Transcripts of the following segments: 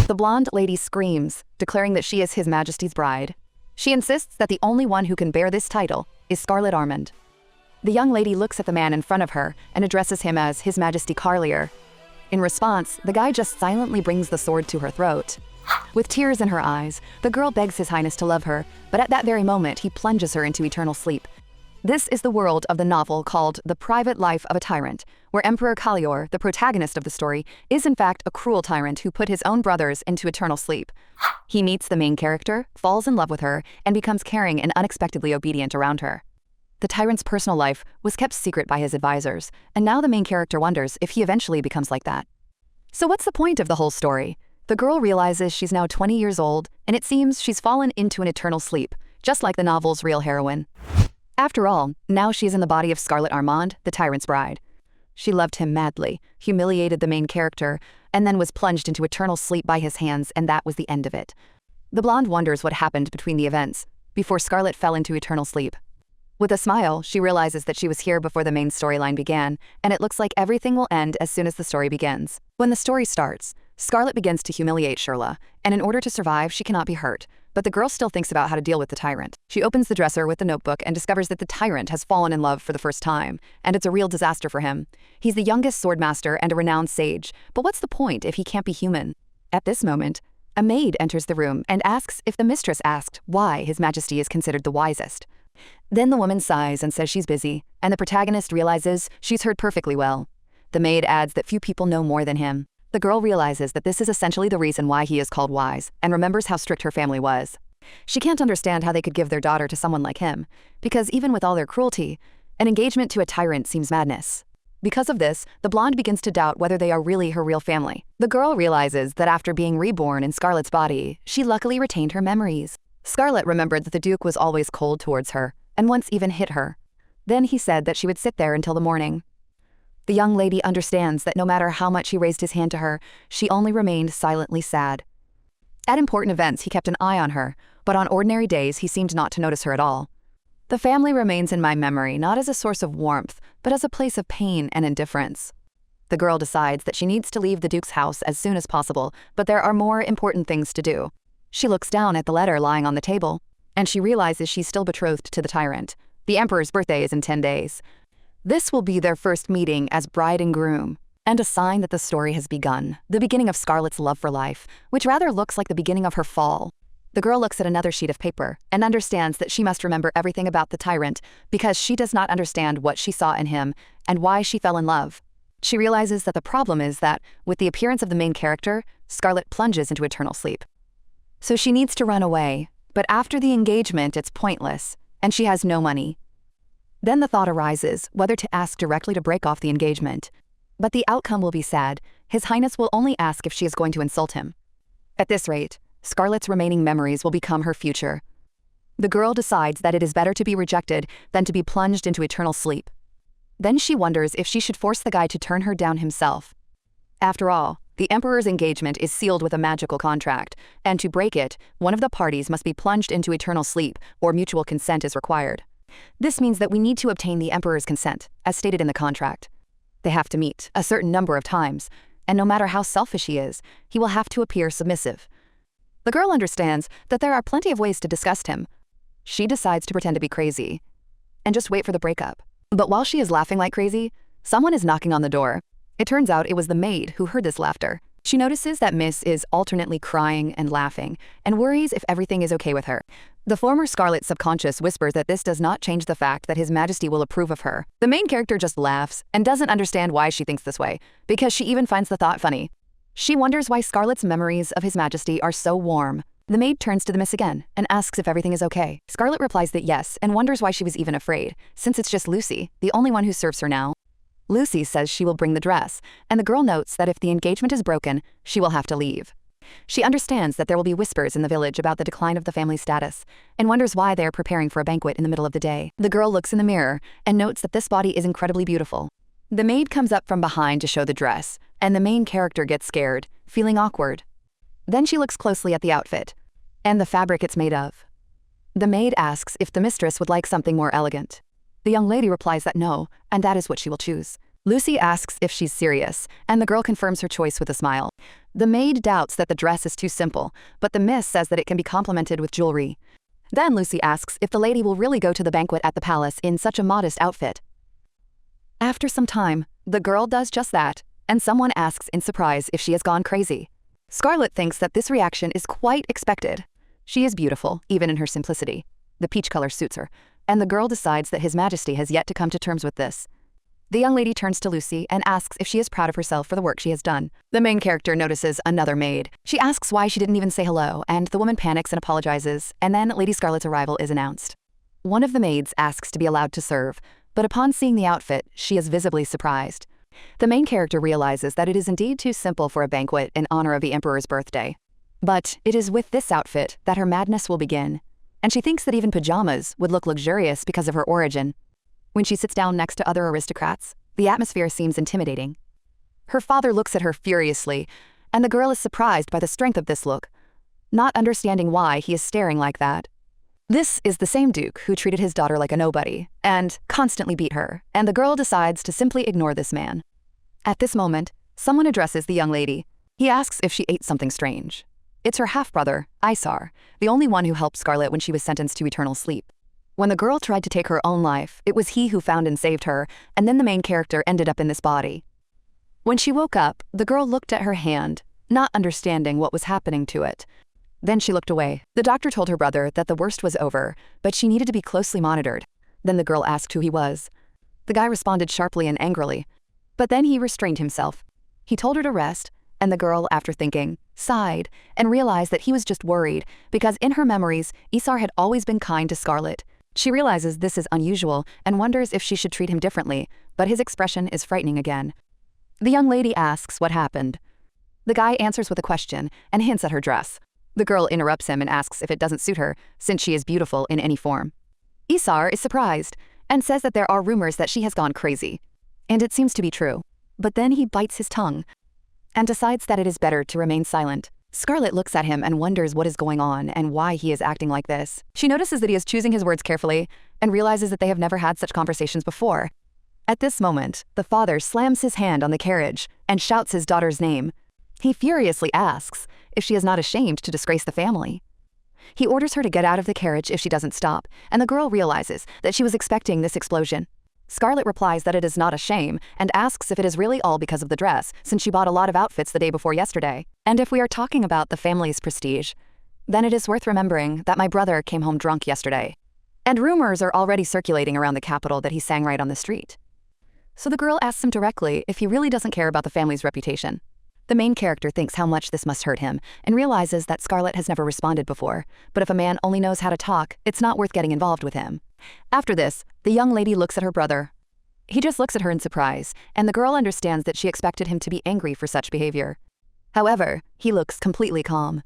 The blonde lady screams, declaring that she is His Majesty's bride. She insists that the only one who can bear this title is Scarlet Armand. The young lady looks at the man in front of her and addresses him as His Majesty Carlier. In response, the guy just silently brings the sword to her throat. With tears in her eyes, the girl begs His Highness to love her, but at that very moment he plunges her into eternal sleep. This is the world of the novel called The Private Life of a Tyrant, where Emperor Kaguya, the protagonist of the story, is in fact a cruel tyrant who put his own brothers into eternal sleep. He meets the main character, falls in love with her, and becomes caring and unexpectedly obedient around her. The tyrant's personal life was kept secret by his advisors, and now the main character wonders if he eventually becomes like that. So what's the point of the whole story? The girl realizes she's now 20 years old, and it seems she's fallen into an eternal sleep, just like the novel's real heroine. After all, now she's in the body of Scarlet Armand, the tyrant's bride. She loved him madly, humiliated the main character, and then was plunged into eternal sleep by his hands, and that was the end of it. The blonde wonders what happened between the events, before Scarlet fell into eternal sleep. With a smile, she realizes that she was here before the main storyline began, and it looks like everything will end as soon as the story begins. When the story starts, Scarlet begins to humiliate Shirla, and in order to survive, she cannot be hurt. But the girl still thinks about how to deal with the tyrant. She opens the dresser with the notebook and discovers that the tyrant has fallen in love for the first time, and it's a real disaster for him. He's the youngest swordmaster and a renowned sage, but what's the point if he can't be human? At this moment, a maid enters the room and asks if the mistress asked why His Majesty is considered the wisest. Then the woman sighs and says she's busy, and the protagonist realizes she's heard perfectly well. The maid adds that few people know more than him. The girl realizes that this is essentially the reason why he is called wise, and remembers how strict her family was. She can't understand how they could give their daughter to someone like him, because even with all their cruelty, an engagement to a tyrant seems madness. Because of this, the blonde begins to doubt whether they are really her real family. The girl realizes that after being reborn in Scarlet's body, she luckily retained her memories. Scarlet remembered that the Duke was always cold towards her, and once even hit her. Then he said that she would sit there until the morning. The young lady understands that no matter how much he raised his hand to her, she only remained silently sad. At important events, he kept an eye on her, but on ordinary days, he seemed not to notice her at all. The family remains in my memory not as a source of warmth, but as a place of pain and indifference. The girl decides that she needs to leave the Duke's house as soon as possible, but there are more important things to do. She looks down at the letter lying on the table, and she realizes she's still betrothed to the tyrant. The Emperor's birthday is in 10 days. This will be their first meeting as bride and groom, and a sign that the story has begun, the beginning of Scarlet's love for life, which rather looks like the beginning of her fall. The girl looks at another sheet of paper and understands that she must remember everything about the tyrant because she does not understand what she saw in him and why she fell in love. She realizes that the problem is that, with the appearance of the main character, Scarlet plunges into eternal sleep. So she needs to run away, but after the engagement it's pointless, and she has no money. Then the thought arises whether to ask directly to break off the engagement. But the outcome will be sad. His Highness will only ask if she is going to insult him. At this rate, Scarlet's remaining memories will become her future. The girl decides that it is better to be rejected than to be plunged into eternal sleep. Then she wonders if she should force the guy to turn her down himself. After all, the Emperor's engagement is sealed with a magical contract, and to break it, one of the parties must be plunged into eternal sleep or mutual consent is required. This means that we need to obtain the Emperor's consent, as stated in the contract. They have to meet a certain number of times, and no matter how selfish he is, he will have to appear submissive. The girl understands that there are plenty of ways to disgust him. She decides to pretend to be crazy and just wait for the breakup. But while she is laughing like crazy, someone is knocking on the door. It turns out it was the maid who heard this laughter. She notices that Miss is alternately crying and laughing, and worries if everything is okay with her. The former Scarlet subconscious whispers that this does not change the fact that His Majesty will approve of her. The main character just laughs and doesn't understand why she thinks this way, because she even finds the thought funny. She wonders why Scarlet's memories of His Majesty are so warm. The maid turns to the Miss again and asks if everything is okay. Scarlet replies that yes, and wonders why she was even afraid, since it's just Lucy, the only one who serves her now. Lucy says she will bring the dress, and the girl notes that if the engagement is broken, she will have to leave. She understands that there will be whispers in the village about the decline of the family status, and wonders why they are preparing for a banquet in the middle of the day. The girl looks in the mirror and notes that this body is incredibly beautiful. The maid comes up from behind to show the dress, and the main character gets scared, feeling awkward. Then she looks closely at the outfit, and the fabric it's made of. The maid asks if the mistress would like something more elegant. The young lady replies that no, and that is what she will choose. Lucy asks if she's serious, and the girl confirms her choice with a smile. The maid doubts that the dress is too simple, but the miss says that it can be complemented with jewelry. Then Lucy asks if the lady will really go to the banquet at the palace in such a modest outfit. After some time, the girl does just that, and someone asks in surprise if she has gone crazy. Scarlet thinks that this reaction is quite expected. She is beautiful, even in her simplicity. The peach color suits her, and the girl decides that His Majesty has yet to come to terms with this. The young lady turns to Lucy and asks if she is proud of herself for the work she has done. The main character notices another maid. She asks why she didn't even say hello, and the woman panics and apologizes, and then Lady Scarlet's arrival is announced. One of the maids asks to be allowed to serve, but upon seeing the outfit, she is visibly surprised. The main character realizes that it is indeed too simple for a banquet in honor of the Emperor's birthday. But it is with this outfit that her madness will begin, and she thinks that even pajamas would look luxurious because of her origin. When she sits down next to other aristocrats, the atmosphere seems intimidating. Her father looks at her furiously, and the girl is surprised by the strength of this look, not understanding why he is staring like that. This is the same duke who treated his daughter like a nobody, and constantly beat her, and the girl decides to simply ignore this man. At this moment, someone addresses the young lady. He asks if she ate something strange. It's her half-brother, Isar, the only one who helped Scarlet when she was sentenced to eternal sleep. When the girl tried to take her own life, it was he who found and saved her, and then the main character ended up in this body. When she woke up, the girl looked at her hand, not understanding what was happening to it. Then she looked away. The doctor told her brother that the worst was over, but she needed to be closely monitored. Then the girl asked who he was. The guy responded sharply and angrily, but then he restrained himself. He told her to rest, and the girl, after thinking, sighed and realized that he was just worried because in her memories, Isar had always been kind to Scarlet. She realizes this is unusual and wonders if she should treat him differently, but his expression is frightening again. The young lady asks what happened. The guy answers with a question and hints at her dress. The girl interrupts him and asks if it doesn't suit her, since she is beautiful in any form. Isar is surprised and says that there are rumors that she has gone crazy. And it seems to be true. But then he bites his tongue and decides that it is better to remain silent. Scarlet looks at him and wonders what is going on and why he is acting like this. She notices that he is choosing his words carefully and realizes that they have never had such conversations before. At this moment, the father slams his hand on the carriage and shouts his daughter's name. He furiously asks if she is not ashamed to disgrace the family. He orders her to get out of the carriage if she doesn't stop, and the girl realizes that she was expecting this explosion. Scarlet replies that it is not a shame and asks if it is really all because of the dress, since she bought a lot of outfits the day before yesterday. And if we are talking about the family's prestige, then it is worth remembering that my brother came home drunk yesterday. And rumors are already circulating around the capital that he sang right on the street. So the girl asks him directly if he really doesn't care about the family's reputation. The main character thinks how much this must hurt him and realizes that Scarlet has never responded before, but if a man only knows how to talk, it's not worth getting involved with him. After this, the young lady looks at her brother. He just looks at her in surprise, and the girl understands that she expected him to be angry for such behavior. However, he looks completely calm.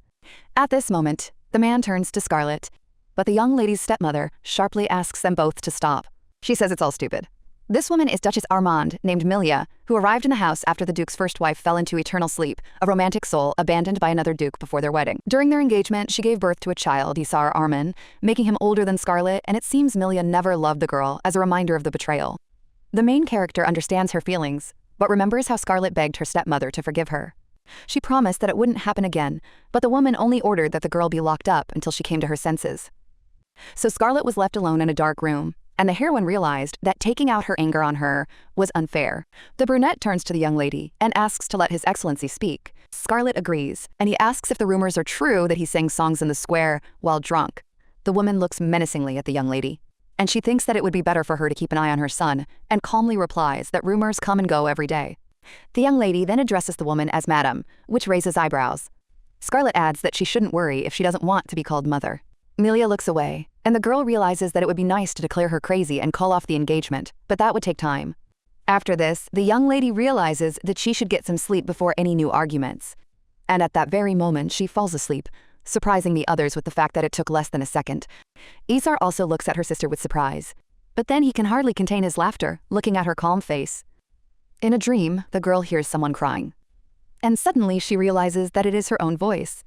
At this moment, the man turns to Scarlet, but the young lady's stepmother sharply asks them both to stop. She says it's all stupid. This woman is Duchess Armand, named Milia, who arrived in the house after the Duke's first wife fell into eternal sleep, a romantic soul abandoned by another Duke before their wedding. During their engagement, she gave birth to a child, Isar Armin, making him older than Scarlet, and it seems Milia never loved the girl, as a reminder of the betrayal. The main character understands her feelings, but remembers how Scarlet begged her stepmother to forgive her. She promised that it wouldn't happen again, but the woman only ordered that the girl be locked up until she came to her senses. So Scarlet was left alone in a dark room, and the heroine realized that taking out her anger on her was unfair. The brunette turns to the young lady and asks to let His Excellency speak. Scarlet agrees, and he asks if the rumors are true that he sang songs in the square while drunk. The woman looks menacingly at the young lady, and she thinks that it would be better for her to keep an eye on her son, and calmly replies that rumors come and go every day. The young lady then addresses the woman as Madam, which raises eyebrows. Scarlet adds that she shouldn't worry if she doesn't want to be called Mother. Milia looks away, and the girl realizes that it would be nice to declare her crazy and call off the engagement, but that would take time. After this, the young lady realizes that she should get some sleep before any new arguments. And at that very moment, she falls asleep, surprising the others with the fact that it took less than a second. Isar also looks at her sister with surprise, but then he can hardly contain his laughter, looking at her calm face. In a dream, the girl hears someone crying. And suddenly she realizes that it is her own voice.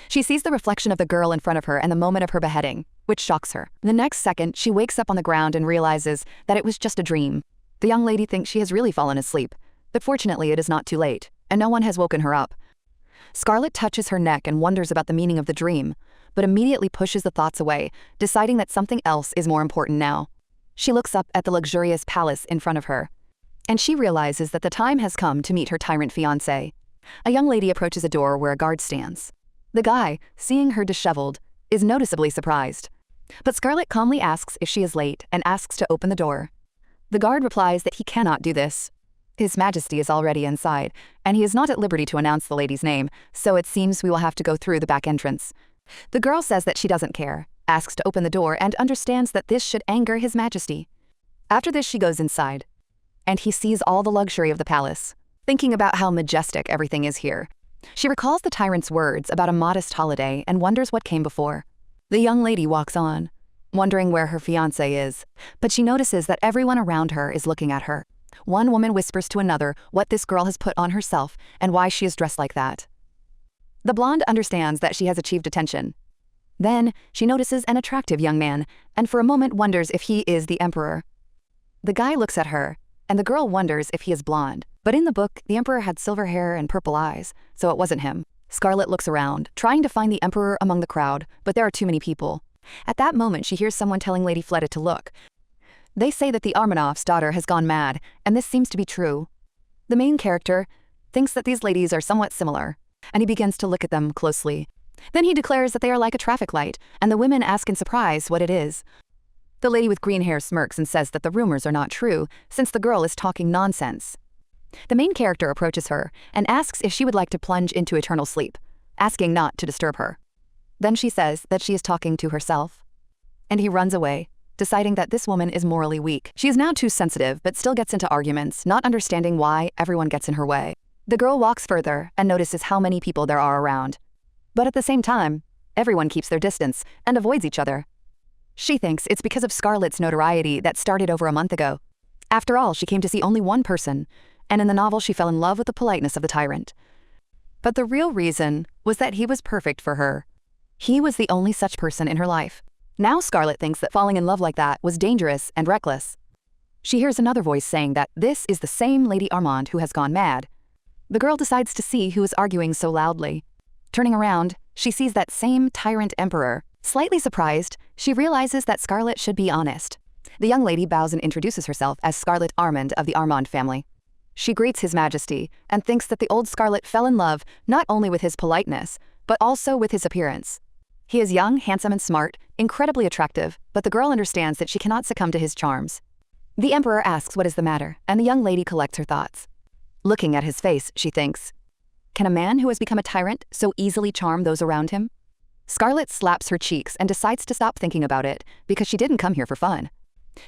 She sees the reflection of the girl in front of her and the moment of her beheading, which shocks her. The next second, she wakes up on the ground and realizes that it was just a dream. The young lady thinks she has really fallen asleep, but fortunately it is not too late, and no one has woken her up. Scarlet touches her neck and wonders about the meaning of the dream, but immediately pushes the thoughts away, deciding that something else is more important now. She looks up at the luxurious palace in front of her, and she realizes that the time has come to meet her tyrant fiancé. A young lady approaches a door where a guard stands. The guy, seeing her disheveled, is noticeably surprised. But Scarlet calmly asks if she is late and asks to open the door. The guard replies that he cannot do this. His Majesty is already inside, and he is not at liberty to announce the lady's name, so it seems we will have to go through the back entrance. The girl says that she doesn't care, asks to open the door, and understands that this should anger His Majesty. After this, she goes inside, and he sees all the luxury of the palace, thinking about how majestic everything is here. She recalls the tyrant's words about a modest holiday and wonders what came before. The young lady walks on, wondering where her fiancé is, but she notices that everyone around her is looking at her. One woman whispers to another what this girl has put on herself and why she is dressed like that. The blonde understands that she has achieved attention. Then she notices an attractive young man, and for a moment wonders if he is the emperor. The guy looks at her, and the girl wonders if he is blonde. But in the book, the emperor had silver hair and purple eyes, so it wasn't him. Scarlet looks around, trying to find the emperor among the crowd, but there are too many people. At that moment, she hears someone telling Lady Fleta to look. They say that the Armanov's daughter has gone mad, and this seems to be true. The main character thinks that these ladies are somewhat similar, and he begins to look at them closely. Then he declares that they are like a traffic light, and the women ask in surprise what it is. The lady with green hair smirks and says that the rumors are not true, since the girl is talking nonsense. The main character approaches her and asks if she would like to plunge into eternal sleep, asking not to disturb her. Then she says that she is talking to herself. And he runs away, deciding that this woman is morally weak. She is now too sensitive, but still gets into arguments, not understanding why everyone gets in her way. The girl walks further and notices how many people there are around. But at the same time, everyone keeps their distance and avoids each other. She thinks it's because of Scarlet's notoriety that started over a month ago. After all, she came to see only one person, and in the novel she fell in love with the politeness of the tyrant. But the real reason was that he was perfect for her. He was the only such person in her life. Now Scarlet thinks that falling in love like that was dangerous and reckless. She hears another voice saying that this is the same Lady Armand who has gone mad. The girl decides to see who is arguing so loudly. Turning around, she sees that same tyrant emperor. Slightly surprised, she realizes that Scarlet should be honest. The young lady bows and introduces herself as Scarlet Armand of the Armand family. She greets His Majesty and thinks that the old Scarlet fell in love not only with his politeness, but also with his appearance. He is young, handsome, and smart, incredibly attractive, but the girl understands that she cannot succumb to his charms. The emperor asks what is the matter, and the young lady collects her thoughts. Looking at his face, she thinks, can a man who has become a tyrant so easily charm those around him? Scarlet slaps her cheeks and decides to stop thinking about it because she didn't come here for fun.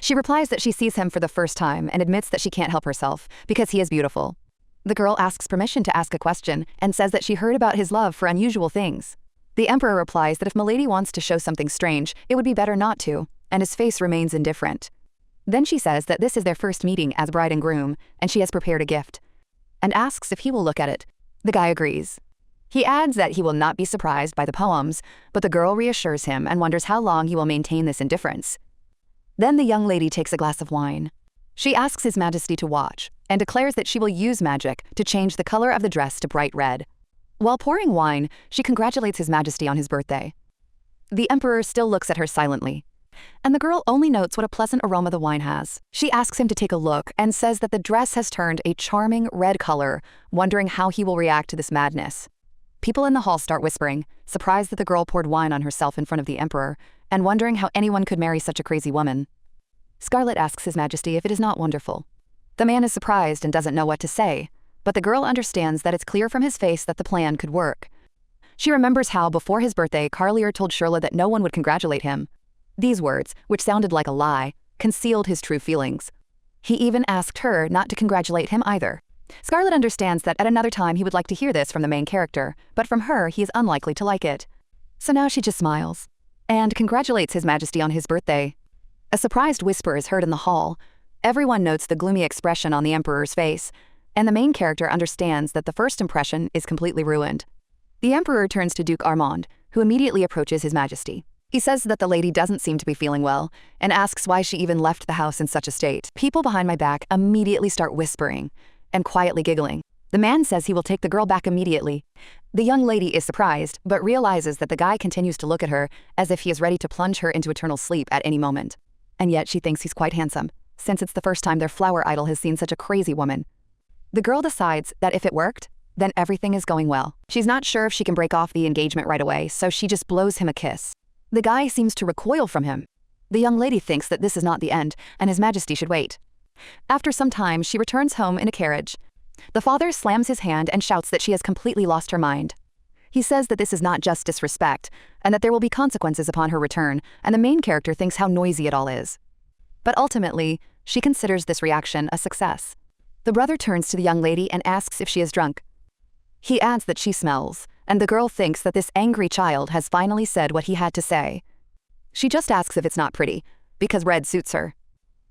She replies that she sees him for the first time and admits that she can't help herself because he is beautiful. The girl asks permission to ask a question and says that she heard about his love for unusual things. The emperor replies that if Milady wants to show something strange, it would be better not to, and his face remains indifferent. Then she says that this is their first meeting as bride and groom, and she has prepared a gift, and asks if he will look at it. The guy agrees. He adds that he will not be surprised by the poems, but the girl reassures him and wonders how long he will maintain this indifference. Then the young lady takes a glass of wine. She asks His Majesty to watch, and declares that she will use magic to change the color of the dress to bright red. While pouring wine, she congratulates His Majesty on his birthday. The emperor still looks at her silently, and the girl only notes what a pleasant aroma the wine has. She asks him to take a look and says that the dress has turned a charming red color, wondering how he will react to this madness. People in the hall start whispering, surprised that the girl poured wine on herself in front of the emperor, and wondering how anyone could marry such a crazy woman. Scarlet asks His Majesty if it is not wonderful. The man is surprised and doesn't know what to say, but the girl understands that it's clear from his face that the plan could work. She remembers how, before his birthday, Carlier told Shirley that no one would congratulate him. These words, which sounded like a lie, concealed his true feelings. He even asked her not to congratulate him either. Scarlet understands that at another time he would like to hear this from the main character, but from her he is unlikely to like it. So now she just smiles and congratulates His Majesty on his birthday. A surprised whisper is heard in the hall. Everyone notes the gloomy expression on the emperor's face, and the main character understands that the first impression is completely ruined. The emperor turns to Duke Armand, who immediately approaches His Majesty. He says that the lady doesn't seem to be feeling well and asks why she even left the house in such a state. People behind my back immediately start whispering and quietly giggling. The man says he will take the girl back immediately. The young lady is surprised, but realizes that the guy continues to look at her as if he is ready to plunge her into eternal sleep at any moment. And yet she thinks he's quite handsome, since it's the first time their flower idol has seen such a crazy woman. The girl decides that if it worked, then everything is going well. She's not sure if she can break off the engagement right away, so she just blows him a kiss. The guy seems to recoil from him. The young lady thinks that this is not the end, and His Majesty should wait. After some time, she returns home in a carriage. The father slams his hand and shouts that she has completely lost her mind. He says that this is not just disrespect, and that there will be consequences upon her return, and the main character thinks how noisy it all is. But ultimately, she considers this reaction a success. The brother turns to the young lady and asks if she is drunk. He adds that she smells, and the girl thinks that this angry child has finally said what he had to say. She just asks if it's not pretty, because red suits her.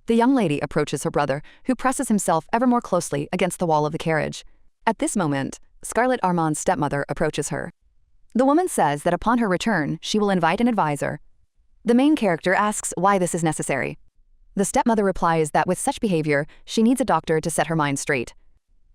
The young lady approaches her brother, who presses himself ever more closely against the wall of the carriage. At this moment, Scarlett Armand's stepmother approaches her. The woman says that upon her return, she will invite an advisor. The main character asks why this is necessary. The stepmother replies that with such behavior, she needs a doctor to set her mind straight.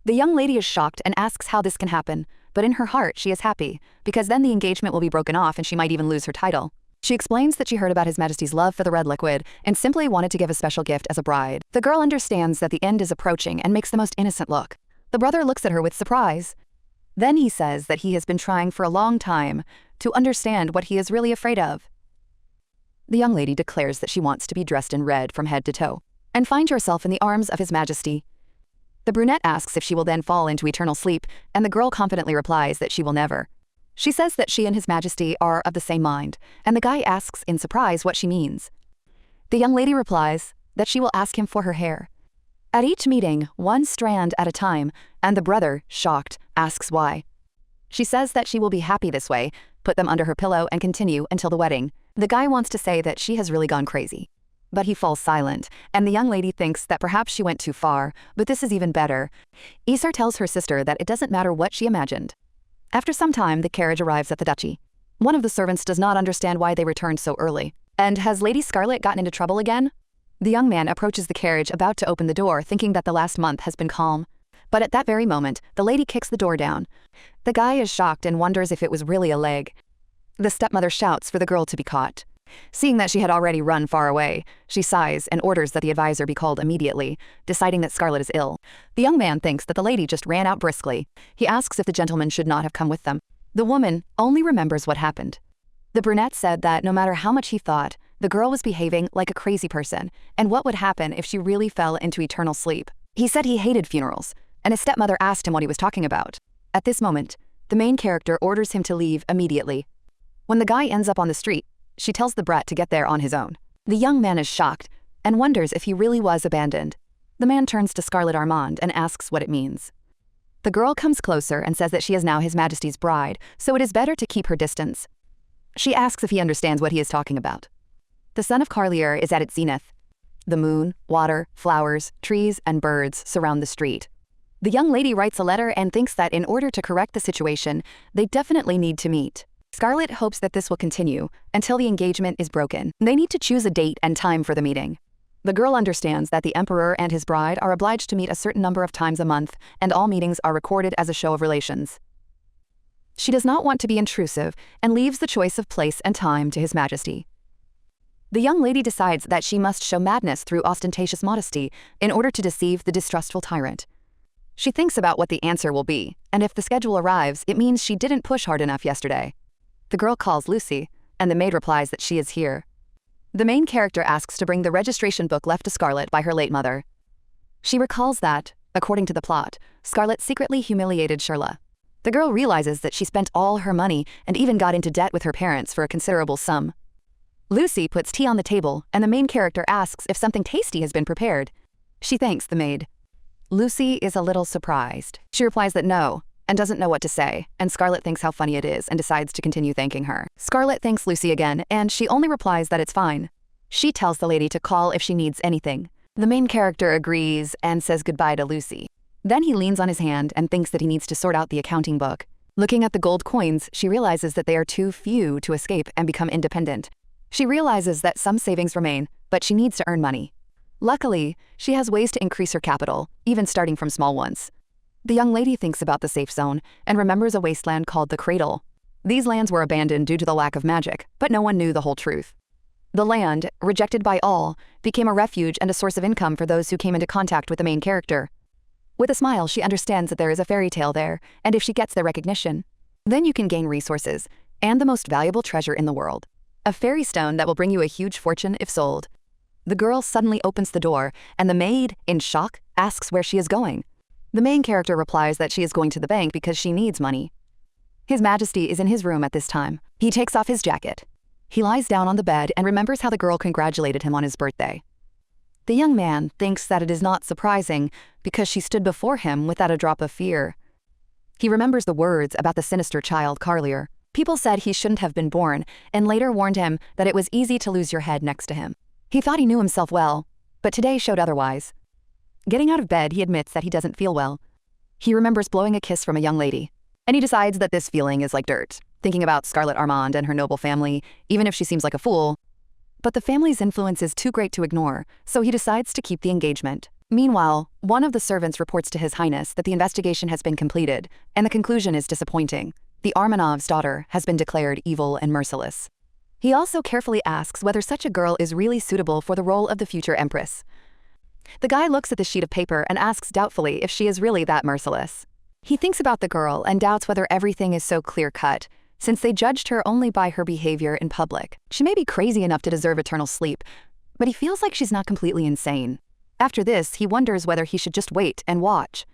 The young lady is shocked and asks how this can happen, but in her heart she is happy, because then the engagement will be broken off and she might even lose her title. She explains that she heard about His Majesty's love for the red liquid and simply wanted to give a special gift as a bride. The girl understands that the end is approaching and makes the most innocent look. The brother looks at her with surprise. Then he says that he has been trying for a long time to understand what he is really afraid of. The young lady declares that she wants to be dressed in red from head to toe and find herself in the arms of His Majesty. The brunette asks if she will then fall into eternal sleep, and the girl confidently replies that she will never. She says that she and His Majesty are of the same mind, and the guy asks in surprise what she means. The young lady replies that she will ask him for her hair. At each meeting, one strand at a time, and the brother, shocked, asks why. She says that she will be happy this way, put them under her pillow and continue until the wedding. The guy wants to say that she has really gone crazy. But he falls silent, and the young lady thinks that perhaps she went too far, but this is even better. Isar tells her sister that it doesn't matter what she imagined. After some time, the carriage arrives at the duchy. One of the servants does not understand why they returned so early. And has Lady Scarlet gotten into trouble again? The young man approaches the carriage about to open the door, thinking that the last month has been calm. But at that very moment, the lady kicks the door down. The guy is shocked and wonders if it was really a leg. The stepmother shouts for the girl to be caught. Seeing that she had already run far away, she sighs and orders that the advisor be called immediately, deciding that Scarlett is ill. The young man thinks that the lady just ran out briskly. He asks if the gentleman should not have come with them. The woman only remembers what happened. The brunette said that no matter how much he thought, the girl was behaving like a crazy person, and what would happen if she really fell into eternal sleep. He said he hated funerals, and his stepmother asked him what he was talking about. At this moment, the main character orders him to leave immediately. When the guy ends up on the street, she tells the brat to get there on his own. The young man is shocked and wonders if he really was abandoned. The man turns to Scarlett Armand and asks what it means. The girl comes closer and says that she is now His Majesty's bride, so it is better to keep her distance. She asks if he understands what he is talking about. The sun of Carlier is at its zenith. The moon, water, flowers, trees, and birds surround the street. The young lady writes a letter and thinks that in order to correct the situation, they definitely need to meet. Scarlett hopes that this will continue until the engagement is broken. They need to choose a date and time for the meeting. The girl understands that the emperor and his bride are obliged to meet a certain number of times a month, and all meetings are recorded as a show of relations. She does not want to be intrusive and leaves the choice of place and time to His Majesty. The young lady decides that she must show madness through ostentatious modesty in order to deceive the distrustful tyrant. She thinks about what the answer will be, and if the schedule arrives, it means she didn't push hard enough yesterday. The girl calls Lucy, and the maid replies that she is here. The main character asks to bring the registration book left to Scarlett by her late mother. She recalls that, according to the plot, Scarlett secretly humiliated Shirla. The girl realizes that she spent all her money and even got into debt with her parents for a considerable sum. Lucy puts tea on the table, and the main character asks if something tasty has been prepared. She thanks the maid. Lucy is a little surprised. She replies that no, and doesn't know what to say, and Scarlett thinks how funny it is and decides to continue thanking her. Scarlett thanks Lucy again, and she only replies that it's fine. She tells the lady to call if she needs anything. The main character agrees and says goodbye to Lucy. Then he leans on his hand and thinks that he needs to sort out the accounting book. Looking at the gold coins, she realizes that they are too few to escape and become independent. She realizes that some savings remain, but she needs to earn money. Luckily, she has ways to increase her capital, even starting from small ones. The young lady thinks about the safe zone and remembers a wasteland called the Cradle. These lands were abandoned due to the lack of magic, but no one knew the whole truth. The land, rejected by all, became a refuge and a source of income for those who came into contact with the main character. With a smile, she understands that there is a fairy tale there, and if she gets the recognition, then you can gain resources and the most valuable treasure in the world. A fairy stone that will bring you a huge fortune if sold. The girl suddenly opens the door, and the maid, in shock, asks where she is going. The main character replies that she is going to the bank because she needs money. His Majesty is in his room at this time. He takes off his jacket. He lies down on the bed and remembers how the girl congratulated him on his birthday. The young man thinks that it is not surprising because she stood before him without a drop of fear. He remembers the words about the sinister child Carlier. People said he shouldn't have been born, and later warned him that it was easy to lose your head next to him. He thought he knew himself well, but today showed otherwise. Getting out of bed, he admits that he doesn't feel well. He remembers blowing a kiss from a young lady, and he decides that this feeling is like dirt, thinking about Scarlet Armand and her noble family, even if she seems like a fool. But the family's influence is too great to ignore, so he decides to keep the engagement. Meanwhile, one of the servants reports to His Highness that the investigation has been completed, and the conclusion is disappointing. The Armanov's daughter has been declared evil and merciless. He also carefully asks whether such a girl is really suitable for the role of the future empress. The guy looks at the sheet of paper and asks doubtfully if she is really that merciless. He thinks about the girl and doubts whether everything is so clear-cut, since they judged her only by her behavior in public. She may be crazy enough to deserve eternal sleep, but he feels like she's not completely insane. After this, he wonders whether he should just wait and watch.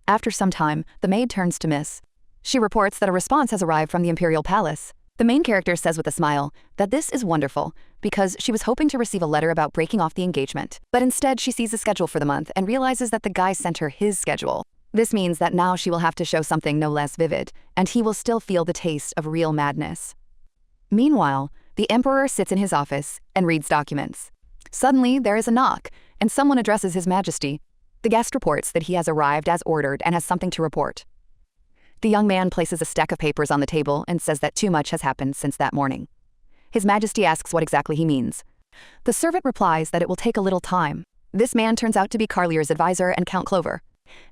After some time, the maid turns to Miss. She reports that a response has arrived from the Imperial Palace. The main character says with a smile that this is wonderful because she was hoping to receive a letter about breaking off the engagement. But instead, she sees a schedule for the month and realizes that the guy sent her his schedule. This means that now she will have to show something no less vivid, and he will still feel the taste of real madness. Meanwhile, the Emperor sits in his office and reads documents. Suddenly, there is a knock, and someone addresses His Majesty. The guest reports that he has arrived as ordered and has something to report. The young man places a stack of papers on the table and says that too much has happened since that morning. His Majesty asks what exactly he means. The servant replies that it will take a little time. This man turns out to be Carlier's advisor and Count Clover.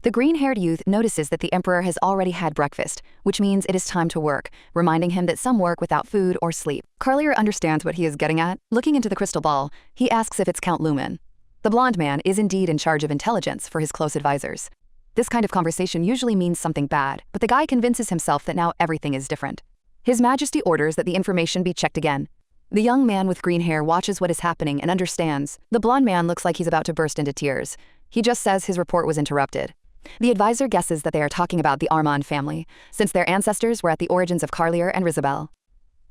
The green-haired youth notices that the Emperor has already had breakfast, which means it is time to work, reminding him that some work without food or sleep. Carlier understands what he is getting at. Looking into the crystal ball, he asks if it's Count Lumen. The blonde man is indeed in charge of intelligence for his close advisors. This kind of conversation usually means something bad, but the guy convinces himself that now everything is different. His Majesty orders that the information be checked again. The young man with green hair watches what is happening and understands. The blonde man looks like he's about to burst into tears. He just says his report was interrupted. The advisor guesses that they are talking about the Armand family, since their ancestors were at the origins of Carlier and Rizabel.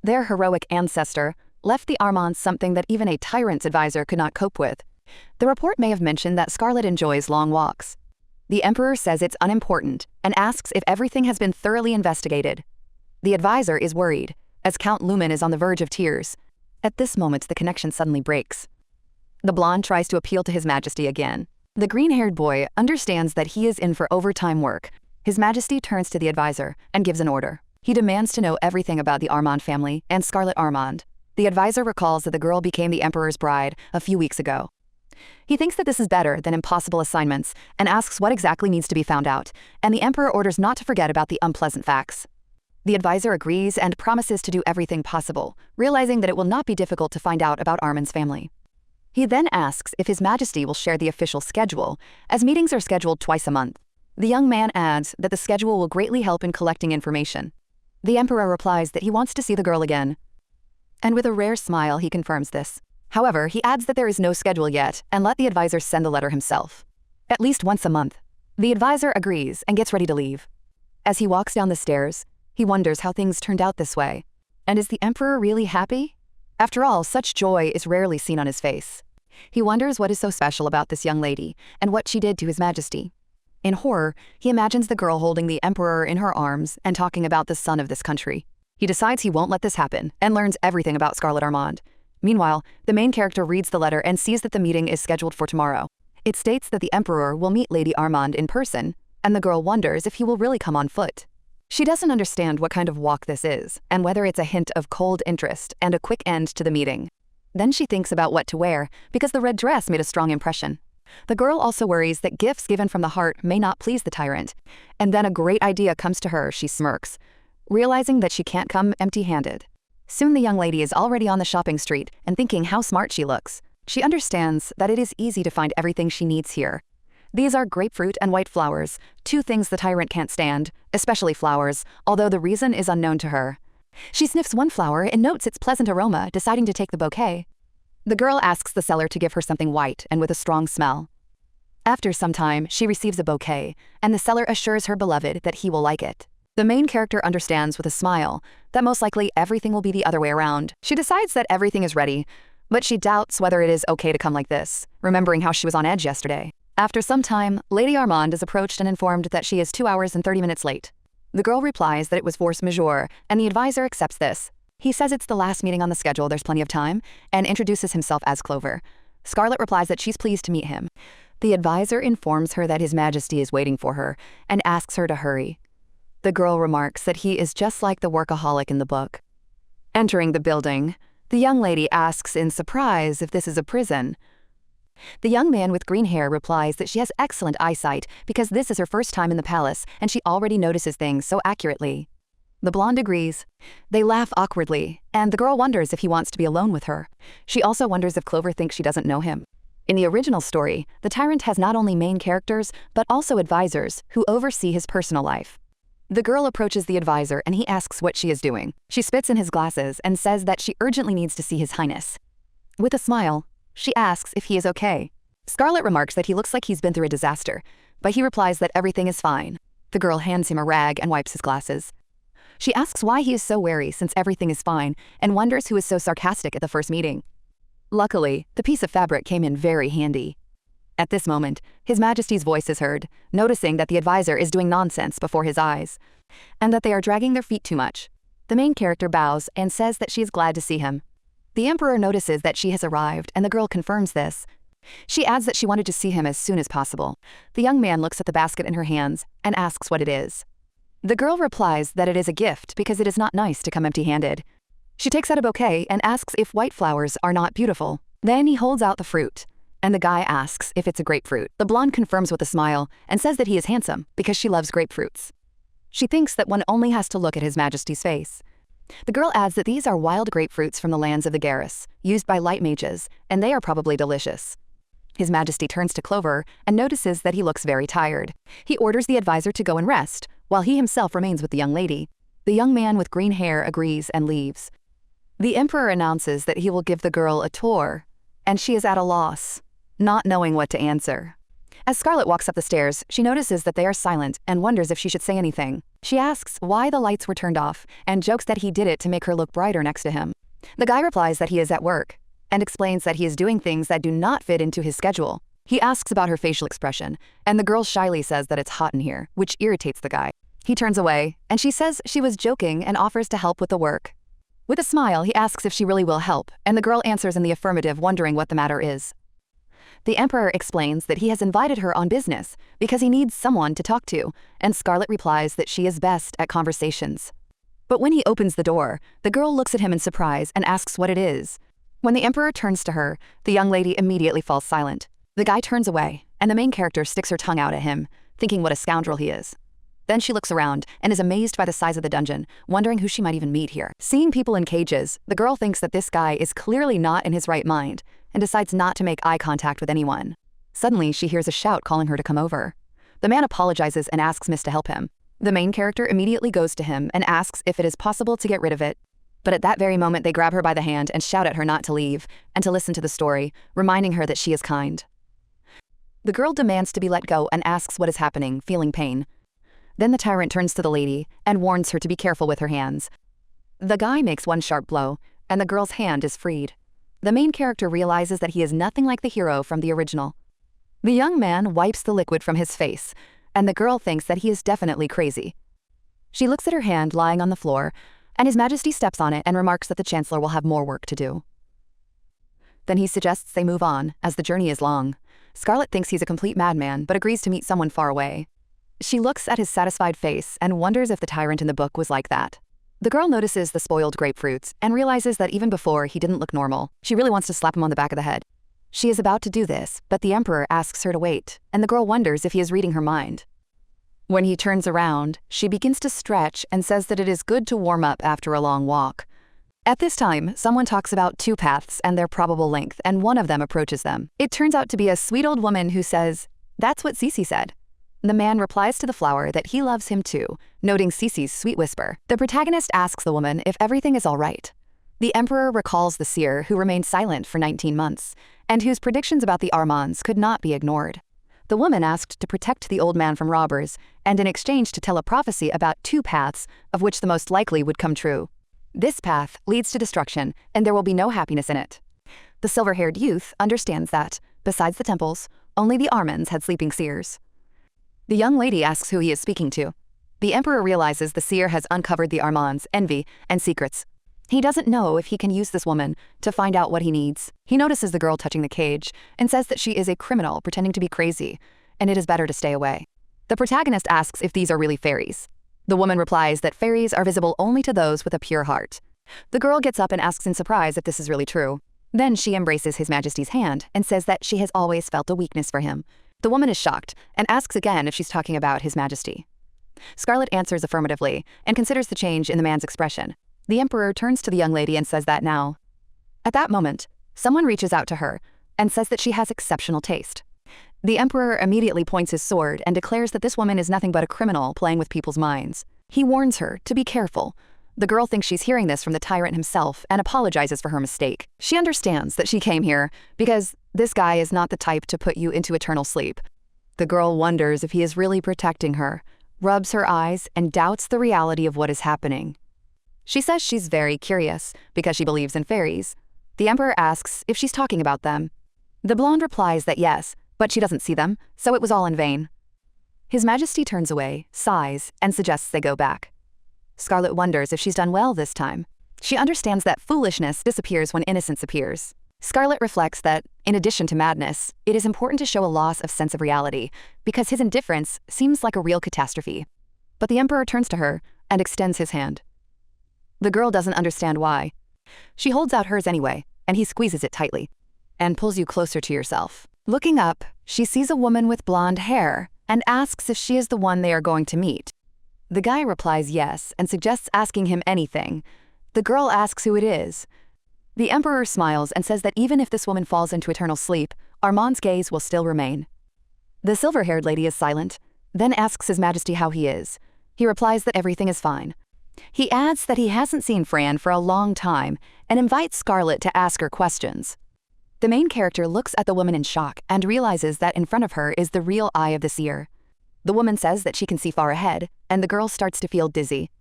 Their heroic ancestor left the Armands something that even a Tyrant's advisor could not cope with. The report may have mentioned that Scarlet enjoys long walks. The Emperor says it's unimportant and asks if everything has been thoroughly investigated. The advisor is worried, as Count Lumen is on the verge of tears. At this moment, the connection suddenly breaks. The blonde tries to appeal to His Majesty again. The green-haired boy understands that he is in for overtime work. His Majesty turns to the advisor and gives an order. He demands to know everything about the Armand family and Scarlet Armand. The advisor recalls that the girl became the Emperor's bride a few weeks ago. He thinks that this is better than impossible assignments and asks what exactly needs to be found out, and the Emperor orders not to forget about the unpleasant facts. The advisor agrees and promises to do everything possible, realizing that it will not be difficult to find out about Armand's family. He then asks if His Majesty will share the official schedule, as meetings are scheduled twice a month. The young man adds that the schedule will greatly help in collecting information. The Emperor replies that he wants to see the girl again. And with a rare smile, he confirms this. However, he adds that there is no schedule yet and let the advisor send the letter himself. At least once a month. The advisor agrees and gets ready to leave. As he walks down the stairs, he wonders how things turned out this way. And is the Emperor really happy? After all, such joy is rarely seen on his face. He wonders what is so special about this young lady and what she did to His Majesty. In horror, he imagines the girl holding the Emperor in her arms and talking about the son of this country. He decides he won't let this happen and learns everything about Scarlet Armand. Meanwhile, the main character reads the letter and sees that the meeting is scheduled for tomorrow. It states that the Emperor will meet Lady Armand in person, and the girl wonders if he will really come on foot. She doesn't understand what kind of walk this is, and whether it's a hint of cold interest and a quick end to the meeting. Then she thinks about what to wear, because the red dress made a strong impression. The girl also worries that gifts given from the heart may not please the tyrant. And then a great idea comes to her. She smirks, realizing that she can't come empty-handed. Soon the young lady is already on the shopping street and thinking how smart she looks. She understands that it is easy to find everything she needs here. These are grapefruit and white flowers, two things the tyrant can't stand, especially flowers, although the reason is unknown to her. She sniffs one flower and notes its pleasant aroma, deciding to take the bouquet. The girl asks the seller to give her something white and with a strong smell. After some time, she receives a bouquet, and the seller assures her beloved that he will like it. The main character understands with a smile that most likely everything will be the other way around. She decides that everything is ready, but she doubts whether it is okay to come like this, remembering how she was on edge yesterday. After some time, Lady Armand is approached and informed that she is 2 hours and 30 minutes late. The girl replies that it was force majeure, and the advisor accepts this. He says it's the last meeting on the schedule, there's plenty of time, and introduces himself as Clover. Scarlet replies that she's pleased to meet him. The advisor informs her that His Majesty is waiting for her and asks her to hurry. The girl remarks that he is just like the workaholic in the book. Entering the building, the young lady asks in surprise if this is a prison. The young man with green hair replies that she has excellent eyesight because this is her first time in the palace and she already notices things so accurately. The blonde agrees. They laugh awkwardly, and the girl wonders if he wants to be alone with her. She also wonders if Clover thinks she doesn't know him. In the original story, the tyrant has not only main characters, but also advisors who oversee his personal life. The girl approaches the advisor and he asks what she is doing. She spits in his glasses and says that she urgently needs to see His Highness. With a smile, she asks if he is okay. Scarlet remarks that he looks like he's been through a disaster, but he replies that everything is fine. The girl hands him a rag and wipes his glasses. She asks why he is so wary since everything is fine and wonders who is so sarcastic at the first meeting. Luckily, the piece of fabric came in very handy. At this moment, His Majesty's voice is heard, noticing that the advisor is doing nonsense before his eyes, and that they are dragging their feet too much. The main character bows and says that she is glad to see him. The Emperor notices that she has arrived, and the girl confirms this. She adds that she wanted to see him as soon as possible. The young man looks at the basket in her hands and asks what it is. The girl replies that it is a gift because it is not nice to come empty-handed. She takes out a bouquet and asks if white flowers are not beautiful. Then he holds out the fruit, and the guy asks if it's a grapefruit. The blonde confirms with a smile and says that he is handsome because she loves grapefruits. She thinks that one only has to look at His Majesty's face. The girl adds that these are wild grapefruits from the lands of the Garrus, used by light mages, and they are probably delicious. His Majesty turns to Clover and notices that he looks very tired. He orders the advisor to go and rest, while he himself remains with the young lady. The young man with green hair agrees and leaves. The Emperor announces that he will give the girl a tour, and she is at a loss, not knowing what to answer. As Scarlet walks up the stairs, she notices that they are silent and wonders if she should say anything. She asks why the lights were turned off and jokes that he did it to make her look brighter next to him. The guy replies that he is at work and explains that he is doing things that do not fit into his schedule. He asks about her facial expression, and the girl shyly says that it's hot in here, which irritates the guy. He turns away, and she says she was joking and offers to help with the work. With a smile, he asks if she really will help, and the girl answers in the affirmative, wondering what the matter is. The Emperor explains that he has invited her on business because he needs someone to talk to, and Scarlet replies that she is best at conversations. But when he opens the door, the girl looks at him in surprise and asks what it is. When the Emperor turns to her, the young lady immediately falls silent. The guy turns away, and the main character sticks her tongue out at him, thinking what a scoundrel he is. Then she looks around and is amazed by the size of the dungeon, wondering who she might even meet here. Seeing people in cages, the girl thinks that this guy is clearly not in his right mind and decides not to make eye contact with anyone. Suddenly, she hears a shout calling her to come over. The man apologizes and asks Miss to help him. The main character immediately goes to him and asks if it is possible to get rid of it. But at that very moment, they grab her by the hand and shout at her not to leave and to listen to the story, reminding her that she is kind. The girl demands to be let go and asks what is happening, feeling pain. Then the tyrant turns to the lady and warns her to be careful with her hands. The guy makes one sharp blow, and the girl's hand is freed. The main character realizes that he is nothing like the hero from the original. The young man wipes the liquid from his face, and the girl thinks that he is definitely crazy. She looks at her hand lying on the floor, and His Majesty steps on it and remarks that the Chancellor will have more work to do. Then he suggests they move on, as the journey is long. Scarlet thinks he's a complete madman, but agrees to meet someone far away. She looks at his satisfied face and wonders if the tyrant in the book was like that. The girl notices the spoiled grapefruits and realizes that even before he didn't look normal. She really wants to slap him on the back of the head. She is about to do this, but the emperor asks her to wait, and the girl wonders if he is reading her mind. When he turns around, she begins to stretch and says that it is good to warm up after a long walk. At this time, someone talks about two paths and their probable length, and one of them approaches them. It turns out to be a sweet old woman who says, "That's what Cece said." The man replies to the flower that he loves him too, noting Cece's sweet whisper. The protagonist asks the woman if everything is all right. The emperor recalls the seer who remained silent for 19 months, and whose predictions about the Armands could not be ignored. The woman asked to protect the old man from robbers, and in exchange to tell a prophecy about two paths, of which the most likely would come true. This path leads to destruction, and there will be no happiness in it. The silver-haired youth understands that, besides the temples, only the Armands had sleeping seers. The young lady asks who he is speaking to. The emperor realizes the seer has uncovered the Armands' envy and secrets. He doesn't know if he can use this woman to find out what he needs. He notices the girl touching the cage and says that she is a criminal pretending to be crazy, and it is better to stay away. The protagonist asks if these are really fairies. The woman replies that fairies are visible only to those with a pure heart. The girl gets up and asks in surprise if this is really true. Then she embraces His Majesty's hand and says that she has always felt a weakness for him. The woman is shocked and asks again if she's talking about His Majesty. Scarlet answers affirmatively and considers the change in the man's expression. The emperor turns to the young lady and says that now. At that moment, someone reaches out to her and says that she has exceptional taste. The emperor immediately points his sword and declares that this woman is nothing but a criminal playing with people's minds. He warns her to be careful. The girl thinks she's hearing this from the tyrant himself and apologizes for her mistake. She understands that she came here because this guy is not the type to put you into eternal sleep. The girl wonders if he is really protecting her, rubs her eyes, and doubts the reality of what is happening. She says she's very curious because she believes in fairies. The emperor asks if she's talking about them. The blonde replies that yes, but she doesn't see them, so it was all in vain. His Majesty turns away, sighs, and suggests they go back. Scarlet wonders if she's done well this time. She understands that foolishness disappears when innocence appears. Scarlet reflects that, in addition to madness, it is important to show a loss of sense of reality, because his indifference seems like a real catastrophe. But the emperor turns to her and extends his hand. The girl doesn't understand why. She holds out hers anyway, and he squeezes it tightly, and pulls you closer to yourself. Looking up, she sees a woman with blonde hair and asks if she is the one they are going to meet. The guy replies yes and suggests asking him anything. The girl asks who it is. The emperor smiles and says that even if this woman falls into eternal sleep, Armand's gaze will still remain. The silver-haired lady is silent, then asks His Majesty how he is. He replies that everything is fine. He adds that he hasn't seen Fran for a long time and invites Scarlet to ask her questions. The main character looks at the woman in shock and realizes that in front of her is the real eye of the seer. The woman says that she can see far ahead, and the girl starts to feel dizzy.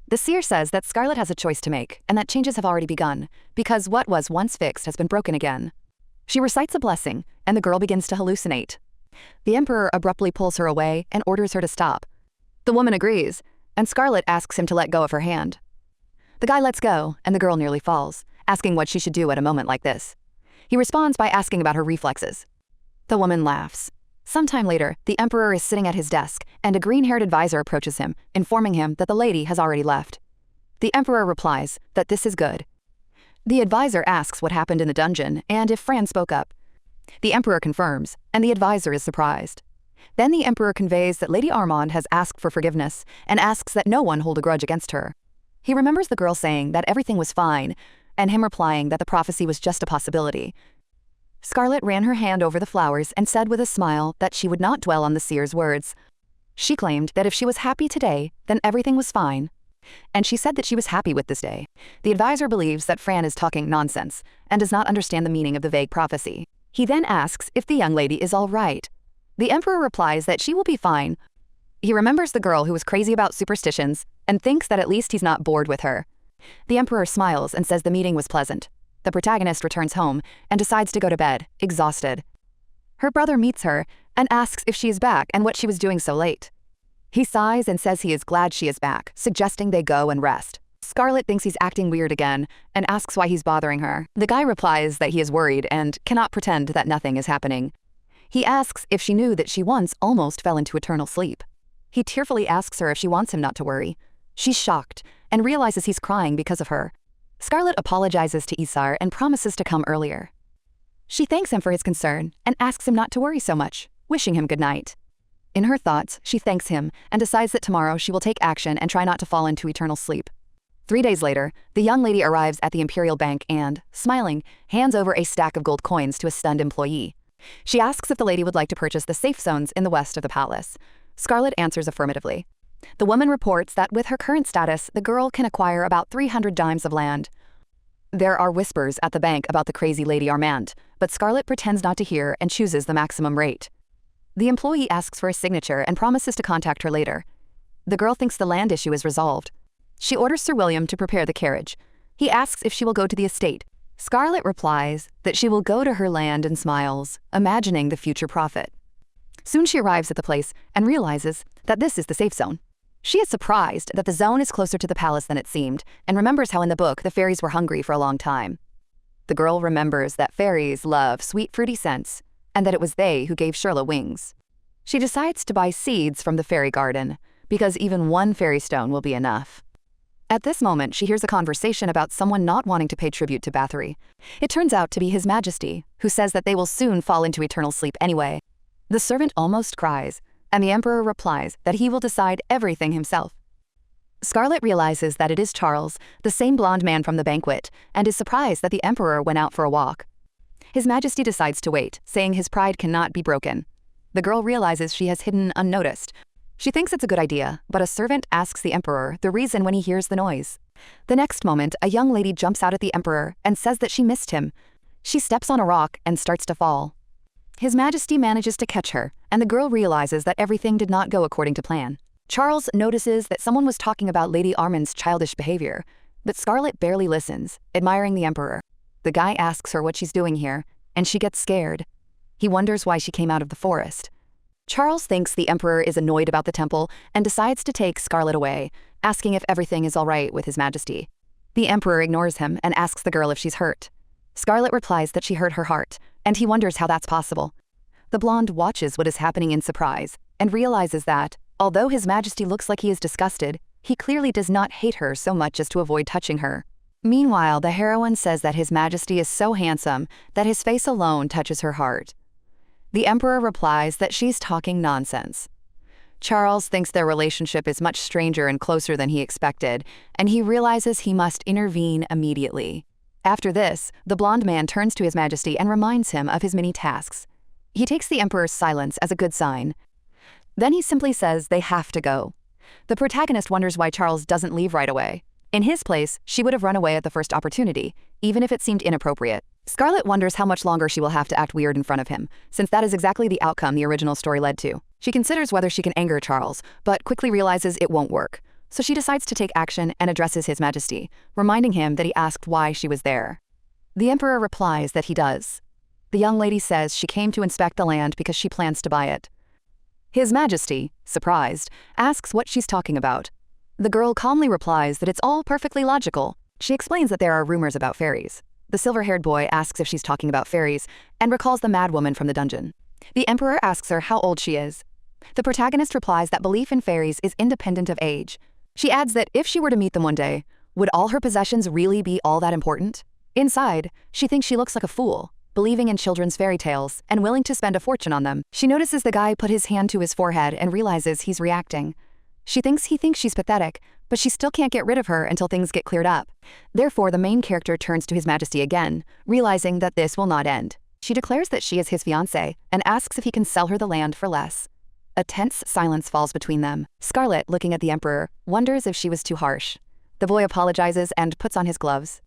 The seer says that Scarlet has a choice to make, and that changes have already begun, because what was once fixed has been broken again. She recites a blessing, and the girl begins to hallucinate. The emperor abruptly pulls her away and orders her to stop. The woman agrees, and Scarlet asks him to let go of her hand. The guy lets go, and the girl nearly falls, asking what she should do at a moment like this. He responds by asking about her reflexes. The woman laughs. Sometime later, the emperor is sitting at his desk, and a green-haired advisor approaches him, informing him that the lady has already left. The emperor replies that this is good. The advisor asks what happened in the dungeon and if Fran spoke up. The emperor confirms, and the advisor is surprised. Then the emperor conveys that Lady Armand has asked for forgiveness and asks that no one hold a grudge against her. He remembers the girl saying that everything was fine, and him replying that the prophecy was just a possibility. Scarlet ran her hand over the flowers and said with a smile that she would not dwell on the seer's words. She claimed that if she was happy today, then everything was fine. And she said that she was happy with this day. The advisor believes that Fran is talking nonsense and does not understand the meaning of the vague prophecy. He then asks if the young lady is all right. The emperor replies that she will be fine. He remembers the girl who was crazy about superstitions and thinks that at least he's not bored with her. The emperor smiles and says the meeting was pleasant. The protagonist returns home and decides to go to bed, exhausted. Her brother meets her and asks if she is back and what she was doing so late. He sighs and says he is glad she is back, suggesting they go and rest. Scarlet thinks he's acting weird again and asks why he's bothering her. The guy replies that he is worried and cannot pretend that nothing is happening. He asks if she knew that she once almost fell into eternal sleep. He tearfully asks her if she wants him not to worry. She's shocked and realizes he's crying because of her. Scarlet apologizes to Isar and promises to come earlier. She thanks him for his concern and asks him not to worry so much, wishing him good night. In her thoughts, she thanks him and decides that tomorrow she will take action and try not to fall into eternal sleep. 3 days later, the young lady arrives at the Imperial Bank and, smiling, hands over a stack of gold coins to a stunned employee. She asks if the lady would like to purchase the safe zones in the west of the palace. Scarlet answers affirmatively. The woman reports that with her current status, the girl can acquire about 300 dimes of land. There are whispers at the bank about the crazy Lady Armand, but Scarlet pretends not to hear and chooses the maximum rate. The employee asks for a signature and promises to contact her later. The girl thinks the land issue is resolved. She orders Sir William to prepare the carriage. He asks if she will go to the estate. Scarlet replies that she will go to her land and smiles, imagining the future profit. Soon she arrives at the place and realizes that this is the safe zone. She is surprised that the zone is closer to the palace than it seemed, and remembers how in the book the fairies were hungry for a long time. The girl remembers that fairies love sweet fruity scents, and that it was they who gave Shirla wings. She decides to buy seeds from the fairy garden, because even one fairy stone will be enough. At this moment, she hears a conversation about someone not wanting to pay tribute to Bathory. It turns out to be His Majesty, who says that they will soon fall into eternal sleep anyway. The servant almost cries, and the Emperor replies that he will decide everything himself. Scarlet realizes that it is Charles, the same blonde man from the banquet, and is surprised that the Emperor went out for a walk. His Majesty decides to wait, saying his pride cannot be broken. The girl realizes she has hidden unnoticed. She thinks it's a good idea, but a servant asks the Emperor the reason when he hears the noise. The next moment, a young lady jumps out at the Emperor and says that she missed him. She steps on a rock and starts to fall. His Majesty manages to catch her, and the girl realizes that everything did not go according to plan. Charles notices that someone was talking about Lady Armand's childish behavior, but Scarlet barely listens, admiring the Emperor. The guy asks her what she's doing here, and she gets scared. He wonders why she came out of the forest. Charles thinks the Emperor is annoyed about the temple and decides to take Scarlet away, asking if everything is all right with His Majesty. The Emperor ignores him and asks the girl if she's hurt. Scarlet replies that she hurt her heart, and he wonders how that's possible. The blonde watches what is happening in surprise and realizes that, although His Majesty looks like he is disgusted, he clearly does not hate her so much as to avoid touching her. Meanwhile, the heroine says that His Majesty is so handsome that his face alone touches her heart. The Emperor replies that she's talking nonsense. Charles thinks their relationship is much stranger and closer than he expected, and he realizes he must intervene immediately. After this, the blonde man turns to His Majesty and reminds him of his many tasks. He takes the Emperor's silence as a good sign. Then he simply says they have to go. The protagonist wonders why Charles doesn't leave right away. In his place, she would have run away at the first opportunity, even if it seemed inappropriate. Scarlet wonders how much longer she will have to act weird in front of him, since that is exactly the outcome the original story led to. She considers whether she can anger Charles, but quickly realizes it won't work. So she decides to take action and addresses His Majesty, reminding him that he asked why she was there. The Emperor replies that he does. The young lady says she came to inspect the land because she plans to buy it. His Majesty, surprised, asks what she's talking about. The girl calmly replies that it's all perfectly logical. She explains that there are rumors about fairies. The silver-haired boy asks if she's talking about fairies and recalls the madwoman from the dungeon. The Emperor asks her how old she is. The protagonist replies that belief in fairies is independent of age. She adds that if she were to meet them one day, would all her possessions really be all that important? Inside, she thinks she looks like a fool, believing in children's fairy tales and willing to spend a fortune on them. She notices the guy put his hand to his forehead and realizes he's reacting. She thinks he thinks she's pathetic, but she still can't get rid of her until things get cleared up. Therefore, the main character turns to His Majesty again, realizing that this will not end. She declares that she is his fiancé and asks if he can sell her the land for less. A tense silence falls between them. Scarlet, looking at the Emperor, wonders if she was too harsh. The boy apologizes and puts on his gloves.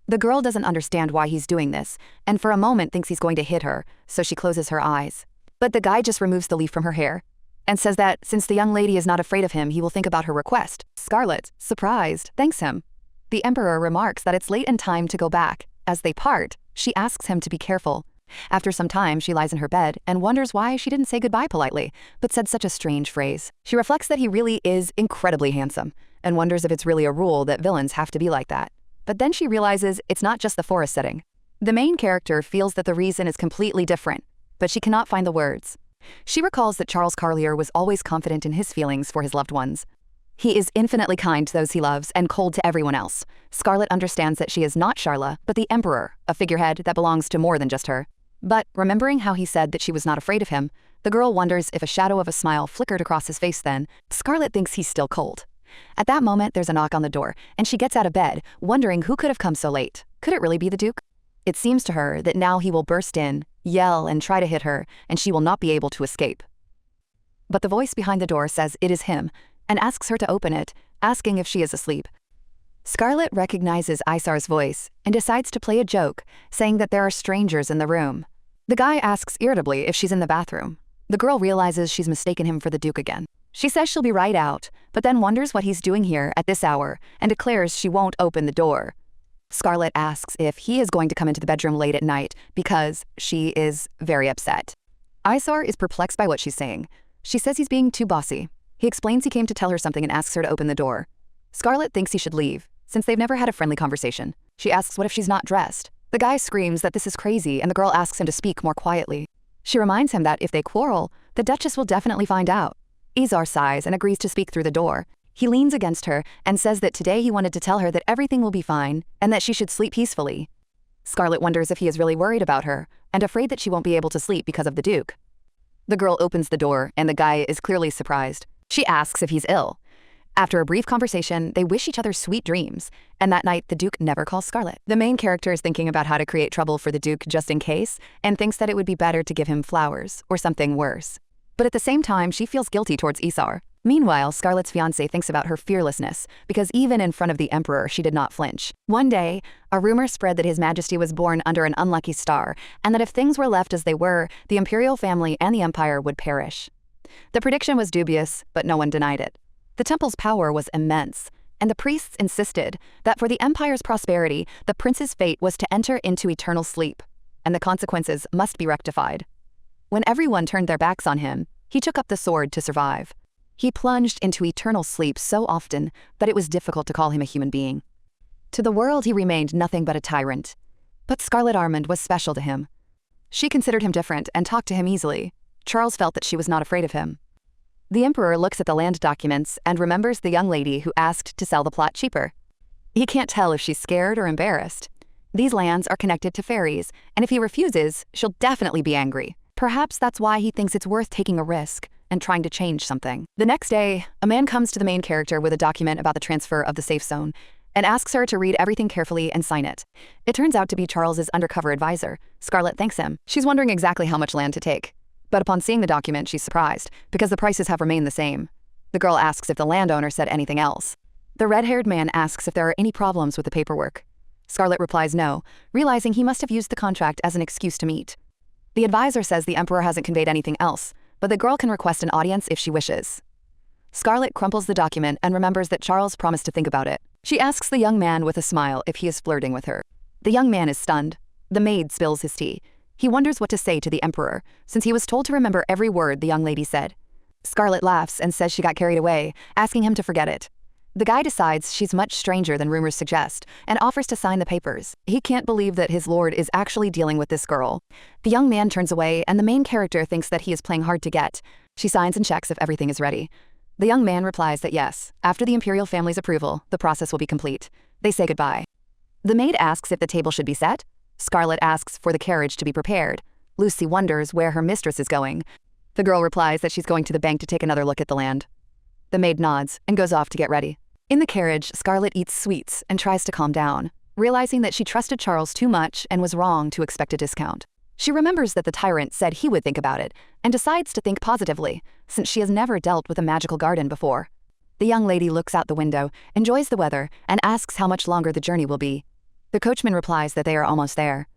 The girl doesn't understand why he's doing this, and for a moment thinks he's going to hit her, so she closes her eyes. But the guy just removes the leaf from her hair and says that since the young lady is not afraid of him, he will think about her request. Scarlet, surprised, thanks him. The Emperor remarks that it's late in time to go back. As they part, she asks him to be careful. After some time, she lies in her bed and wonders why she didn't say goodbye politely, but said such a strange phrase. She reflects that he really is incredibly handsome, and wonders if it's really a rule that villains have to be like that. But then she realizes it's not just the forest setting. The main character feels that the reason is completely different, but she cannot find the words. She recalls that Charles Carlier was always confident in his feelings for his loved ones. He is infinitely kind to those he loves and cold to everyone else. Scarlett understands that she is not Charla, but the Emperor, a figurehead that belongs to more than just her. But, remembering how he said that she was not afraid of him, the girl wonders if a shadow of a smile flickered across his face then. Scarlett thinks he's still cold. At that moment, there's a knock on the door, and she gets out of bed, wondering who could have come so late. Could it really be the Duke? It seems to her that now he will burst in, yell, and try to hit her, and she will not be able to escape. But the voice behind the door says it is him, and asks her to open it, asking if she is asleep. Scarlett recognizes Isar's voice and decides to play a joke, saying that there are strangers in the room. The guy asks irritably if she's in the bathroom. The girl realizes she's mistaken him for the Duke again. She says she'll be right out, but then wonders what he's doing here at this hour and declares she won't open the door. Scarlett asks if he is going to come into the bedroom late at night because she is very upset. Isar is perplexed by what she's saying. She says he's being too bossy. He explains he came to tell her something and asks her to open the door. Scarlett thinks he should leave, since they've never had a friendly conversation. She asks what if she's not dressed. The guy screams that this is crazy and the girl asks him to speak more quietly. She reminds him that if they quarrel, the Duchess will definitely find out. Isar sighs and agrees to speak through the door. He leans against her and says that today he wanted to tell her that everything will be fine and that she should sleep peacefully. Scarlett wonders if he is really worried about her and afraid that she won't be able to sleep because of the Duke. The girl opens the door and the guy is clearly surprised. She asks if he's ill. After a brief conversation, they wish each other sweet dreams, and that night the Duke never calls Scarlett. The main character is thinking about how to create trouble for the Duke just in case, and thinks that it would be better to give him flowers, or something worse. But at the same time, she feels guilty towards Isar. Meanwhile, Scarlett's fiancé thinks about her fearlessness, because even in front of the Emperor, she did not flinch. One day, a rumor spread that His Majesty was born under an unlucky star, and that if things were left as they were, the imperial family and the empire would perish. The prediction was dubious, but no one denied it. The temple's power was immense, and the priests insisted that for the empire's prosperity, the prince's fate was to enter into eternal sleep, and the consequences must be rectified. When everyone turned their backs on him, he took up the sword to survive. He plunged into eternal sleep so often that it was difficult to call him a human being. To the world he remained nothing but a tyrant. But Scarlett Armand was special to him. She considered him different and talked to him easily. Charles felt that she was not afraid of him. The Emperor looks at the land documents and remembers the young lady who asked to sell the plot cheaper. He can't tell if she's scared or embarrassed. These lands are connected to fairies, and if he refuses, she'll definitely be angry. Perhaps that's why he thinks it's worth taking a risk and trying to change something. The next day, a man comes to the main character with a document about the transfer of the safe zone and asks her to read everything carefully and sign it. It turns out to be Charles's undercover advisor. Scarlett thanks him. She's wondering exactly how much land to take. But upon seeing the document, she's surprised, because the prices have remained the same. The girl asks if the landowner said anything else. The red-haired man asks if there are any problems with the paperwork. Scarlett replies no, realizing he must have used the contract as an excuse to meet. The advisor says the Emperor hasn't conveyed anything else, but the girl can request an audience if she wishes. Scarlett crumples the document and remembers that Charles promised to think about it. She asks the young man with a smile if he is flirting with her. The young man is stunned. The maid spills his tea. He wonders what to say to the Emperor, since he was told to remember every word the young lady said. Scarlett laughs and says she got carried away, asking him to forget it. The guy decides she's much stranger than rumors suggest, and offers to sign the papers. He can't believe that his lord is actually dealing with this girl. The young man turns away, and the main character thinks that he is playing hard to get. She signs and checks if everything is ready. The young man replies that yes, after the imperial family's approval, the process will be complete. They say goodbye. The maid asks if the table should be set. Scarlett asks for the carriage to be prepared. Lucy wonders where her mistress is going. The girl replies that she's going to the bank to take another look at the land. The maid nods and goes off to get ready. In the carriage, Scarlett eats sweets and tries to calm down, realizing that she trusted Charles too much and was wrong to expect a discount. She remembers that the Tyrant said he would think about it and decides to think positively, since she has never dealt with a magical garden before. The young lady looks out the window, enjoys the weather, and asks how much longer the journey will be. The coachman replies that they are almost there.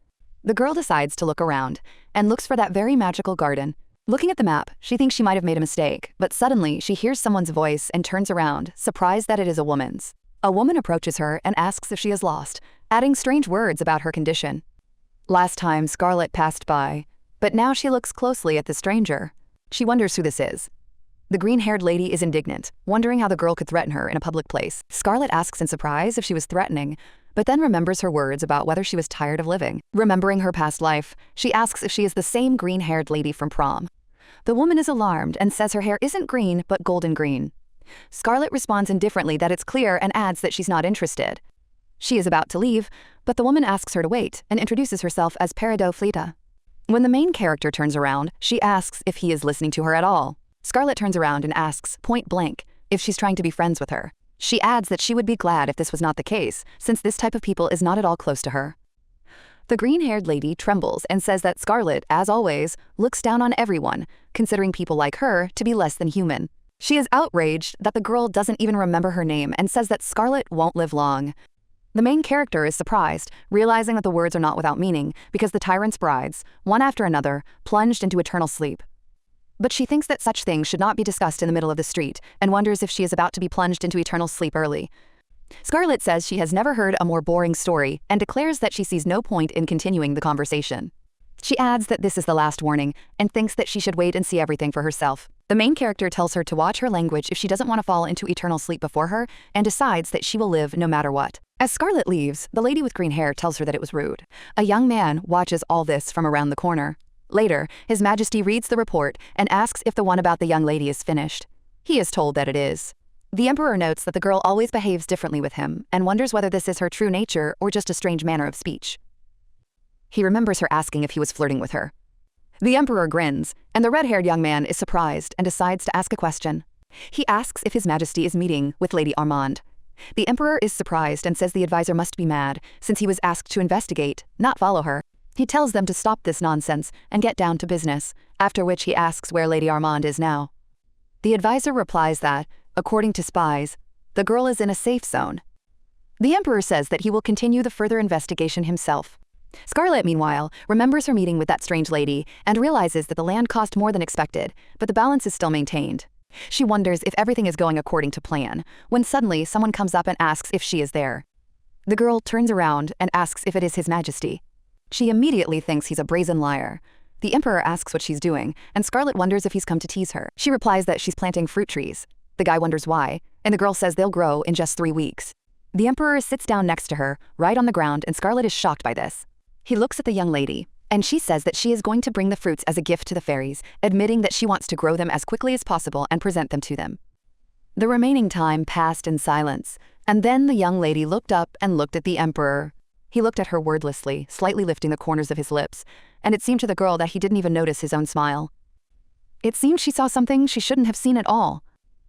The girl decides to look around and looks for that very magical garden. Looking at the map, she thinks she might have made a mistake, but suddenly she hears someone's voice and turns around, surprised that it is a woman's. A woman approaches her and asks if she is lost, adding strange words about her condition. Last time, Scarlett passed by, but now she looks closely at the stranger. She wonders who this is. The green-haired lady is indignant, wondering how the girl could threaten her in a public place. Scarlett asks in surprise if she was threatening, but then remembers her words about whether she was tired of living. Remembering her past life, she asks if she is the same green-haired lady from prom. The woman is alarmed and says her hair isn't green but golden green. Scarlet responds indifferently that it's clear and adds that she's not interested. She is about to leave, but the woman asks her to wait and introduces herself as Peridot Fleta. When the main character turns around, she asks if he is listening to her at all. Scarlet turns around and asks, point blank, if she's trying to be friends with her. She adds that she would be glad if this was not the case, since this type of people is not at all close to her. The green-haired lady trembles and says that Scarlet, as always, looks down on everyone, considering people like her to be less than human. She is outraged that the girl doesn't even remember her name and says that Scarlet won't live long. The main character is surprised, realizing that the words are not without meaning, because the Tyrant's brides, one after another, plunged into eternal sleep. But she thinks that such things should not be discussed in the middle of the street, and wonders if she is about to be plunged into eternal sleep early. Scarlet says she has never heard a more boring story and declares that she sees no point in continuing the conversation. She adds that this is the last warning and thinks that she should wait and see everything for herself. The main character tells her to watch her language if she doesn't want to fall into eternal sleep before her, and decides that she will live no matter what. As Scarlet leaves, the lady with green hair tells her that it was rude. A young man watches all this from around the corner. Later, His Majesty reads the report and asks if the one about the young lady is finished. He is told that it is. The Emperor notes that the girl always behaves differently with him and wonders whether this is her true nature or just a strange manner of speech. He remembers her asking if he was flirting with her. The Emperor grins, and the red-haired young man is surprised and decides to ask a question. He asks if His Majesty is meeting with Lady Armand. The Emperor is surprised and says the advisor must be mad, since he was asked to investigate, not follow her. He tells them to stop this nonsense and get down to business, after which he asks where Lady Armand is now. The advisor replies that, according to spies, the girl is in a safe zone. The Emperor says that he will continue the further investigation himself. Scarlet, meanwhile, remembers her meeting with that strange lady and realizes that the land cost more than expected, but the balance is still maintained. She wonders if everything is going according to plan, when suddenly someone comes up and asks if she is there. The girl turns around and asks if it is His Majesty. She immediately thinks he's a brazen liar. The Emperor asks what she's doing, and Scarlet wonders if he's come to tease her. She replies that she's planting fruit trees. The guy wonders why, and the girl says they'll grow in just 3 weeks. The Emperor sits down next to her, right on the ground, and Scarlet is shocked by this. He looks at the young lady, and she says that she is going to bring the fruits as a gift to the fairies, admitting that she wants to grow them as quickly as possible and present them to them. The remaining time passed in silence, and then the young lady looked up and looked at the Emperor. He looked at her wordlessly, slightly lifting the corners of his lips, and it seemed to the girl that he didn't even notice his own smile. It seemed she saw something she shouldn't have seen at all.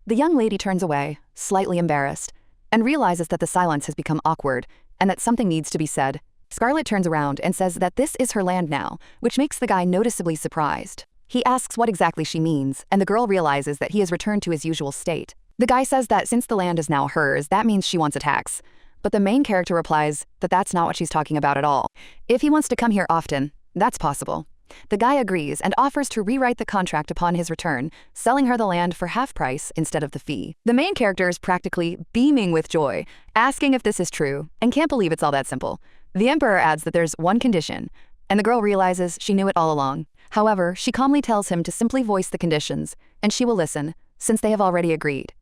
The young lady turns away, slightly embarrassed, and realizes that the silence has become awkward and that something needs to be said. Scarlet turns around and says that this is her land now, which makes the guy noticeably surprised. He asks what exactly she means, and the girl realizes that he has returned to his usual state. The guy says that since the land is now hers, that means she wants a tax. But the main character replies that that's not what she's talking about at all. If he wants to come here often, that's possible. The guy agrees and offers to rewrite the contract upon his return, selling her the land for half price instead of the fee. The main character is practically beaming with joy, asking if this is true, and can't believe it's all that simple. The Emperor adds that there's one condition, and the girl realizes she knew it all along. However, she calmly tells him to simply voice the conditions, and she will listen, since they have already agreed.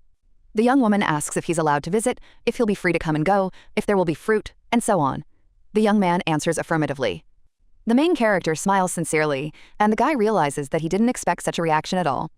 The young woman asks if he's allowed to visit, if he'll be free to come and go, if there will be fruit, and so on. The young man answers affirmatively. The main character smiles sincerely, and the guy realizes that he didn't expect such a reaction at all.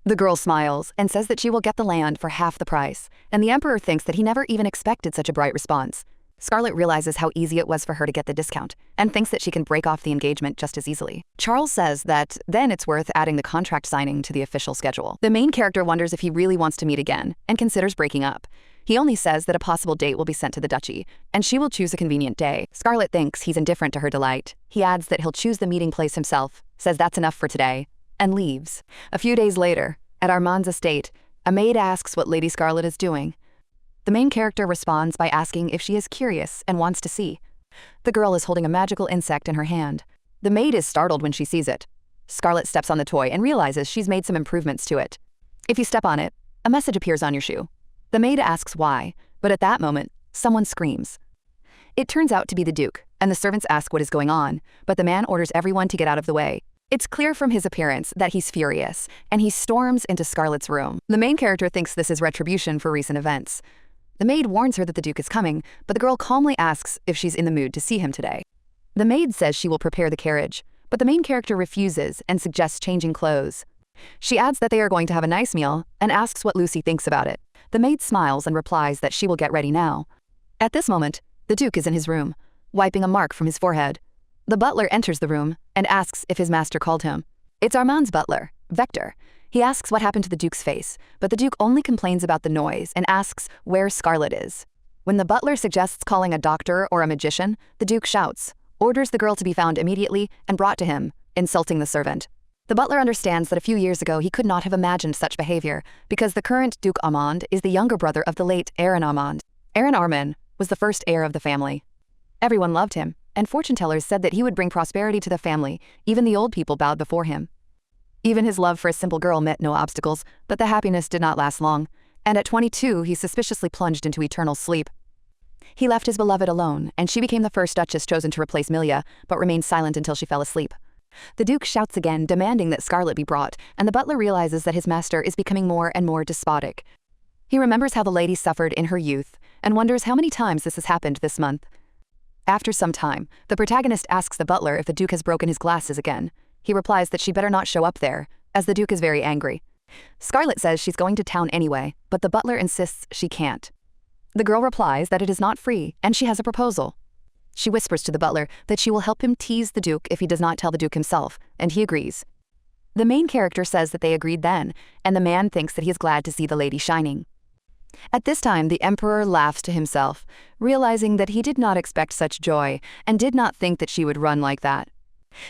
The girl smiles and says that she will get the land for half the price, and the Emperor thinks that he never even expected such a bright response. Scarlet realizes how easy it was for her to get the discount, and thinks that she can break off the engagement just as easily. Charles says that then it's worth adding the contract signing to the official schedule. The main character wonders if he really wants to meet again, and considers breaking up. He only says that a possible date will be sent to the duchy, and she will choose a convenient day. Scarlet thinks he's indifferent to her delight. He adds that he'll choose the meeting place himself, says that's enough for today, and leaves. A few days later, at Armand's estate, a maid asks what Lady Scarlet is doing. The main character responds by asking if she is curious and wants to see. The girl is holding a magical insect in her hand. The maid is startled when she sees it. Scarlet steps on the toy and realizes she's made some improvements to it. If you step on it, a message appears on your shoe. The maid asks why, but at that moment, someone screams. It turns out to be the Duke, and the servants ask what is going on, but the man orders everyone to get out of the way. It's clear from his appearance that he's furious, and he storms into Scarlet's room. The main character thinks this is retribution for recent events. The maid warns her that the Duke is coming, but the girl calmly asks if she's in the mood to see him today. The maid says she will prepare the carriage, but the main character refuses and suggests changing clothes. She adds that they are going to have a nice meal and asks what Lucy thinks about it. The maid smiles and replies that she will get ready now. At this moment, the Duke is in his room, wiping a mark from his forehead. The butler enters the room and asks if his master called him. It's Armand's butler, Vector. He asks what happened to the Duke's face, but the Duke only complains about the noise and asks where Scarlet is. When the butler suggests calling a doctor or a magician, the Duke shouts, orders the girl to be found immediately and brought to him, insulting the servant. The butler understands that a few years ago he could not have imagined such behavior because the current Duke Armand is the younger brother of the late Aaron Armand. Aaron Armand was the first heir of the family. Everyone loved him, and fortune tellers said that he would bring prosperity to the family. Even the old people bowed before him. Even his love for a simple girl met no obstacles, but the happiness did not last long, and at 22 he suspiciously plunged into eternal sleep. He left his beloved alone, and she became the first Duchess chosen to replace Milia, but remained silent until she fell asleep. The Duke shouts again, demanding that Scarlet be brought, and the butler realizes that his master is becoming more and more despotic. He remembers how the lady suffered in her youth, and wonders how many times this has happened this month. After some time, the protagonist asks the butler if the Duke has broken his glasses again. He replies that she better not show up there, as the Duke is very angry. Scarlet says she's going to town anyway, but the butler insists she can't. The girl replies that it is not free, and she has a proposal. She whispers to the butler that she will help him tease the Duke if he does not tell the Duke himself, and he agrees. The main character says that they agreed then, and the man thinks that he is glad to see the lady shining. At this time, the Emperor laughs to himself, realizing that he did not expect such joy and did not think that she would run like that.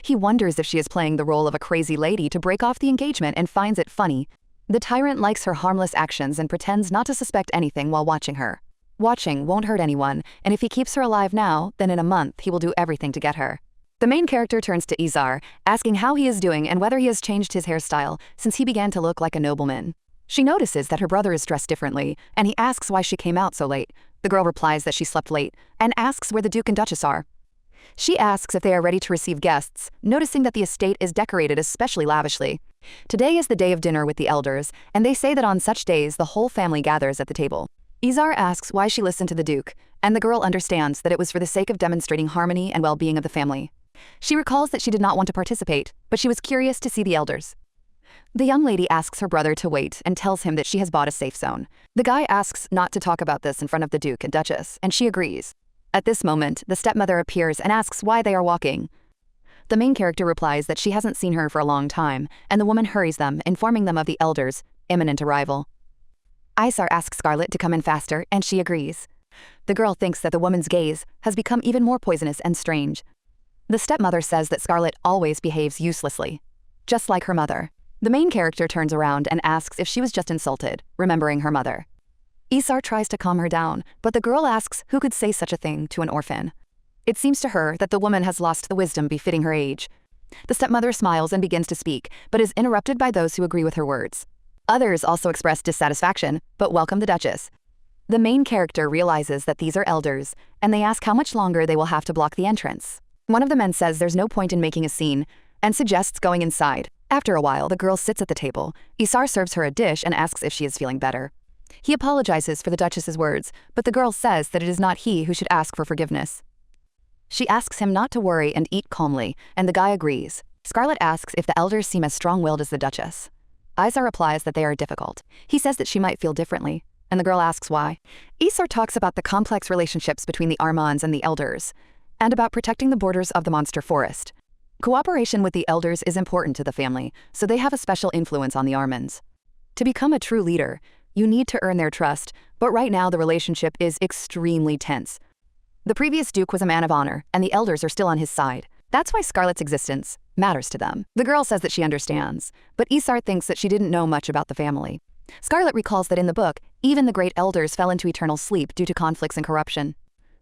He wonders if she is playing the role of a crazy lady to break off the engagement and finds it funny. The tyrant likes her harmless actions and pretends not to suspect anything while watching her. Watching won't hurt anyone, and if he keeps her alive now, then in a month he will do everything to get her. The main character turns to Izar, asking how he is doing and whether he has changed his hairstyle since he began to look like a nobleman. She notices that her brother is dressed differently, and he asks why she came out so late. The girl replies that she slept late, and asks where the Duke and Duchess are. She asks if they are ready to receive guests, noticing that the estate is decorated especially lavishly. Today is the day of dinner with the elders, and they say that on such days the whole family gathers at the table. Izar asks why she listened to the Duke, and the girl understands that it was for the sake of demonstrating harmony and well-being of the family. She recalls that she did not want to participate, but she was curious to see the elders. The young lady asks her brother to wait and tells him that she has bought a safe zone. The guy asks not to talk about this in front of the Duke and Duchess, and she agrees. At this moment, the stepmother appears and asks why they are walking. The main character replies that she hasn't seen her for a long time, and the woman hurries them, informing them of the elders' imminent arrival. Izar asks Scarlet to come in faster, and she agrees. The girl thinks that the woman's gaze has become even more poisonous and strange. The stepmother says that Scarlet always behaves uselessly, just like her mother. The main character turns around and asks if she was just insulted, remembering her mother. Izar tries to calm her down, but the girl asks who could say such a thing to an orphan. It seems to her that the woman has lost the wisdom befitting her age. The stepmother smiles and begins to speak, but is interrupted by those who agree with her words. Others also express dissatisfaction, but welcome the Duchess. The main character realizes that these are elders, and they ask how much longer they will have to block the entrance. One of the men says there's no point in making a scene, and suggests going inside. After a while, the girl sits at the table. Izar serves her a dish and asks if she is feeling better. He apologizes for the Duchess's words, but the girl says that it is not he who should ask for forgiveness. She asks him not to worry and eat calmly, and the guy agrees. Scarlet asks if the elders seem as strong-willed as the Duchess. Izar replies that they are difficult. He says that she might feel differently, and the girl asks why. Izar talks about the complex relationships between the Armands and the elders, and about protecting the borders of the monster forest. Cooperation with the elders is important to the family, so they have a special influence on the Armands. To become a true leader, you need to earn their trust, but right now the relationship is extremely tense. The previous Duke was a man of honor, and the elders are still on his side. That's why Scarlet's existence matters to them. The girl says that she understands, but Izar thinks that she didn't know much about the family. Scarlet recalls that in the book, even the great elders fell into eternal sleep due to conflicts and corruption.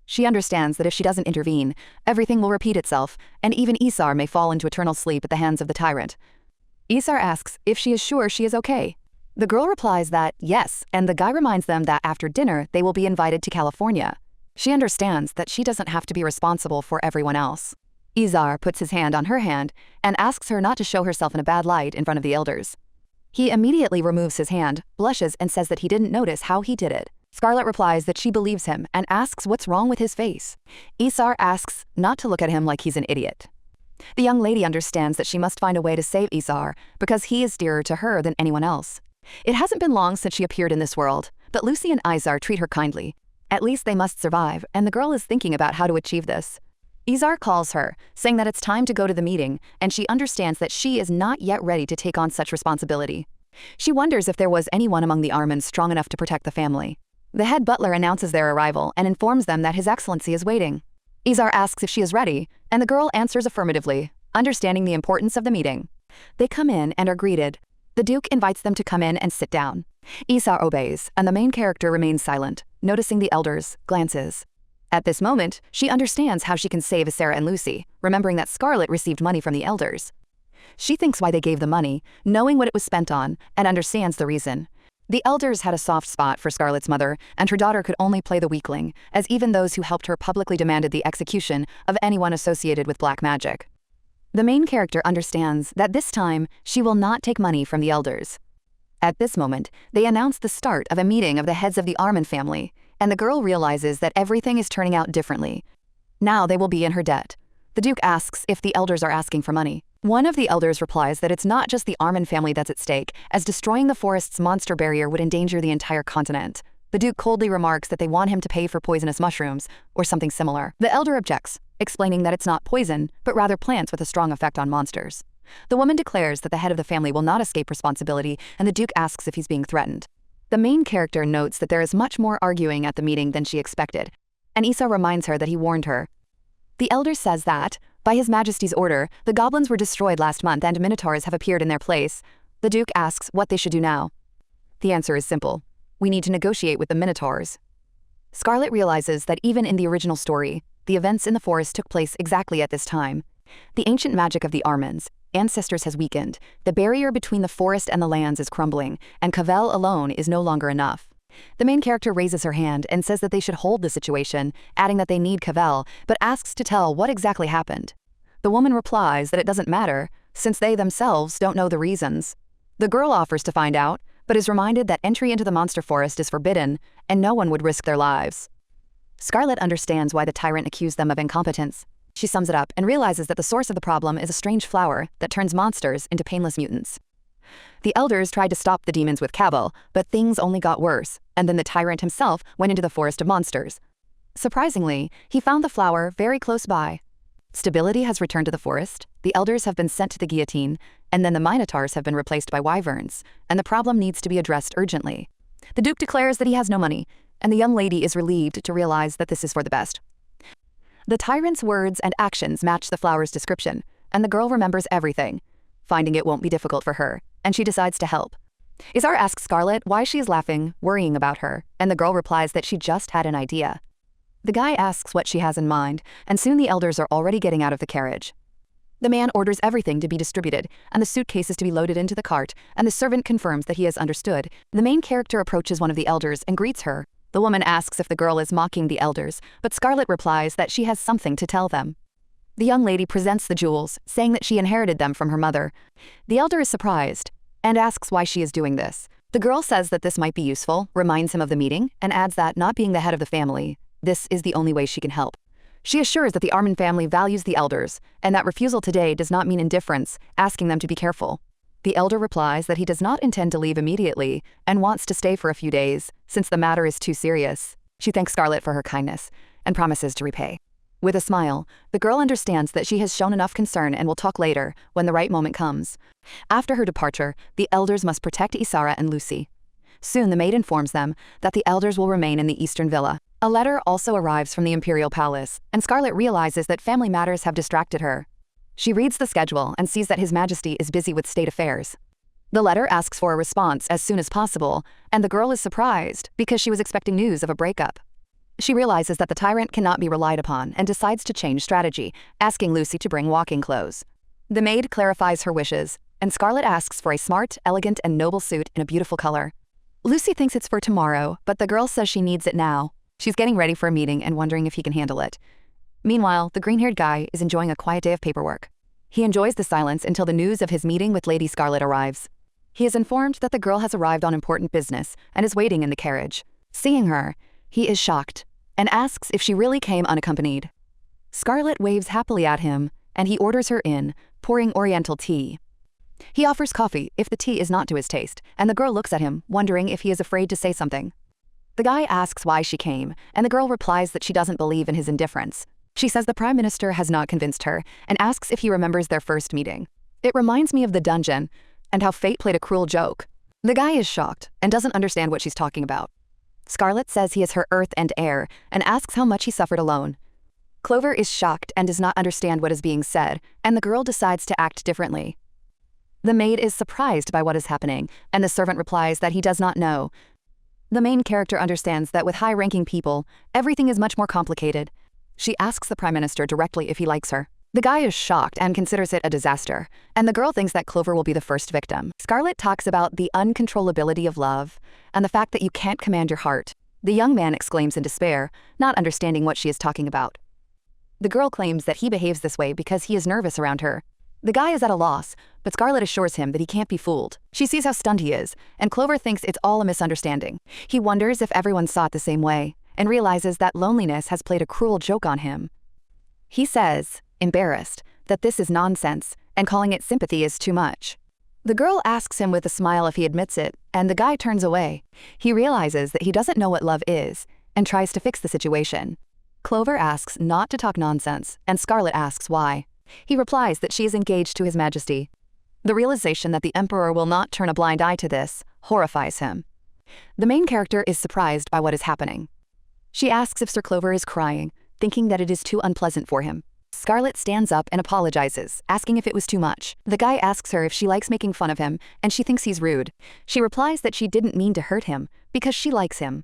She understands that if she doesn't intervene, everything will repeat itself, and even Izar may fall into eternal sleep at the hands of the tyrant. Izar asks if she is sure she is okay. The girl replies that yes, and the guy reminds them that after dinner they will be invited to California. She understands that she doesn't have to be responsible for everyone else. Izar puts his hand on her hand and asks her not to show herself in a bad light in front of the elders. He immediately removes his hand, blushes, and says that he didn't notice how he did it. Scarlet replies that she believes him and asks what's wrong with his face. Izar asks not to look at him like he's an idiot. The young lady understands that she must find a way to save Izar because he is dearer to her than anyone else. It hasn't been long since she appeared in this world, but Lucy and Izar treat her kindly. At least they must survive, and the girl is thinking about how to achieve this. Izar calls her, saying that it's time to go to the meeting, and she understands that she is not yet ready to take on such responsibility. She wonders if there was anyone among the Armans strong enough to protect the family. The head butler announces their arrival and informs them that His Excellency is waiting. Izar asks if she is ready, and the girl answers affirmatively, understanding the importance of the meeting. They come in and are greeted. The Duke invites them to come in and sit down. Izar obeys, and the main character remains silent, noticing the elders' glances. At this moment, she understands how she can save Sarah and Lucy, remembering that Scarlet received money from the elders. She thinks why they gave the money, knowing what it was spent on, and understands the reason. The elders had a soft spot for Scarlet's mother, and her daughter could only play the weakling, as even those who helped her publicly demanded the execution of anyone associated with black magic. The main character understands that this time she will not take money from the elders. At this moment, they announce the start of a meeting of the heads of the Arman family, and the girl realizes that everything is turning out differently. Now they will be in her debt. The Duke asks if the elders are asking for money. One of the elders replies that it's not just the Arman family that's at stake, as destroying the forest's monster barrier would endanger the entire continent. The Duke coldly remarks that they want him to pay for poisonous mushrooms, or something similar. The elder objects, explaining that it's not poison, but rather plants with a strong effect on monsters. The woman declares that the head of the family will not escape responsibility, and the Duke asks if he's being threatened. The main character notes that there is much more arguing at the meeting than she expected, and Issa reminds her that he warned her. The elder says that, by His Majesty's order, the goblins were destroyed last month and minotaurs have appeared in their place. The Duke asks what they should do now. The answer is simple. We need to negotiate with the minotaurs. Scarlet realizes that even in the original story, the events in the forest took place exactly at this time. The ancient magic of the Armans, ancestors has weakened, the barrier between the forest and the lands is crumbling, and Cavell alone is no longer enough. The main character raises her hand and says that they should hold the situation, adding that they need Cavell, but asks to tell what exactly happened. The woman replies that it doesn't matter, since they themselves don't know the reasons. The girl offers to find out, but is reminded that entry into the monster forest is forbidden, and no one would risk their lives. Scarlet understands why the Tyrant accused them of incompetence. She sums it up and realizes that the source of the problem is a strange flower that turns monsters into painless mutants. The elders tried to stop the demons with Cavell, but things only got worse, and then the Tyrant himself went into the forest of monsters. Surprisingly, he found the flower very close by. Stability has returned to the forest, the elders have been sent to the guillotine, and then the minotaurs have been replaced by wyverns, and the problem needs to be addressed urgently. The Duke declares that he has no money, and the young lady is relieved to realize that this is for the best. The Tyrant's words and actions match the flower's description, and the girl remembers everything. Finding it won't be difficult for her, and she decides to help. Izar asks Scarlet why she is laughing, worrying about her, and the girl replies that she just had an idea. The guy asks what she has in mind, and soon the elders are already getting out of the carriage. The man orders everything to be distributed, and the suitcases to be loaded into the cart, and the servant confirms that he has understood. The main character approaches one of the elders and greets her. The woman asks if the girl is mocking the elders, but Scarlet replies that she has something to tell them. The young lady presents the jewels, saying that she inherited them from her mother. The elder is surprised, and asks why she is doing this. The girl says that this might be useful, reminds him of the meeting, and adds that, not being the head of the family, this is the only way she can help. She assures that the Arman family values the elders, and that refusal today does not mean indifference, asking them to be careful. The elder replies that he does not intend to leave immediately, and wants to stay for a few days, since the matter is too serious. She thanks Scarlet for her kindness, and promises to repay. With a smile, the girl understands that she has shown enough concern and will talk later, when the right moment comes. After her departure, the elders must protect Isara and Lucy. Soon the maid informs them that the elders will remain in the eastern villa. A letter also arrives from the Imperial Palace, and Scarlet realizes that family matters have distracted her. She reads the schedule and sees that His Majesty is busy with state affairs. The letter asks for a response as soon as possible, and the girl is surprised because she was expecting news of a breakup. She realizes that the Tyrant cannot be relied upon and decides to change strategy, asking Lucy to bring walking clothes. The maid clarifies her wishes, and Scarlet asks for a smart, elegant, and noble suit in a beautiful color. Lucy thinks it's for tomorrow, but the girl says she needs it now. She's getting ready for a meeting and wondering if he can handle it. Meanwhile, the green-haired guy is enjoying a quiet day of paperwork. He enjoys the silence until the news of his meeting with Lady Scarlet arrives. He is informed that the girl has arrived on important business and is waiting in the carriage. Seeing her, he is shocked and asks if she really came unaccompanied. Scarlet waves happily at him, and he orders her in, pouring oriental tea. He offers coffee if the tea is not to his taste, and the girl looks at him, wondering if he is afraid to say something. The guy asks why she came, and the girl replies that she doesn't believe in his indifference. She says the Prime Minister has not convinced her, and asks if he remembers their first meeting. It reminds me of the dungeon, and how fate played a cruel joke. The guy is shocked, and doesn't understand what she's talking about. Scarlet says he is her earth and air, and asks how much he suffered alone. Clover is shocked and does not understand what is being said, and the girl decides to act differently. The maid is surprised by what is happening, and the servant replies that he does not know. The main character understands that with high-ranking people, everything is much more complicated. She asks the Prime Minister directly if he likes her. The guy is shocked and considers it a disaster, and the girl thinks that Clover will be the first victim. Scarlet talks about the uncontrollability of love, and the fact that you can't command your heart. The young man exclaims in despair, not understanding what she is talking about. The girl claims that he behaves this way because he is nervous around her. The guy is at a loss, but Scarlet assures him that he can't be fooled. She sees how stunned he is, and Clover thinks it's all a misunderstanding. He wonders if everyone saw it the same way, and realizes that loneliness has played a cruel joke on him. He says, embarrassed, that this is nonsense, and calling it sympathy is too much. The girl asks him with a smile if he admits it, and the guy turns away. He realizes that he doesn't know what love is, and tries to fix the situation. Clover asks not to talk nonsense, and Scarlet asks why. He replies that she is engaged to His Majesty. The realization that the Emperor will not turn a blind eye to this horrifies him. The main character is surprised by what is happening. She asks if Sir Clover is crying, thinking that it is too unpleasant for him. Scarlet stands up and apologizes, asking if it was too much. The guy asks her if she likes making fun of him, and she thinks he's rude. She replies that she didn't mean to hurt him, because she likes him.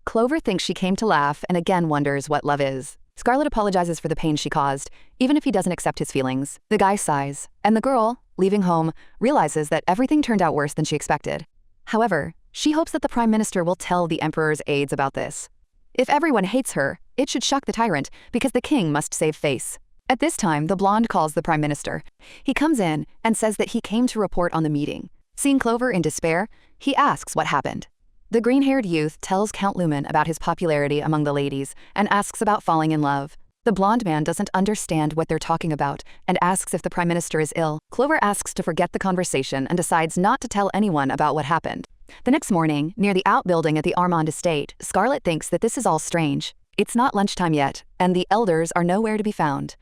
Clover thinks she came to laugh and again wonders what love is. Scarlet apologizes for the pain she caused, even if he doesn't accept his feelings. The guy sighs, and the girl, leaving home, realizes that everything turned out worse than she expected. However, she hopes that the Prime Minister will tell the Emperor's aides about this. If everyone hates her, it should shock the tyrant, because the king must save face. At this time, the blonde calls the Prime Minister. He comes in and says that he came to report on the meeting. Seeing Clover in despair, he asks what happened. The green-haired youth tells Count Lumen about his popularity among the ladies and asks about falling in love. The blonde man doesn't understand what they're talking about and asks if the Prime Minister is ill. Clover asks to forget the conversation and decides not to tell anyone about what happened. The next morning, near the outbuilding at the Armand estate, Scarlet thinks that this is all strange. It's not lunchtime yet, and the elders are nowhere to be found.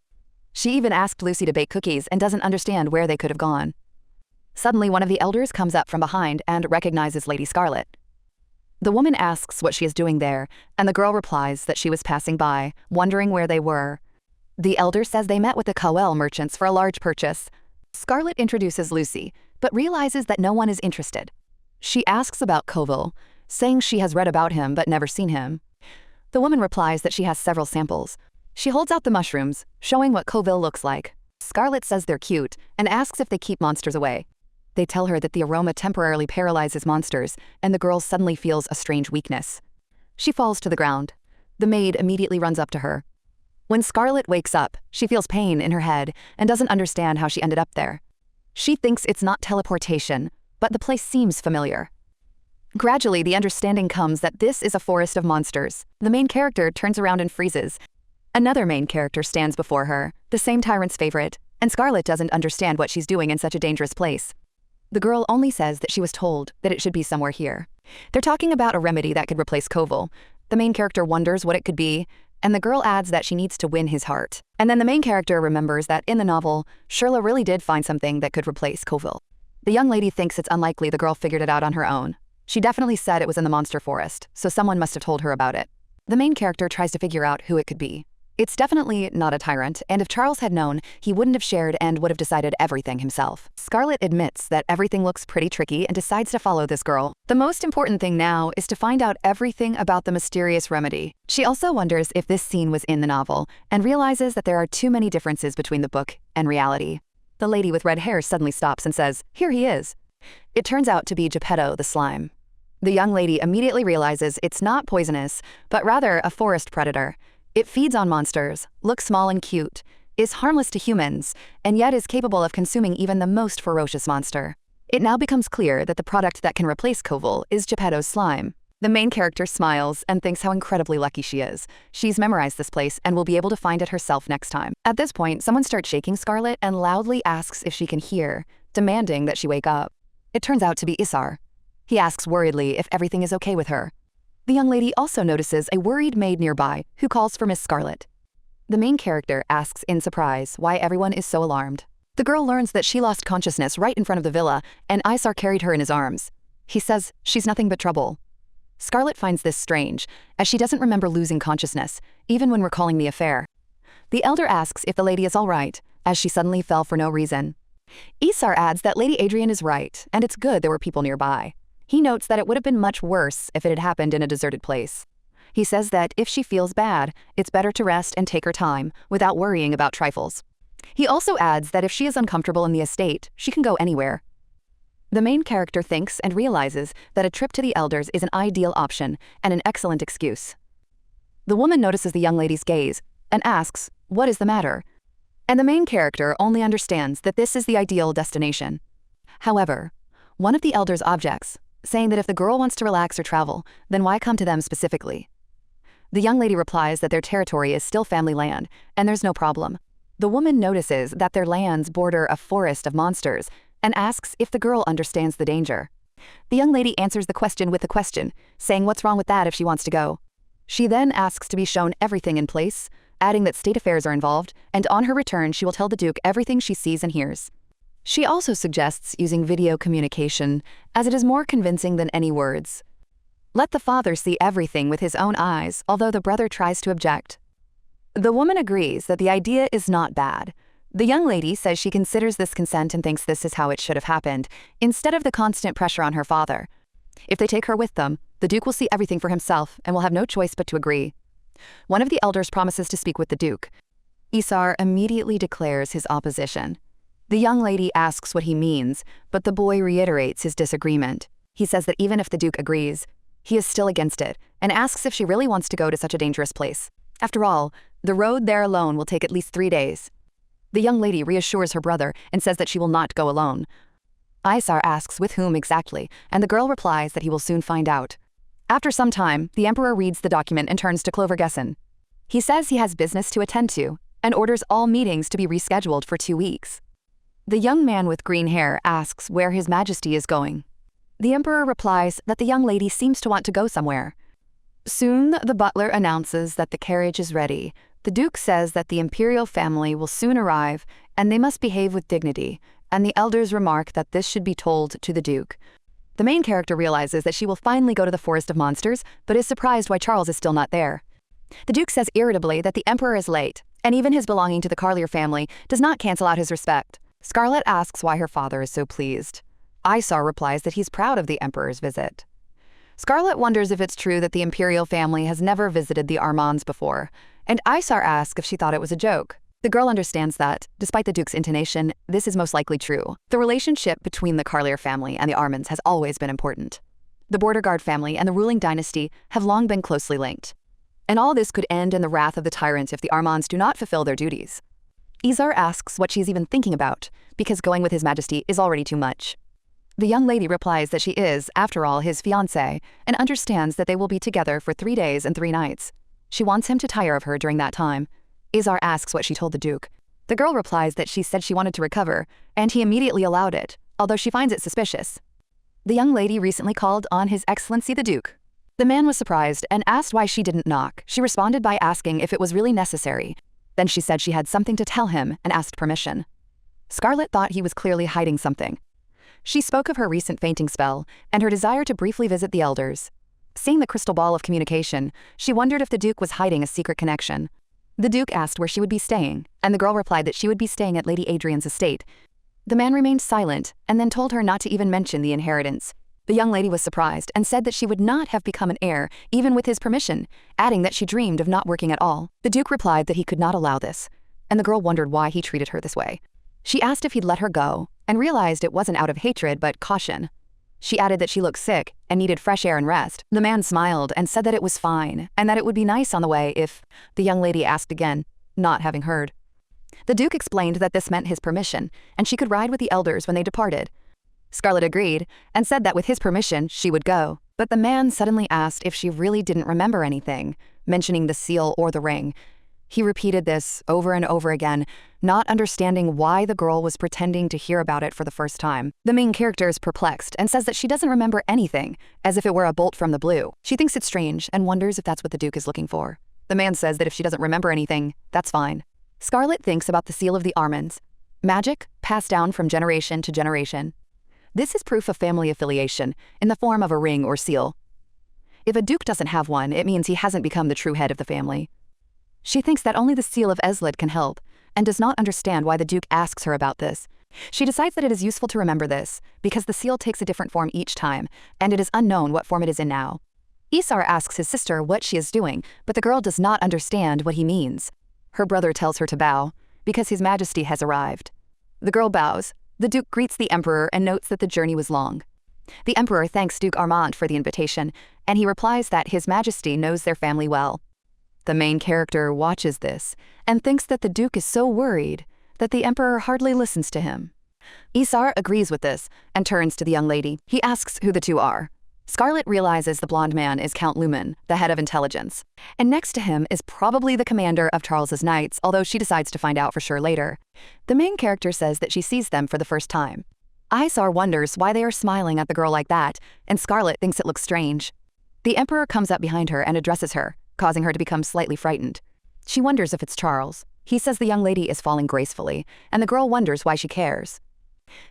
She even asked Lucy to bake cookies and doesn't understand where they could have gone. Suddenly, one of the elders comes up from behind and recognizes Lady Scarlet. The woman asks what she is doing there, and the girl replies that she was passing by, wondering where they were. The elder says they met with the Kowel merchants for a large purchase. Scarlet introduces Lucy, but realizes that no one is interested. She asks about Koval, saying she has read about him but never seen him. The woman replies that she has several samples. She holds out the mushrooms, showing what Koval looks like. Scarlet says they're cute, and asks if they keep monsters away. They tell her that the aroma temporarily paralyzes monsters, and the girl suddenly feels a strange weakness. She falls to the ground. The maid immediately runs up to her. When Scarlet wakes up, she feels pain in her head and doesn't understand how she ended up there. She thinks it's not teleportation, but the place seems familiar. Gradually, the understanding comes that this is a forest of monsters. The main character turns around and freezes. Another main character stands before her, the same tyrant's favorite, and Scarlet doesn't understand what she's doing in such a dangerous place. The girl only says that she was told that it should be somewhere here. They're talking about a remedy that could replace Koval. The main character wonders what it could be, and the girl adds that she needs to win his heart. And then the main character remembers that in the novel, Shirla really did find something that could replace Koval. The young lady thinks it's unlikely the girl figured it out on her own. She definitely said it was in the monster forest, so someone must have told her about it. The main character tries to figure out who it could be. It's definitely not a tyrant, and if Charles had known, he wouldn't have shared and would have decided everything himself. Scarlet admits that everything looks pretty tricky and decides to follow this girl. The most important thing now is to find out everything about the mysterious remedy. She also wonders if this scene was in the novel, and realizes that there are too many differences between the book and reality. The lady with red hair suddenly stops and says, "Here he is." It turns out to be Geppetto the slime. The young lady immediately realizes it's not poisonous, but rather a forest predator. It feeds on monsters, looks small and cute, is harmless to humans, and yet is capable of consuming even the most ferocious monster. It now becomes clear that the product that can replace Koval is Geppetto's slime. The main character smiles and thinks how incredibly lucky she is. She's memorized this place and will be able to find it herself next time. At this point, someone starts shaking Scarlet and loudly asks if she can hear, demanding that she wake up. It turns out to be Isar. He asks worriedly if everything is okay with her. The young lady also notices a worried maid nearby who calls for Miss Scarlet. The main character asks in surprise why everyone is so alarmed. The girl learns that she lost consciousness right in front of the villa and Isar carried her in his arms. He says she's nothing but trouble. Scarlet finds this strange, as she doesn't remember losing consciousness, even when recalling the affair. The elder asks if the lady is all right, as she suddenly fell for no reason. Isar adds that Lady Adrian is right, and it's good there were people nearby. He notes that it would have been much worse if it had happened in a deserted place. He says that if she feels bad, it's better to rest and take her time, without worrying about trifles. He also adds that if she is uncomfortable in the estate, she can go anywhere. The main character thinks and realizes that a trip to the elders is an ideal option and an excellent excuse. The woman notices the young lady's gaze and asks, "What is the matter?" And the main character only understands that this is the ideal destination. However, one of the elders objects, saying that if the girl wants to relax or travel, then why come to them specifically? The young lady replies that their territory is still family land, and there's no problem. The woman notices that their lands border a forest of monsters and asks if the girl understands the danger. The young lady answers the question with a question, saying what's wrong with that if she wants to go. She then asks to be shown everything in place, adding that state affairs are involved, and on her return she will tell the Duke everything she sees and hears. She also suggests using video communication, as it is more convincing than any words. Let the father see everything with his own eyes, although the brother tries to object. The woman agrees that the idea is not bad. The young lady says she considers this consent and thinks this is how it should have happened, instead of the constant pressure on her father. If they take her with them, the Duke will see everything for himself and will have no choice but to agree. One of the elders promises to speak with the Duke. Isar immediately declares his opposition. The young lady asks what he means, but the boy reiterates his disagreement. He says that even if the Duke agrees, he is still against it, and asks if she really wants to go to such a dangerous place. After all, the road there alone will take at least 3 days. The young lady reassures her brother and says that she will not go alone. Isar asks with whom exactly, and the girl replies that he will soon find out. After some time, the emperor reads the document and turns to Clovergessen. He says he has business to attend to, and orders all meetings to be rescheduled for 2 weeks. The young man with green hair asks where His Majesty is going. The emperor replies that the young lady seems to want to go somewhere. Soon, the butler announces that the carriage is ready. The Duke says that the imperial family will soon arrive, and they must behave with dignity, and the elders remark that this should be told to the Duke. The main character realizes that she will finally go to the Forest of Monsters, but is surprised why Charles is still not there. The Duke says irritably that the emperor is late, and even his belonging to the Carlier family does not cancel out his respect. Scarlet asks why her father is so pleased. Isar replies that he's proud of the emperor's visit. Scarlet wonders if it's true that the imperial family has never visited the Armands before, and Isar asks if she thought it was a joke. The girl understands that, despite the Duke's intonation, this is most likely true. The relationship between the Carlier family and the Armands has always been important. The Border Guard family and the ruling dynasty have long been closely linked. And all this could end in the wrath of the Tyrant if the Armands do not fulfill their duties. Isar asks what she's even thinking about, because going with His Majesty is already too much. The young lady replies that she is, after all, his fiancé, and understands that they will be together for 3 days and 3 nights. She wants him to tire of her during that time. Isar asks what she told the Duke. The girl replies that she said she wanted to recover, and he immediately allowed it, although she finds it suspicious. The young lady recently called on His Excellency the Duke. The man was surprised and asked why she didn't knock. She responded by asking if it was really necessary. Then she said she had something to tell him and asked permission. Scarlet thought he was clearly hiding something. She spoke of her recent fainting spell and her desire to briefly visit the elders. Seeing the crystal ball of communication, she wondered if the Duke was hiding a secret connection. The Duke asked where she would be staying, and the girl replied that she would be staying at Lady Adrian's estate. The man remained silent and then told her not to even mention the inheritance. The young lady was surprised and said that she would not have become an heir, even with his permission, adding that she dreamed of not working at all. The Duke replied that he could not allow this, and the girl wondered why he treated her this way. She asked if he'd let her go, and realized it wasn't out of hatred but caution. She added that she looked sick and needed fresh air and rest. The man smiled and said that it was fine, and that it would be nice on the way if... The young lady asked again, not having heard. The Duke explained that this meant his permission, and she could ride with the elders when they departed. Scarlet agreed, and said that with his permission she would go, but But the man suddenly asked if she really didn't remember anything, mentioning the seal or the ring. He repeated this over and over again, not understanding why the girl was pretending to hear about it for the first time. The main character is perplexed and says that she doesn't remember anything, as if it were a bolt from the blue. She thinks it's strange and wonders if that's what the Duke is looking for. The man says that if she doesn't remember anything, that's fine. Scarlet thinks about the seal of the Armands. Magic passed down from generation to generation. This is proof of family affiliation in the form of a ring or seal. If a duke doesn't have one, it means he hasn't become the true head of the family. She thinks that only the seal of Eslid can help, and does not understand why the Duke asks her about this. She decides that it is useful to remember this, because the seal takes a different form each time, and it is unknown what form it is in now. Isar asks his sister what she is doing, but the girl does not understand what he means. Her brother tells her to bow, because His Majesty has arrived. The girl bows. The Duke greets the Emperor and notes that the journey was long. The Emperor thanks Duke Armand for the invitation, and he replies that His Majesty knows their family well. The main character watches this and thinks that the Duke is so worried that the Emperor hardly listens to him. Isar agrees with this and turns to the young lady. He asks who the two are. Scarlet realizes the blonde man is Count Lumen, the head of intelligence, and next to him is probably the commander of Charles's knights, although she decides to find out for sure later. The main character says that she sees them for the first time. Isar wonders why they are smiling at the girl like that, and Scarlet thinks it looks strange. The Emperor comes up behind her and addresses her, causing her to become slightly frightened. She wonders if it's Charles. He says the young lady is falling gracefully, and the girl wonders why she cares.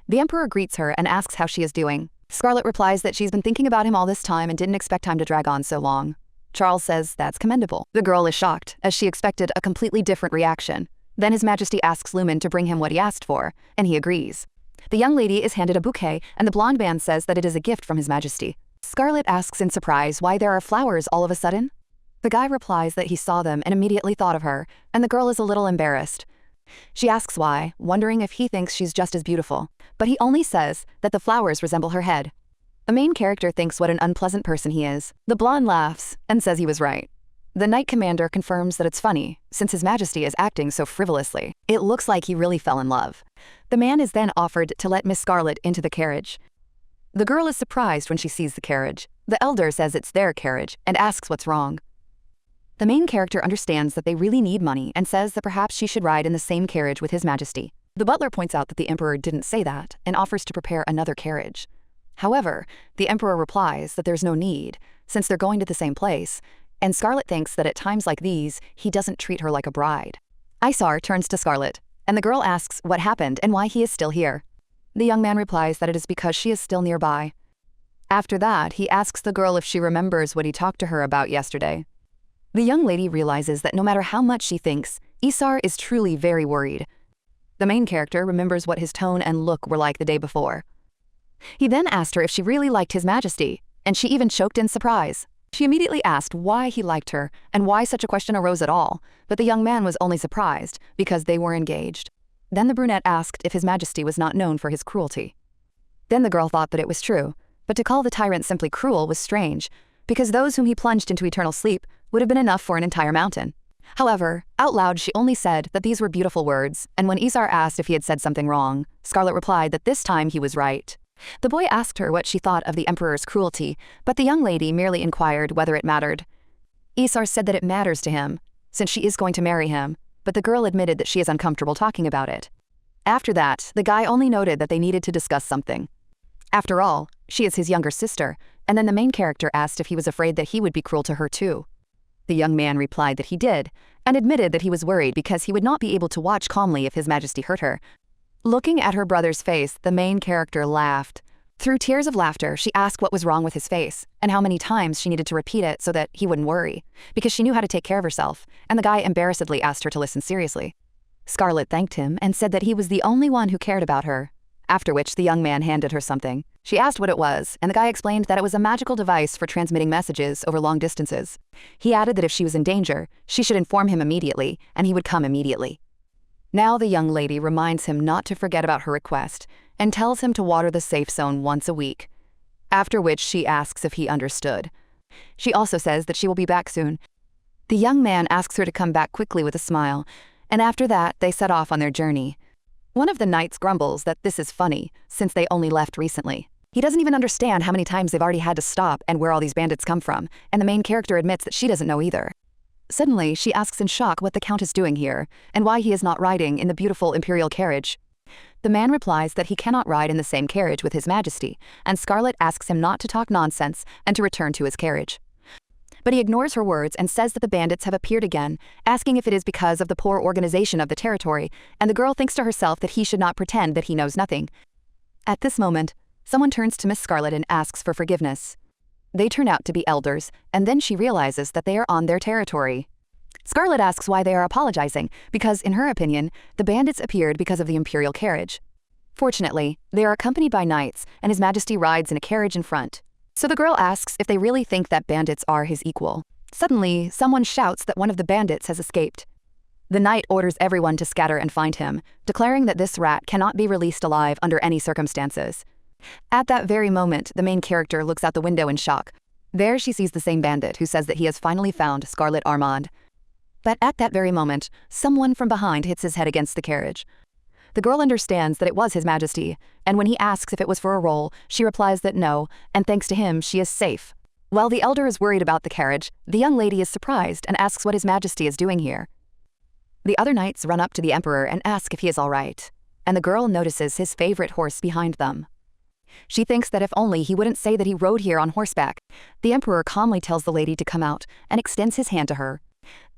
The Emperor greets her and asks how she is doing. Scarlet replies that she's been thinking about him all this time and didn't expect time to drag on so long. Charles says that's commendable. The girl is shocked, as she expected a completely different reaction. Then His Majesty asks Lumen to bring him what he asked for, and he agrees. The young lady is handed a bouquet, and the blonde man says that it is a gift from His Majesty. Scarlet asks in surprise why there are flowers all of a sudden. The guy replies that he saw them and immediately thought of her, and the girl is a little embarrassed. She asks why, wondering if he thinks she's just as beautiful, but he only says that the flowers resemble her head. The main character thinks what an unpleasant person he is. The blonde laughs and says he was right. The knight commander confirms that it's funny, since His Majesty is acting so frivolously. It looks like he really fell in love. The man is then offered to let Miss Scarlet into the carriage. The girl is surprised when she sees the carriage. The elder says it's their carriage and asks what's wrong. The main character understands that they really need money and says that perhaps she should ride in the same carriage with His Majesty. The butler points out that the Emperor didn't say that and offers to prepare another carriage. However, the Emperor replies that there's no need, since they're going to the same place, and Scarlet thinks that at times like these, he doesn't treat her like a bride. Isar turns to Scarlet, and the girl asks what happened and why he is still here. The young man replies that it is because she is still nearby. After that, he asks the girl if she remembers what he talked to her about yesterday. The young lady realizes that no matter how much she thinks, Isar is truly very worried. The main character remembers what his tone and look were like the day before. He then asked her if she really liked His Majesty, and she even choked in surprise. She immediately asked why he liked her and why such a question arose at all, but the young man was only surprised because they were engaged. Then the brunette asked if His Majesty was not known for his cruelty. Then the girl thought that it was true, but to call the tyrant simply cruel was strange, because those whom he plunged into eternal sleep would have been enough for an entire mountain. However, out loud she only said that these were beautiful words, and when Isar asked if he had said something wrong, Scarlet replied that this time he was right. The boy asked her what she thought of the Emperor's cruelty, but the young lady merely inquired whether it mattered. Isar said that it matters to him, since she is going to marry him, but the girl admitted that she is uncomfortable talking about it. After that, the guy only noted that they needed to discuss something. After all, she is his younger sister, and then the main character asked if he was afraid that he would be cruel to her too. The young man replied that he did, and admitted that he was worried because he would not be able to watch calmly if His Majesty hurt her. Looking at her brother's face, the main character laughed. Through tears of laughter, she asked what was wrong with his face, and how many times she needed to repeat it so that he wouldn't worry, because she knew how to take care of herself, and the guy embarrassedly asked her to listen seriously. Scarlet thanked him and said that he was the only one who cared about her, after which the young man handed her something. She asked what it was, and the guy explained that it was a magical device for transmitting messages over long distances. He added that if she was in danger, she should inform him immediately, and he would come immediately. Now the young lady reminds him not to forget about her request, and tells him to water the safe zone once a week, after which she asks if he understood. She also says that she will be back soon. The young man asks her to come back quickly with a smile, and after that they set off on their journey. One of the knights grumbles that this is funny, since they only left recently. He doesn't even understand how many times they've already had to stop and where all these bandits come from, and the main character admits that she doesn't know either. Suddenly, she asks in shock what the Count is doing here, and why he is not riding in the beautiful imperial carriage. The man replies that he cannot ride in the same carriage with His Majesty, and Scarlet asks him not to talk nonsense and to return to his carriage. But he ignores her words and says that the bandits have appeared again, asking if it is because of the poor organization of the territory, and the girl thinks to herself that he should not pretend that he knows nothing. At this moment, someone turns to Miss Scarlet and asks for forgiveness. They turn out to be elders, and then she realizes that they are on their territory. Scarlet asks why they are apologizing, because, in her opinion, the bandits appeared because of the imperial carriage. Fortunately, they are accompanied by knights, and His Majesty rides in a carriage in front. So the girl asks if they really think that bandits are his equal. Suddenly, someone shouts that one of the bandits has escaped. The knight orders everyone to scatter and find him, declaring that this rat cannot be released alive under any circumstances. At that very moment, the main character looks out the window in shock. There she sees the same bandit who says that he has finally found Scarlet Armand. But at that very moment, someone from behind hits his head against the carriage. The girl understands that it was His Majesty, and when he asks if it was for a role, she replies that no, and thanks to him, she is safe. While the elder is worried about the carriage, the young lady is surprised and asks what His Majesty is doing here. The other knights run up to the emperor and ask if he is all right, and the girl notices his favorite horse behind them. She thinks that if only he wouldn't say that he rode here on horseback. The emperor calmly tells the lady to come out and extends his hand to her.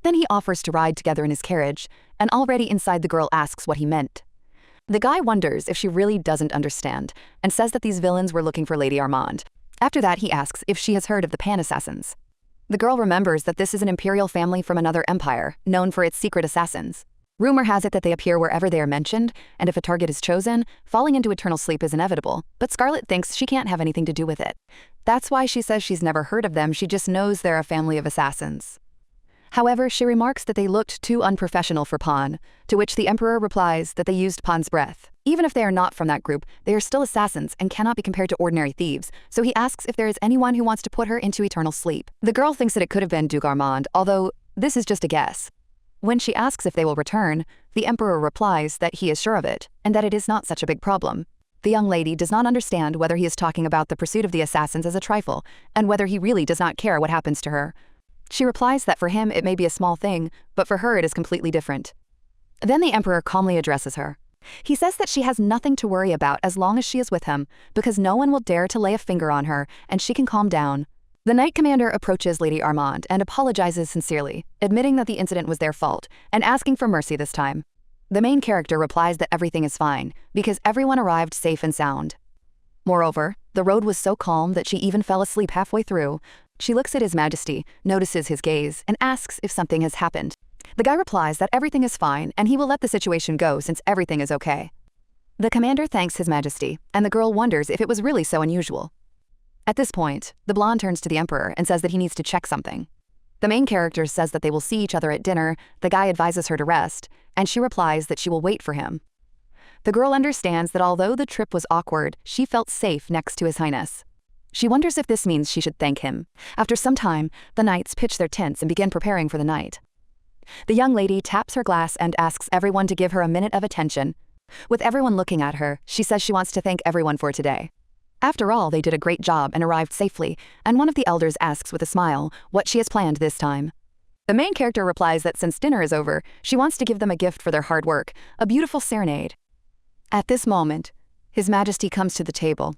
Then he offers to ride together in his carriage, and already inside the girl asks what he meant. The guy wonders if she really doesn't understand, and says that these villains were looking for Lady Armand. After that, he asks if she has heard of the Pan assassins. The girl remembers that this is an imperial family from another empire, known for its secret assassins. Rumor has it that they appear wherever they are mentioned, and if a target is chosen, falling into eternal sleep is inevitable, but Scarlet thinks she can't have anything to do with it. That's why she says she's never heard of them, she just knows they're a family of assassins. However, she remarks that they looked too unprofessional for Pan, to which the emperor replies that they used Pan's breath. Even if they are not from that group, they are still assassins and cannot be compared to ordinary thieves, so he asks if there is anyone who wants to put her into eternal sleep. The girl thinks that it could have been Duke Armand, although this is just a guess. When she asks if they will return, the emperor replies that he is sure of it, and that it is not such a big problem. The young lady does not understand whether he is talking about the pursuit of the assassins as a trifle, and whether he really does not care what happens to her. She replies that for him it may be a small thing, but for her it is completely different. Then the emperor calmly addresses her. He says that she has nothing to worry about as long as she is with him, because no one will dare to lay a finger on her, and she can calm down. The knight commander approaches Lady Armand and apologizes sincerely, admitting that the incident was their fault, and asking for mercy this time. The main character replies that everything is fine, because everyone arrived safe and sound. Moreover, the road was so calm that she even fell asleep halfway through. She looks at His Majesty, notices his gaze, and asks if something has happened. The guy replies that everything is fine and he will let the situation go since everything is okay. The commander thanks His Majesty, and the girl wonders if it was really so unusual. At this point, the blonde turns to the emperor and says that he needs to check something. The main character says that they will see each other at dinner, the guy advises her to rest, and she replies that she will wait for him. The girl understands that although the trip was awkward, she felt safe next to His Highness. She wonders if this means she should thank him. After some time, the knights pitch their tents and begin preparing for the night. The young lady taps her glass and asks everyone to give her a minute of attention. With everyone looking at her, she says she wants to thank everyone for today. After all, they did a great job and arrived safely, and one of the elders asks with a smile what she has planned this time. The main character replies that since dinner is over, she wants to give them a gift for their hard work, a beautiful serenade. At this moment, His Majesty comes to the table.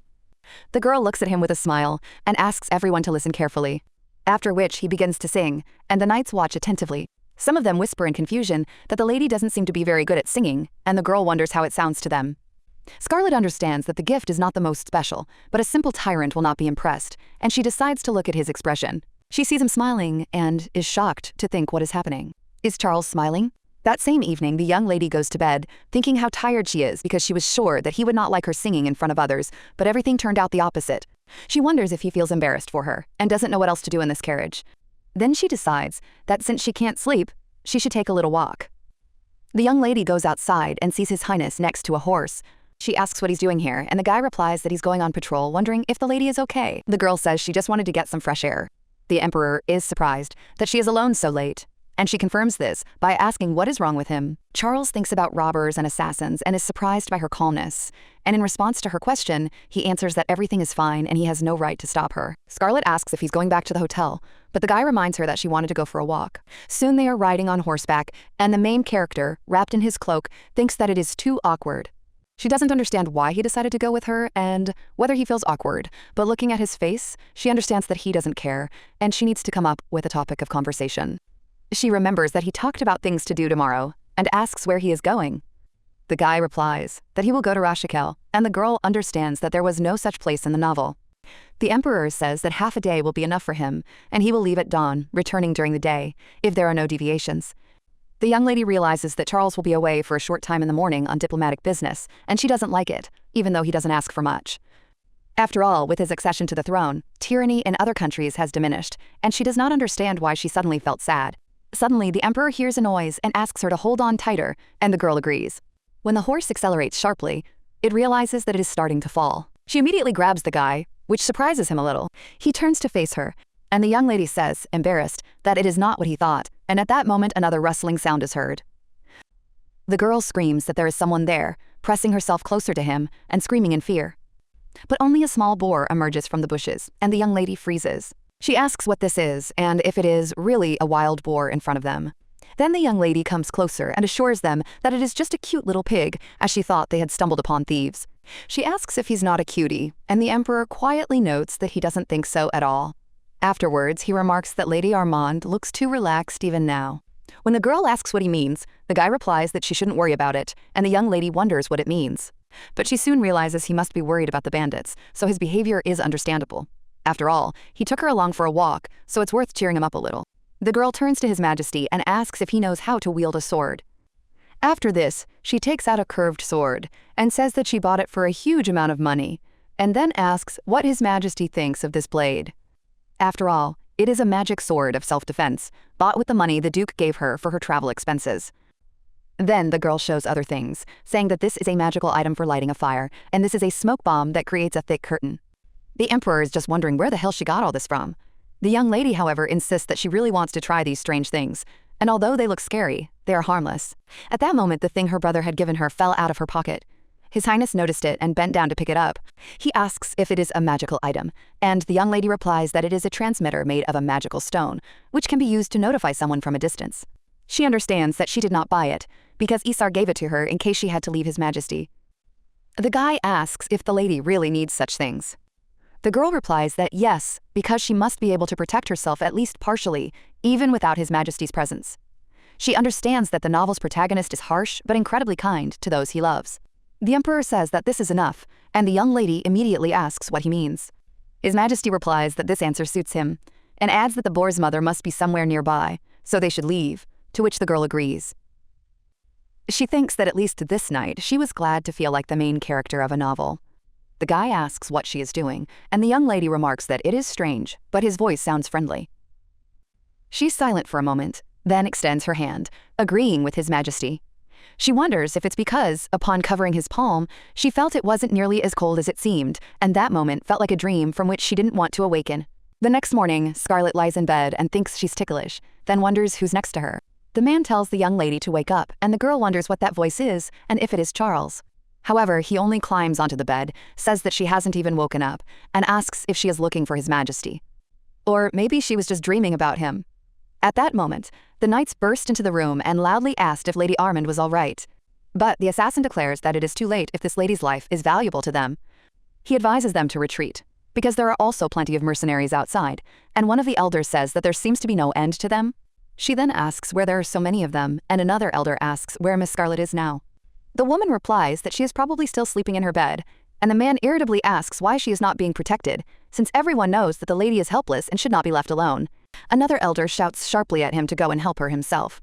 The girl looks at him with a smile and asks everyone to listen carefully, after which he begins to sing, and the knights watch attentively. Some of them whisper in confusion that the lady doesn't seem to be very good at singing, and the girl wonders how it sounds to them. Scarlet understands that the gift is not the most special, but a simple tyrant will not be impressed, and she decides to look at his expression. She sees him smiling and is shocked to think what is happening. Is Charles smiling? That same evening, the young lady goes to bed, thinking how tired she is because she was sure that he would not like her singing in front of others, but everything turned out the opposite. She wonders if he feels embarrassed for her and doesn't know what else to do in this carriage. Then she decides that since she can't sleep, she should take a little walk. The young lady goes outside and sees His Highness next to a horse. She asks what he's doing here, and the guy replies that he's going on patrol, wondering if the lady is okay. The girl says she just wanted to get some fresh air. The emperor is surprised that she is alone so late, and she confirms this by asking what is wrong with him. Charles thinks about robbers and assassins and is surprised by her calmness. And in response to her question, he answers that everything is fine and he has no right to stop her. Scarlett asks if he's going back to the hotel, but the guy reminds her that she wanted to go for a walk. Soon they are riding on horseback, and the main character, wrapped in his cloak, thinks that it is too awkward. She doesn't understand why he decided to go with her and whether he feels awkward, but looking at his face, she understands that he doesn't care, and she needs to come up with a topic of conversation. She remembers that he talked about things to do tomorrow and asks where he is going. The guy replies that he will go to Rashikel, and the girl understands that there was no such place in the novel. The emperor says that half a day will be enough for him, and he will leave at dawn, returning during the day, if there are no deviations. The young lady realizes that Charles will be away for a short time in the morning on diplomatic business, and she doesn't like it, even though he doesn't ask for much. After all, with his accession to the throne, tyranny in other countries has diminished, and she does not understand why she suddenly felt sad. Suddenly, the emperor hears a noise and asks her to hold on tighter, and the girl agrees. When the horse accelerates sharply, it realizes that it is starting to fall. She immediately grabs the guy, which surprises him a little. He turns to face her, and the young lady says, embarrassed, that it is not what he thought, and at that moment another rustling sound is heard. The girl screams that there is someone there, pressing herself closer to him and screaming in fear. But only a small boar emerges from the bushes, and the young lady freezes. She asks what this is, and if it is really a wild boar in front of them. Then the young lady comes closer and assures them that it is just a cute little pig, as she thought they had stumbled upon thieves. She asks if he's not a cutie, and the emperor quietly notes that he doesn't think so at all. Afterwards, he remarks that Lady Armand looks too relaxed even now. When the girl asks what he means, the guy replies that she shouldn't worry about it, and the young lady wonders what it means. But she soon realizes he must be worried about the bandits, so his behavior is understandable. After all, he took her along for a walk, so it's worth cheering him up a little. The girl turns to His Majesty and asks if he knows how to wield a sword. After this, she takes out a curved sword and says that she bought it for a huge amount of money, and then asks what His Majesty thinks of this blade. After all, it is a magic sword of self-defense, bought with the money the Duke gave her for her travel expenses. Then the girl shows other things, saying that this is a magical item for lighting a fire, and this is a smoke bomb that creates a thick curtain. The emperor is just wondering where the hell she got all this from. The young lady, however, insists that she really wants to try these strange things, and although they look scary, they are harmless. At that moment, the thing her brother had given her fell out of her pocket. His Highness noticed it and bent down to pick it up. He asks if it is a magical item, and the young lady replies that it is a transmitter made of a magical stone, which can be used to notify someone from a distance. She understands that she did not buy it, because Isar gave it to her in case she had to leave His Majesty. The guy asks if the lady really needs such things. The girl replies that yes, because she must be able to protect herself at least partially, even without His Majesty's presence. She understands that the novel's protagonist is harsh but incredibly kind to those he loves. The emperor says that this is enough, and the young lady immediately asks what he means. His Majesty replies that this answer suits him, and adds that the boar's mother must be somewhere nearby, so they should leave, to which the girl agrees. She thinks that at least this night she was glad to feel like the main character of a novel. The guy asks what she is doing, and the young lady remarks that it is strange, but his voice sounds friendly. She's silent for a moment, then extends her hand, agreeing with His Majesty. She wonders if it's because, upon covering his palm, she felt it wasn't nearly as cold as it seemed, and that moment felt like a dream from which she didn't want to awaken. The next morning, Scarlett lies in bed and thinks she's ticklish, then wonders who's next to her. The man tells the young lady to wake up, and the girl wonders what that voice is and if it is Charles. However, he only climbs onto the bed, says that she hasn't even woken up, and asks if she is looking for His Majesty. Or maybe she was just dreaming about him. At that moment, the knights burst into the room and loudly asked if Lady Armand was all right. But the assassin declares that it is too late if this lady's life is valuable to them. He advises them to retreat, because there are also plenty of mercenaries outside, and one of the elders says that there seems to be no end to them. She then asks where there are so many of them, and another elder asks where Miss Scarlett is now. The woman replies that she is probably still sleeping in her bed, and the man irritably asks why she is not being protected, since everyone knows that the lady is helpless and should not be left alone. Another elder shouts sharply at him to go and help her himself.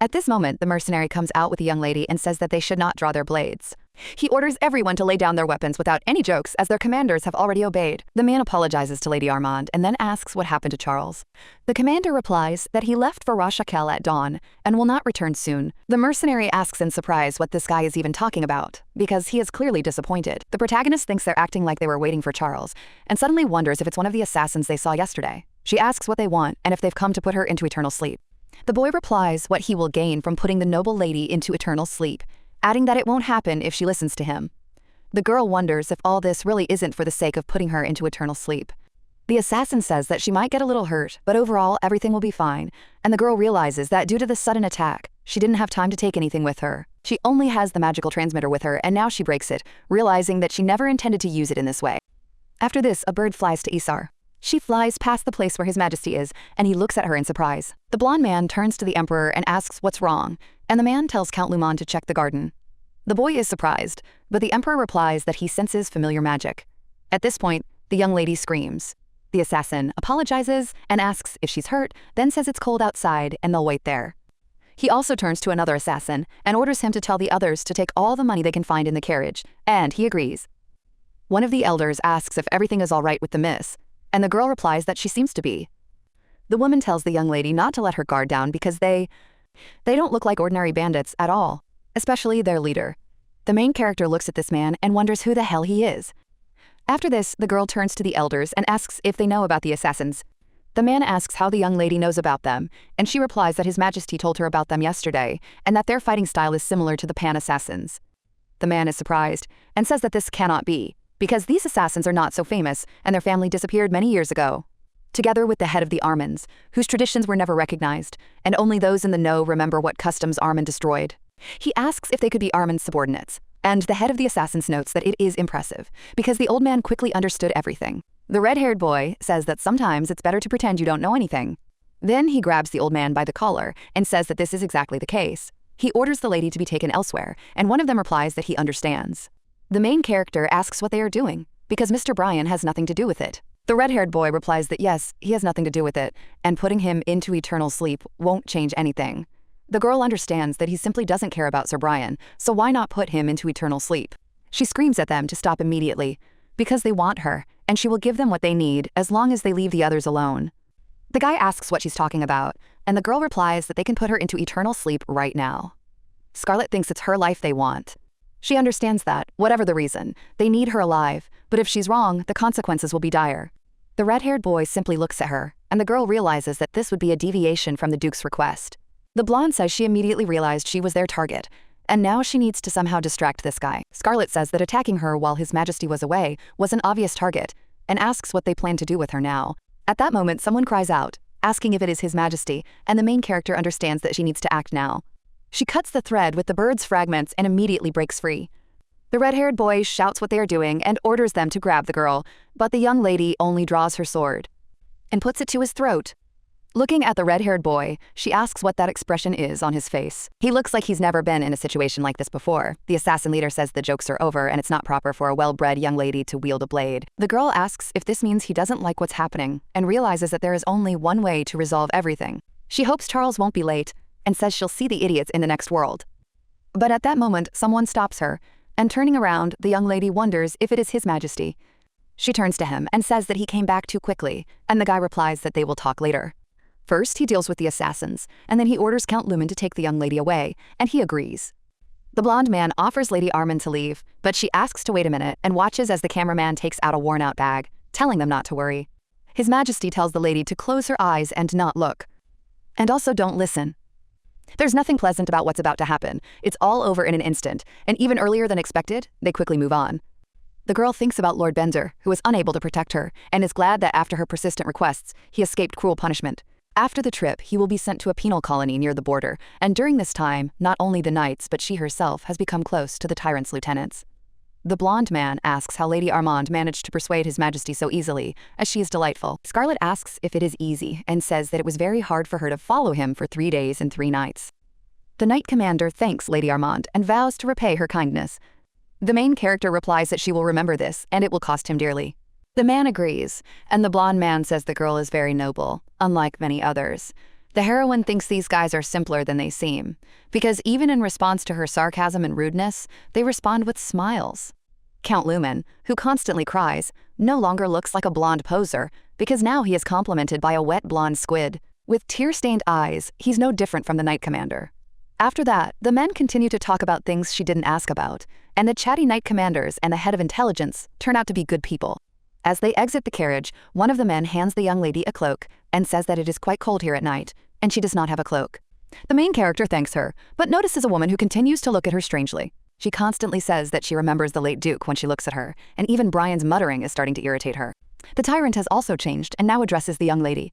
At this moment, the mercenary comes out with the young lady and says that they should not draw their blades. He orders everyone to lay down their weapons without any jokes, as their commanders have already obeyed. The man apologizes to Lady Armand and then asks what happened to Charles. The commander replies that he left for Rashikel at dawn and will not return soon. The mercenary asks in surprise what this guy is even talking about, because he is clearly disappointed. The protagonist thinks they're acting like they were waiting for Charles, and suddenly wonders if it's one of the assassins they saw yesterday. She asks what they want and if they've come to put her into eternal sleep. The boy replies what he will gain from putting the noble lady into eternal sleep, adding that it won't happen if she listens to him. The girl wonders if all this really isn't for the sake of putting her into eternal sleep. The assassin says that she might get a little hurt, but overall everything will be fine, and the girl realizes that due to the sudden attack, she didn't have time to take anything with her. She only has the magical transmitter with her, and now she breaks it, realizing that she never intended to use it in this way. After this, a bird flies to Isar. She flies past the place where His Majesty is, and he looks at her in surprise. The blonde man turns to the emperor and asks what's wrong, and the man tells Count Lumon to check the garden. The boy is surprised, but the emperor replies that he senses familiar magic. At this point, the young lady screams. The assassin apologizes and asks if she's hurt, then says it's cold outside and they'll wait there. He also turns to another assassin and orders him to tell the others to take all the money they can find in the carriage, and he agrees. One of the elders asks if everything is all right with the miss, and the girl replies that she seems to be. The woman tells the young lady not to let her guard down because they don't look like ordinary bandits at all, especially their leader. The main character looks at this man and wonders who the hell he is. After this, the girl turns to the elders and asks if they know about the assassins. The man asks how the young lady knows about them, and she replies that His Majesty told her about them yesterday, and that their fighting style is similar to the Pan assassins. The man is surprised, and says that this cannot be, because these assassins are not so famous, and their family disappeared many years ago. Together with the head of the Armans, whose traditions were never recognized, and only those in the know remember what customs Armand destroyed. He asks if they could be Armand's subordinates, and the head of the assassins notes that it is impressive, because the old man quickly understood everything. The red-haired boy says that sometimes it's better to pretend you don't know anything. Then he grabs the old man by the collar and says that this is exactly the case. He orders the lady to be taken elsewhere, and one of them replies that he understands. The main character asks what they are doing, because Mr. Bryan has nothing to do with it. The red-haired boy replies that yes, he has nothing to do with it, and putting him into eternal sleep won't change anything. The girl understands that he simply doesn't care about Sir Bryan, so why not put him into eternal sleep? She screams at them to stop immediately, because they want her, and she will give them what they need as long as they leave the others alone. The guy asks what she's talking about, and the girl replies that they can put her into eternal sleep right now. Scarlet thinks it's her life they want. She understands that, whatever the reason, they need her alive, but if she's wrong, the consequences will be dire. The red-haired boy simply looks at her, and the girl realizes that this would be a deviation from the Duke's request. The blonde says she immediately realized she was their target, and now she needs to somehow distract this guy. Scarlet says that attacking her while His Majesty was away was an obvious target, and asks what they plan to do with her now. At that moment, someone cries out, asking if it is His Majesty, and the main character understands that she needs to act now. She cuts the thread with the bird's fragments and immediately breaks free. The red-haired boy shouts what they are doing and orders them to grab the girl, but the young lady only draws her sword and puts it to his throat. Looking at the red-haired boy, she asks what that expression is on his face. He looks like he's never been in a situation like this before. The assassin leader says the jokes are over and it's not proper for a well-bred young lady to wield a blade. The girl asks if this means he doesn't like what's happening and realizes that there is only one way to resolve everything. She hopes Charles won't be late and says she'll see the idiots in the next world. But at that moment, someone stops her, and turning around, the young lady wonders if it is His Majesty. She turns to him and says that he came back too quickly, and the guy replies that they will talk later. First, he deals with the assassins, and then he orders Count Lumon to take the young lady away, and he agrees. The blonde man offers Lady Armand to leave, but she asks to wait a minute and watches as the cameraman takes out a worn-out bag, telling them not to worry. His Majesty tells the lady to close her eyes and not look. And also don't listen. There's nothing pleasant about what's about to happen. It's all over in an instant, and even earlier than expected, they quickly move on. The girl thinks about Lord Benzer, who is unable to protect her, and is glad that after her persistent requests, he escaped cruel punishment. After the trip, he will be sent to a penal colony near the border, and during this time, not only the knights but she herself has become close to the Tyrant's lieutenants. The blonde man asks how Lady Armand managed to persuade His Majesty so easily, as she is delightful. Scarlet asks if it is easy, and says that it was very hard for her to follow him for 3 days and 3 nights. The knight commander thanks Lady Armand and vows to repay her kindness. The main character replies that she will remember this, and it will cost him dearly. The man agrees, and the blonde man says the girl is very noble, unlike many others. The heroine thinks these guys are simpler than they seem, because even in response to her sarcasm and rudeness, they respond with smiles. Count Lumon, who constantly cries, no longer looks like a blonde poser, because now he is complimented by a wet blonde squid. With tear-stained eyes, he's no different from the knight commander. After that, the men continue to talk about things she didn't ask about, and the chatty knight commanders and the head of intelligence turn out to be good people. As they exit the carriage, one of the men hands the young lady a cloak and says that it is quite cold here at night, and she does not have a cloak. The main character thanks her, but notices a woman who continues to look at her strangely. She constantly says that she remembers the late Duke when she looks at her, and even Brian's muttering is starting to irritate her. The Tyrant has also changed and now addresses the young lady.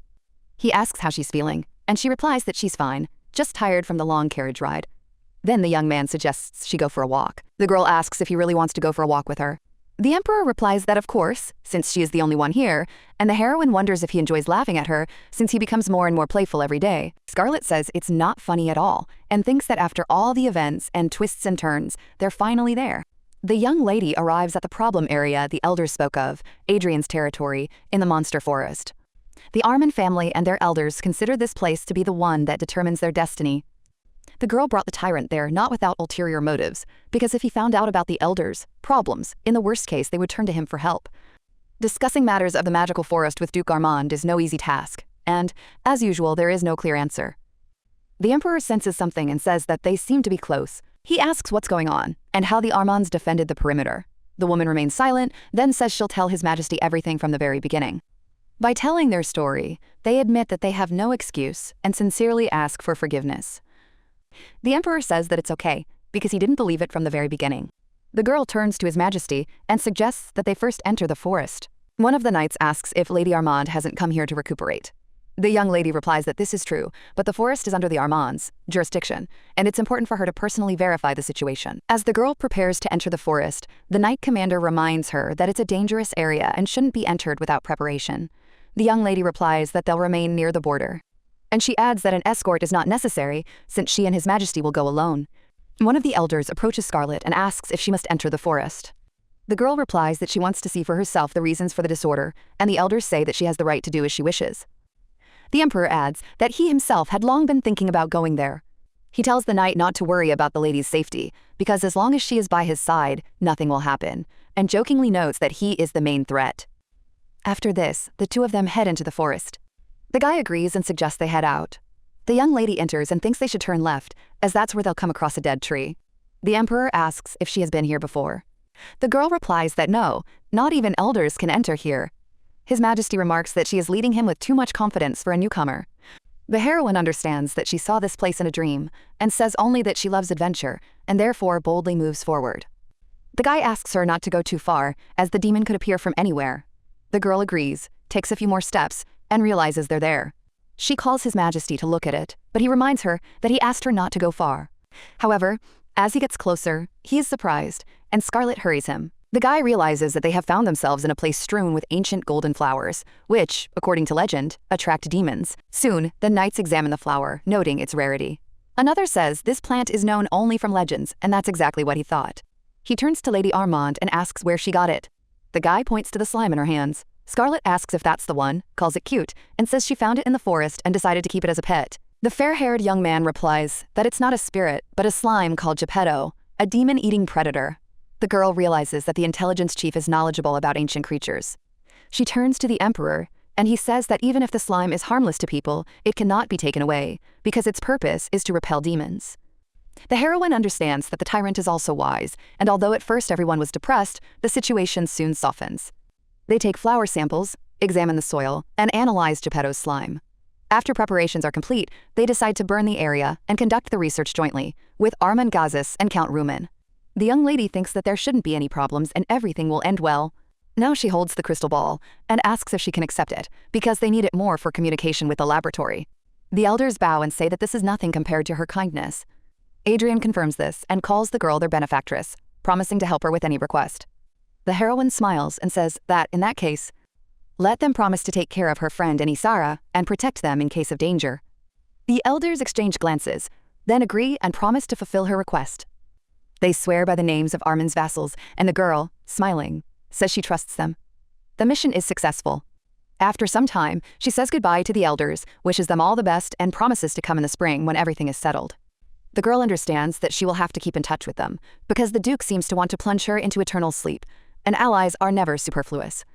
He asks how she's feeling, and she replies that she's fine, just tired from the long carriage ride. Then the young man suggests she go for a walk. The girl asks if he really wants to go for a walk with her. The Emperor replies that of course, since she is the only one here, and the heroine wonders if he enjoys laughing at her since he becomes more and more playful every day. Scarlet says it's not funny at all, and thinks that after all the events and twists and turns, they're finally there. The young lady arrives at the problem area the elders spoke of, Adrian's territory, in the monster forest. The Armand family and their elders consider this place to be the one that determines their destiny. The girl brought the Tyrant there not without ulterior motives, because if he found out about the elders' problems, in the worst case they would turn to him for help. Discussing matters of the magical forest with Duke Armand is no easy task, and, as usual, there is no clear answer. The Emperor senses something and says that they seem to be close. He asks what's going on, and how the Armands defended the perimeter. The woman remains silent, then says she'll tell His Majesty everything from the very beginning. By telling their story, they admit that they have no excuse and sincerely ask for forgiveness. The Emperor says that it's okay, because he didn't believe it from the very beginning. The girl turns to His Majesty and suggests that they first enter the forest. One of the knights asks if Lady Armand hasn't come here to recuperate. The young lady replies that this is true, but the forest is under the Armands' jurisdiction, and it's important for her to personally verify the situation. As the girl prepares to enter the forest, the knight commander reminds her that it's a dangerous area and shouldn't be entered without preparation. The young lady replies that they'll remain near the border. And she adds that an escort is not necessary, since she and His Majesty will go alone. One of the elders approaches Scarlet and asks if she must enter the forest. The girl replies that she wants to see for herself the reasons for the disorder, and the elders say that she has the right to do as she wishes. The Emperor adds that he himself had long been thinking about going there. He tells the knight not to worry about the lady's safety, because as long as she is by his side, nothing will happen, and jokingly notes that he is the main threat. After this, the two of them head into the forest. The guy agrees and suggests they head out. The young lady enters and thinks they should turn left, as that's where they'll come across a dead tree. The Emperor asks if she has been here before. The girl replies that no, not even elders can enter here. His Majesty remarks that she is leading him with too much confidence for a newcomer. The heroine understands that she saw this place in a dream, and says only that she loves adventure, and therefore boldly moves forward. The guy asks her not to go too far, as the demon could appear from anywhere. The girl agrees, takes a few more steps, and realizes they're there. She calls His Majesty to look at it, but he reminds her that he asked her not to go far. However, as he gets closer, he is surprised, and Scarlet hurries him. The guy realizes that they have found themselves in a place strewn with ancient golden flowers, which, according to legend, attract demons. Soon, the knights examine the flower, noting its rarity. Another says this plant is known only from legends, and that's exactly what he thought. He turns to Lady Armand and asks where she got it. The guy points to the slime in her hands. Scarlet asks if that's the one, calls it cute, and says she found it in the forest and decided to keep it as a pet. The fair-haired young man replies that it's not a spirit, but a slime called Geppetto, a demon-eating predator. The girl realizes that the intelligence chief is knowledgeable about ancient creatures. She turns to the Emperor, and he says that even if the slime is harmless to people, it cannot be taken away, because its purpose is to repel demons. The heroine understands that the Tyrant is also wise, and although at first everyone was depressed, the situation soon softens. They take flower samples, examine the soil, and analyze Geppetto's slime. After preparations are complete, they decide to burn the area and conduct the research jointly, with Armand Gazis and Count Rumen. The young lady thinks that there shouldn't be any problems and everything will end well. Now she holds the crystal ball and asks if she can accept it, because they need it more for communication with the laboratory. The elders bow and say that this is nothing compared to her kindness. Adrian confirms this and calls the girl their benefactress, promising to help her with any request. The heroine smiles and says that, in that case, let them promise to take care of her friend Anisara and protect them in case of danger. The elders exchange glances, then agree and promise to fulfill her request. They swear by the names of Armand's vassals, and the girl, smiling, says she trusts them. The mission is successful. After some time, she says goodbye to the elders, wishes them all the best, and promises to come in the spring when everything is settled. The girl understands that she will have to keep in touch with them, because the Duke seems to want to plunge her into eternal sleep, and allies are never superfluous.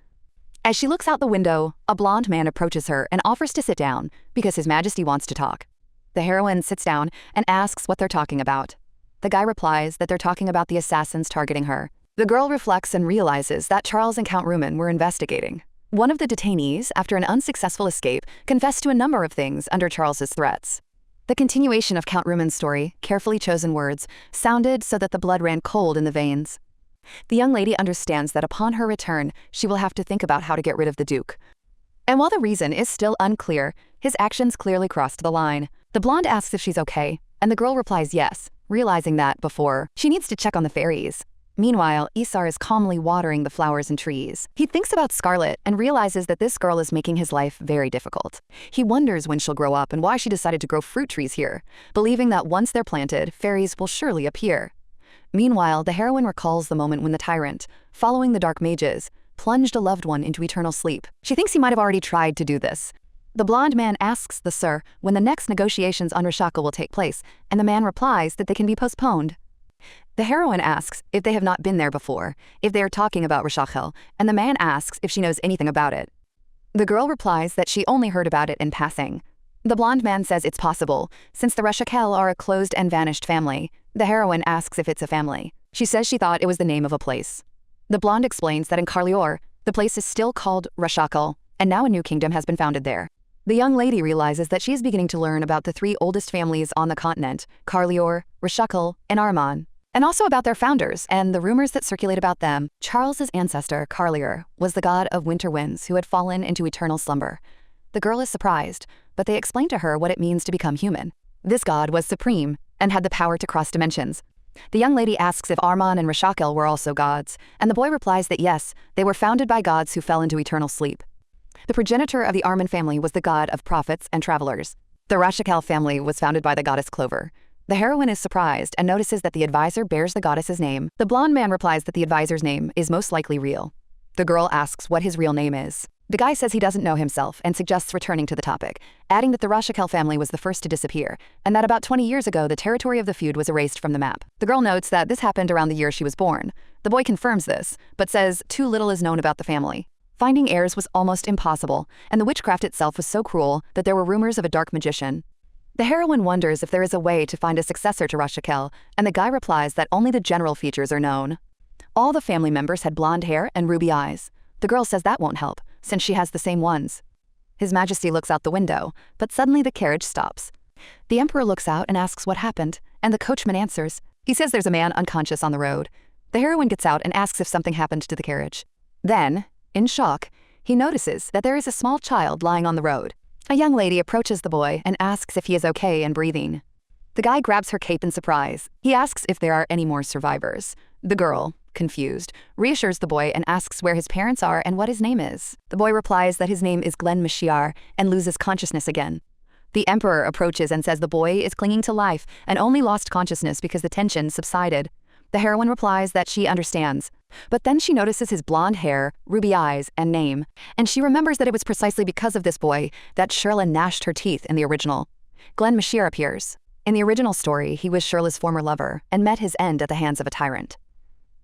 As she looks out the window, a blonde man approaches her and offers to sit down, because His Majesty wants to talk. The heroine sits down and asks what they're talking about. The guy replies that they're talking about the assassins targeting her. The girl reflects and realizes that Charles and Count Rumen were investigating. One of the detainees, after an unsuccessful escape, confessed to a number of things under Charles's threats. The continuation of Count Rumen's story, carefully chosen words, sounded so that the blood ran cold in the veins. The young lady understands that upon her return, she will have to think about how to get rid of the Duke. And while the reason is still unclear, his actions clearly crossed the line. The blonde asks if she's okay, and the girl replies yes, realizing that, before, she needs to check on the fairies. Meanwhile, Isar is calmly watering the flowers and trees. He thinks about Scarlet and realizes that this girl is making his life very difficult. He wonders when she'll grow up and why she decided to grow fruit trees here, believing that once they're planted, fairies will surely appear. Meanwhile, the heroine recalls the moment when the Tyrant, following the dark mages, plunged a loved one into eternal sleep. She thinks he might have already tried to do this. The blonde man asks the Sir when the next negotiations on Rashaka will take place, and the man replies that they can be postponed. The heroine asks if they have not been there before, if they are talking about Rashachel, and the man asks if she knows anything about it. The girl replies that she only heard about it in passing. The blonde man says it's possible, since the Rashachel are a closed and vanished family. The heroine asks if it's a family. She says she thought it was the name of a place. The blonde explains that in Carlior, the place is still called Rashachel, and now a new kingdom has been founded there. The young lady realizes that she is beginning to learn about the three oldest families on the continent, Carlior, Rashachel, and Arman, and also about their founders and the rumors that circulate about them. Charles's ancestor, Carlior, was the god of winter winds who had fallen into eternal slumber. The girl is surprised, but they explain to her what it means to become human. This god was supreme and had the power to cross dimensions. The young lady asks if Arman and Rashachel were also gods, and the boy replies that yes, they were founded by gods who fell into eternal sleep. The progenitor of the Arman family was the god of prophets and travelers. The Rashachel family was founded by the goddess Clover. The heroine is surprised and notices that the advisor bears the goddess's name. The blonde man replies that the advisor's name is most likely real. The girl asks what his real name is. The guy says he doesn't know himself and suggests returning to the topic, adding that the Rashachel family was the first to disappear, and that about 20 years ago the territory of the feud was erased from the map. The girl notes that this happened around the year she was born. The boy confirms this, but says too little is known about the family. Finding heirs was almost impossible, and the witchcraft itself was so cruel that there were rumors of a dark magician. The heroine wonders if there is a way to find a successor to Rashachel, and the guy replies that only the general features are known. All the family members had blonde hair and ruby eyes. The girl says that won't help, since she has the same ones. His Majesty looks out the window, but suddenly the carriage stops. The Emperor looks out and asks what happened, and the coachman answers. He says there's a man unconscious on the road. The heroine gets out and asks if something happened to the carriage. Then, in shock, he notices that there is a small child lying on the road. A young lady approaches the boy and asks if he is okay and breathing. The guy grabs her cape in surprise. He asks if there are any more survivors. The girl, confused, reassures the boy and asks where his parents are and what his name is. The boy replies that his name is Glen Mashiar and loses consciousness again. The Emperor approaches and says the boy is clinging to life and only lost consciousness because the tension subsided. The heroine replies that she understands, but then she notices his blonde hair, ruby eyes, and name, and she remembers that it was precisely because of this boy that Shirla gnashed her teeth in the original. Glen Mashiar appears. In the original story, he was Shirla's former lover and met his end at the hands of a tyrant.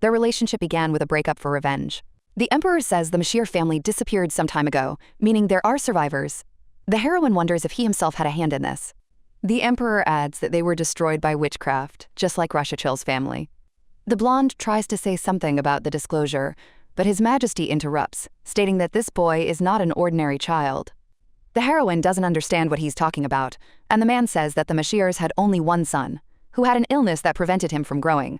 Their relationship began with a breakup for revenge. The Emperor says the Mashiar family disappeared some time ago, meaning there are survivors. The heroine wonders if he himself had a hand in this. The Emperor adds that they were destroyed by witchcraft, just like Rashachel's family. The blonde tries to say something about the disclosure, but His Majesty interrupts, stating that this boy is not an ordinary child. The heroine doesn't understand what he's talking about, and the man says that the Mashiars had only one son, who had an illness that prevented him from growing.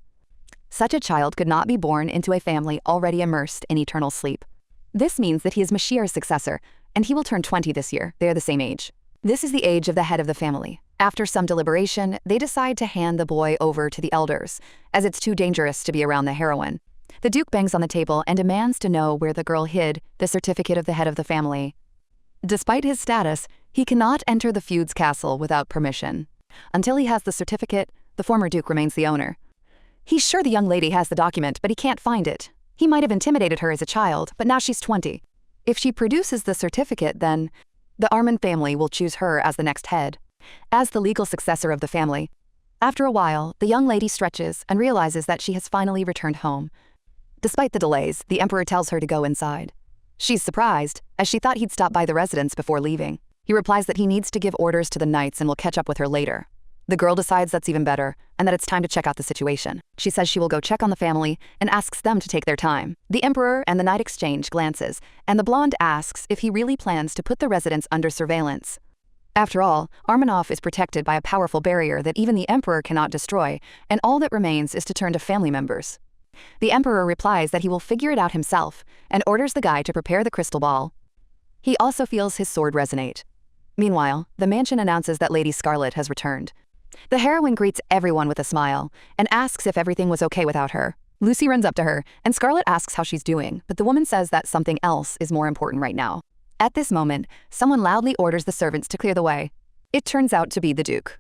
Such a child could not be born into a family already immersed in eternal sleep. This means that he is Mashiar's successor, and he will turn 20 this year. They are the same age. This is the age of the head of the family. After some deliberation, they decide to hand the boy over to the elders, as it's too dangerous to be around the heroine. The Duke bangs on the table and demands to know where the girl hid the certificate of the head of the family. Despite his status, he cannot enter the feud's castle without permission. Until he has the certificate, the former Duke remains the owner. He's sure the young lady has the document, but he can't find it. He might have intimidated her as a child, but now she's 20. If she produces the certificate, then the Arman family will choose her as the next head, as the legal successor of the family. After a while, the young lady stretches and realizes that she has finally returned home. Despite the delays, the Emperor tells her to go inside. She's surprised, as she thought he'd stop by the residence before leaving. He replies that he needs to give orders to the knights and will catch up with her later. The girl decides that's even better, and that it's time to check out the situation. She says she will go check on the family and asks them to take their time. The Emperor and the knight exchange glances, and the blonde asks if he really plans to put the residents under surveillance. After all, Armanov is protected by a powerful barrier that even the Emperor cannot destroy, and all that remains is to turn to family members. The Emperor replies that he will figure it out himself, and orders the guy to prepare the crystal ball. He also feels his sword resonate. Meanwhile, the mansion announces that Lady Scarlet has returned. The heroine greets everyone with a smile, and asks if everything was okay without her. Lucy runs up to her, and Scarlet asks how she's doing, but the woman says that something else is more important right now. At this moment, someone loudly orders the servants to clear the way. It turns out to be the Duke.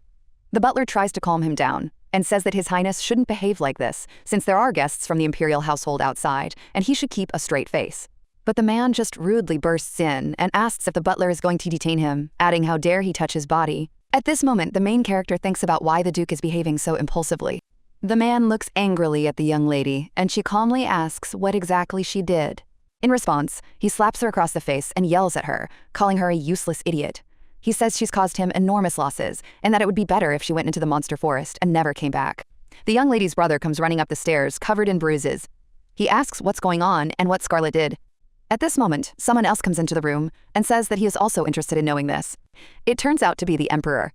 The butler tries to calm him down, and says that His Highness shouldn't behave like this, since there are guests from the imperial household outside, and he should keep a straight face. But the man just rudely bursts in and asks if the butler is going to detain him, adding how dare he touch his body. At this moment, the main character thinks about why the Duke is behaving so impulsively. The man looks angrily at the young lady, and she calmly asks what exactly she did. In response, he slaps her across the face and yells at her, calling her a useless idiot. He says she's caused him enormous losses, and that it would be better if she went into the monster forest and never came back. The young lady's brother comes running up the stairs, covered in bruises. He asks what's going on and what Scarlet did. At this moment, someone else comes into the room and says that he is also interested in knowing this. It turns out to be the Emperor.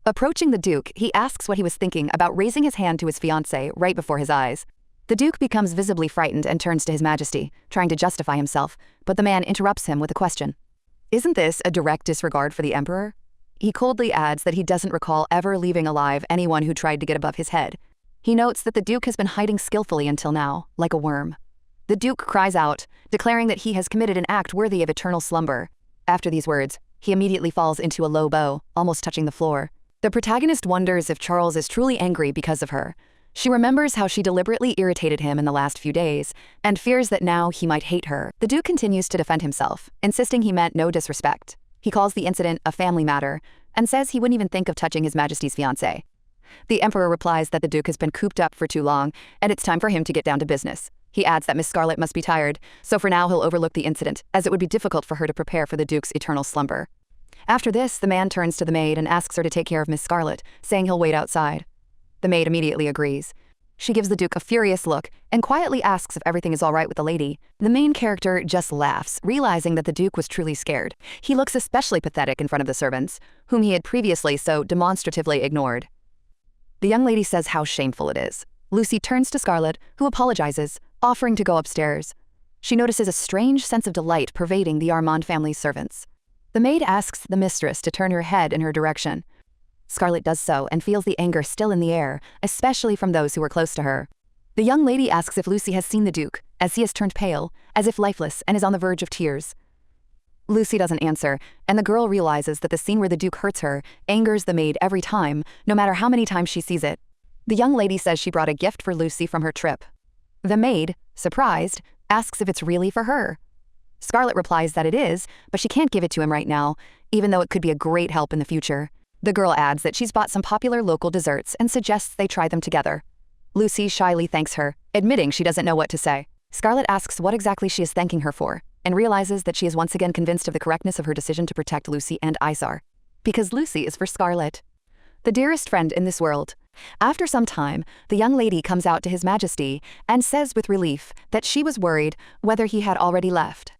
Approaching the Duke, he asks what he was thinking about raising his hand to his fiancé right before his eyes. The Duke becomes visibly frightened and turns to His Majesty, trying to justify himself, but the man interrupts him with a question. Isn't this a direct disregard for the Emperor? He coldly adds that he doesn't recall ever leaving alive anyone who tried to get above his head. He notes that the Duke has been hiding skillfully until now, like a worm. The Duke cries out, declaring that he has committed an act worthy of eternal slumber. After these words, he immediately falls into a low bow, almost touching the floor. The protagonist wonders if Charles is truly angry because of her. She remembers how she deliberately irritated him in the last few days, and fears that now he might hate her. The Duke continues to defend himself, insisting he meant no disrespect. He calls the incident a family matter, and says he wouldn't even think of touching His Majesty's fiancé. The Emperor replies that the Duke has been cooped up for too long, and it's time for him to get down to business. He adds that Miss Scarlet must be tired, so for now he'll overlook the incident, as it would be difficult for her to prepare for the Duke's eternal slumber. After this, the man turns to the maid and asks her to take care of Miss Scarlet, saying he'll wait outside. The maid immediately agrees. She gives the Duke a furious look and quietly asks if everything is all right with the lady. The main character just laughs, realizing that the Duke was truly scared. He looks especially pathetic in front of the servants, whom he had previously so demonstratively ignored. The young lady says how shameful it is. Lucy turns to Scarlet, who apologizes, offering to go upstairs. She notices a strange sense of delight pervading the Armand family's servants. The maid asks the mistress to turn her head in her direction. Scarlet does so and feels the anger still in the air, especially from those who were close to her. The young lady asks if Lucy has seen the Duke, as he has turned pale, as if lifeless, and is on the verge of tears. Lucy doesn't answer, and the girl realizes that the scene where the Duke hurts her angers the maid every time, no matter how many times she sees it. The young lady says she brought a gift for Lucy from her trip. The maid, surprised, asks if it's really for her. Scarlet replies that it is, but she can't give it to him right now, even though it could be a great help in the future. The girl adds that she's bought some popular local desserts and suggests they try them together. Lucy shyly thanks her, admitting she doesn't know what to say. Scarlet asks what exactly she is thanking her for, and realizes that she is once again convinced of the correctness of her decision to protect Lucy and Isar. Because Lucy is for Scarlet, the dearest friend in this world. After some time, the young lady comes out to His Majesty and says with relief that she was worried whether he had already left.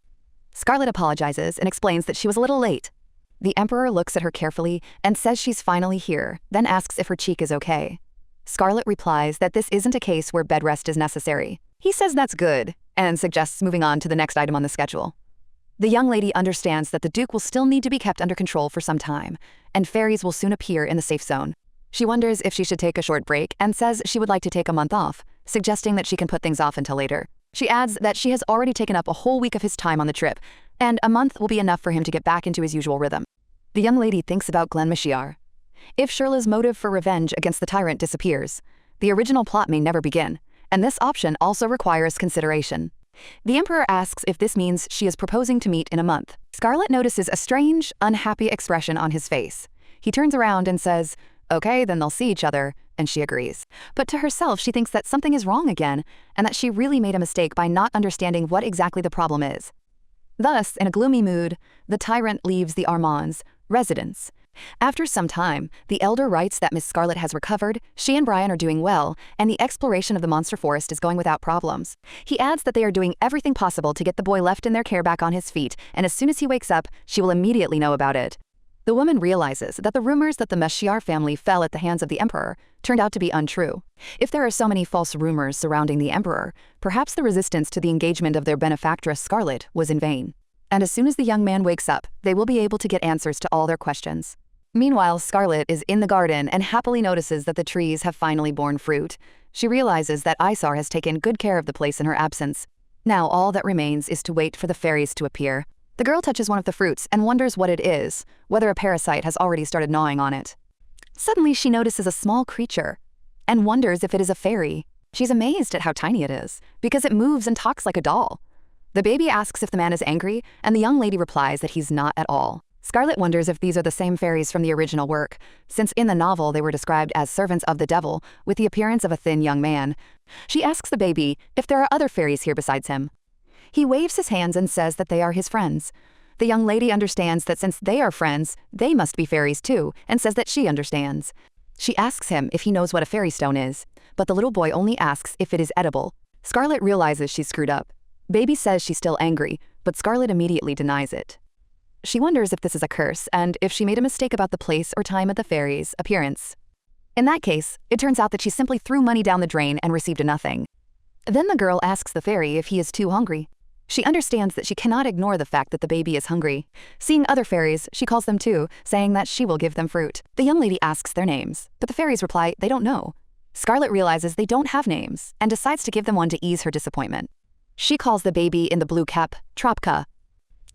Scarlet apologizes and explains that she was a little late. The Emperor looks at her carefully and says she's finally here, then asks if her cheek is okay. Scarlet replies that this isn't a case where bed rest is necessary. He says that's good, and suggests moving on to the next item on the schedule. The young lady understands that the Duke will still need to be kept under control for some time, and fairies will soon appear in the safe zone. She wonders if she should take a short break and says she would like to take a month off, suggesting that she can put things off until later. She adds that she has already taken up a whole week of his time on the trip, and a month will be enough for him to get back into his usual rhythm. The young lady thinks about Glen Mashiar. If Shirla's motive for revenge against the Tyrant disappears, the original plot may never begin, and this option also requires consideration. The Emperor asks if this means she is proposing to meet in a month. Scarlet notices a strange, unhappy expression on his face. He turns around and says, "Okay, then they'll see each other," and she agrees. But to herself, she thinks that something is wrong again, and that she really made a mistake by not understanding what exactly the problem is. Thus, in a gloomy mood, the Tyrant leaves the Armands' residence. After some time, the elder writes that Miss Scarlet has recovered, she and Brian are doing well, and the exploration of the monster forest is going without problems. He adds that they are doing everything possible to get the boy left in their care back on his feet, and as soon as he wakes up, she will immediately know about it. The woman realizes that the rumors that the Meshiar family fell at the hands of the emperor turned out to be untrue. If there are so many false rumors surrounding the emperor, perhaps the resistance to the engagement of their benefactress Scarlet was in vain. And as soon as the young man wakes up, they will be able to get answers to all their questions. Meanwhile, Scarlet is in the garden and happily notices that the trees have finally borne fruit. She realizes that Isar has taken good care of the place in her absence. Now all that remains is to wait for the fairies to appear. The girl touches one of the fruits and wonders what it is, whether a parasite has already started gnawing on it. Suddenly she notices a small creature and wonders if it is a fairy. She's amazed at how tiny it is, because it moves and talks like a doll. The baby asks if the man is angry, and the young lady replies that he's not at all. Scarlet wonders if these are the same fairies from the original work, since in the novel they were described as servants of the devil, with the appearance of a thin young man. She asks the baby if there are other fairies here besides him. He waves his hands and says that they are his friends. The young lady understands that since they are friends, they must be fairies too, and says that she understands. She asks him if he knows what a fairy stone is, but the little boy only asks if it is edible. Scarlet realizes she's screwed up. Baby says she's still angry, but Scarlet immediately denies it. She wonders if this is a curse and if she made a mistake about the place or time of the fairy's appearance. In that case, it turns out that she simply threw money down the drain and received nothing. Then the girl asks the fairy if he is too hungry. She understands that she cannot ignore the fact that the baby is hungry. Seeing other fairies, she calls them too, saying that she will give them fruit. The young lady asks their names, but the fairies reply they don't know. Scarlet realizes they don't have names and decides to give them one to ease her disappointment. She calls the baby in the blue cap Tropka.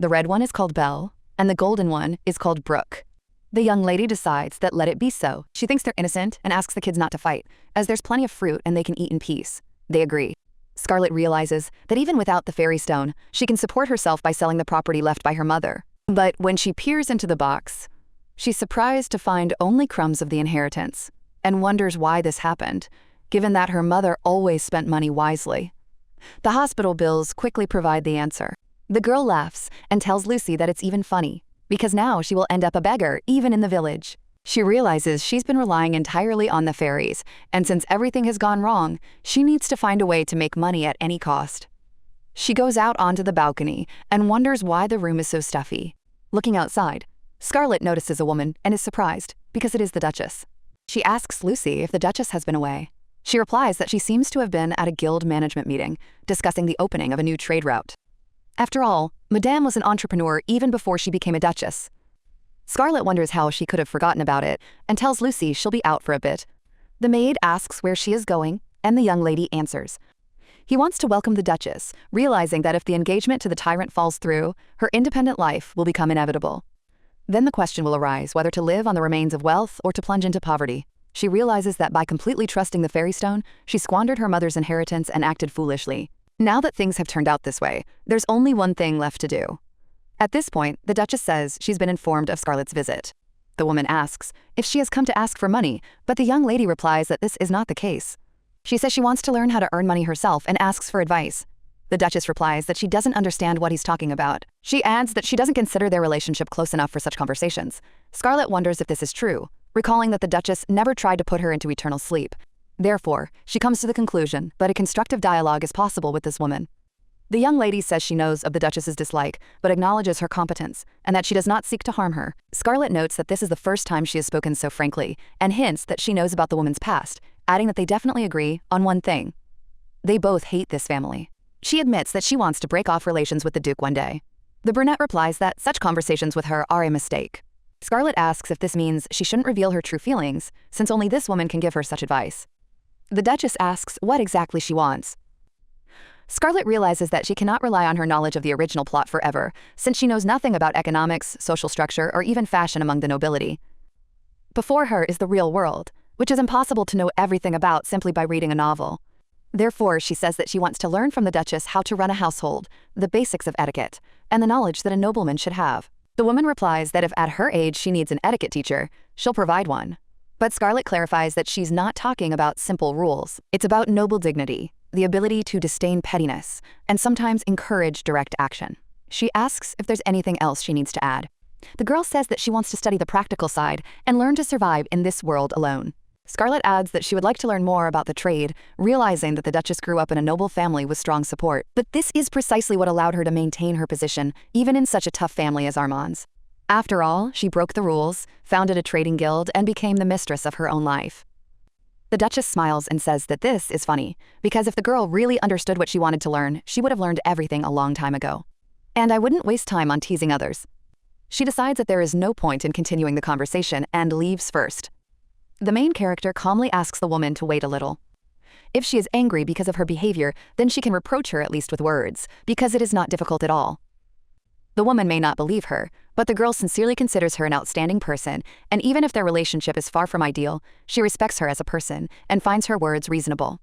The red one is called Belle, and the golden one is called Brooke. The young lady decides that let it be so. She thinks they're innocent and asks the kids not to fight, as there's plenty of fruit and they can eat in peace. They agree. Scarlet realizes that even without the fairy stone, she can support herself by selling the property left by her mother. But when she peers into the box, she's surprised to find only crumbs of the inheritance, and wonders why this happened, given that her mother always spent money wisely. The hospital bills quickly provide the answer. The girl laughs and tells Lucy that it's even funny, because now she will end up a beggar even in the village. She realizes she's been relying entirely on the fairies, and since everything has gone wrong, she needs to find a way to make money at any cost. She goes out onto the balcony and wonders why the room is so stuffy. Looking outside, Scarlet notices a woman and is surprised, because it is the Duchess. She asks Lucy if the Duchess has been away. She replies that she seems to have been at a guild management meeting, discussing the opening of a new trade route. After all, Madame was an entrepreneur even before she became a duchess. Scarlet wonders how she could have forgotten about it, and tells Lucy she'll be out for a bit. The maid asks where she is going, and the young lady answers. He wants to welcome the Duchess, realizing that if the engagement to the Tyrant falls through, her independent life will become inevitable. Then the question will arise whether to live on the remains of wealth or to plunge into poverty. She realizes that by completely trusting the fairy stone, she squandered her mother's inheritance and acted foolishly. Now that things have turned out this way, there's only one thing left to do. At this point, the Duchess says she's been informed of Scarlet's visit. The woman asks if she has come to ask for money, but the young lady replies that this is not the case. She says she wants to learn how to earn money herself and asks for advice. The Duchess replies that she doesn't understand what he's talking about. She adds that she doesn't consider their relationship close enough for such conversations. Scarlet wonders if this is true, recalling that the Duchess never tried to put her into eternal sleep. Therefore, she comes to the conclusion that a constructive dialogue is possible with this woman. The young lady says she knows of the Duchess's dislike, but acknowledges her competence, and that she does not seek to harm her. Scarlet notes that this is the first time she has spoken so frankly, and hints that she knows about the woman's past, adding that they definitely agree on one thing. They both hate this family. She admits that she wants to break off relations with the Duke one day. The brunette replies that such conversations with her are a mistake. Scarlet asks if this means she shouldn't reveal her true feelings, since only this woman can give her such advice. The Duchess asks what exactly she wants. Scarlet realizes that she cannot rely on her knowledge of the original plot forever, since she knows nothing about economics, social structure, or even fashion among the nobility. Before her is the real world, which is impossible to know everything about simply by reading a novel. Therefore, she says that she wants to learn from the Duchess how to run a household, the basics of etiquette, and the knowledge that a nobleman should have. The woman replies that if at her age she needs an etiquette teacher, she'll provide one. But Scarlet clarifies that she's not talking about simple rules. It's about noble dignity, the ability to disdain pettiness, and sometimes encourage direct action. She asks if there's anything else she needs to add. The girl says that she wants to study the practical side and learn to survive in this world alone. Scarlet adds that she would like to learn more about the trade, realizing that the Duchess grew up in a noble family with strong support. But this is precisely what allowed her to maintain her position, even in such a tough family as Armand's. After all, she broke the rules, founded a trading guild, and became the mistress of her own life. The Duchess smiles and says that this is funny, because if the girl really understood what she wanted to learn, she would have learned everything a long time ago. And I wouldn't waste time on teasing others. She decides that there is no point in continuing the conversation and leaves first. The main character calmly asks the woman to wait a little. If she is angry because of her behavior, then she can reproach her at least with words, because it is not difficult at all. The woman may not believe her, but the girl sincerely considers her an outstanding person, and even if their relationship is far from ideal, she respects her as a person and finds her words reasonable.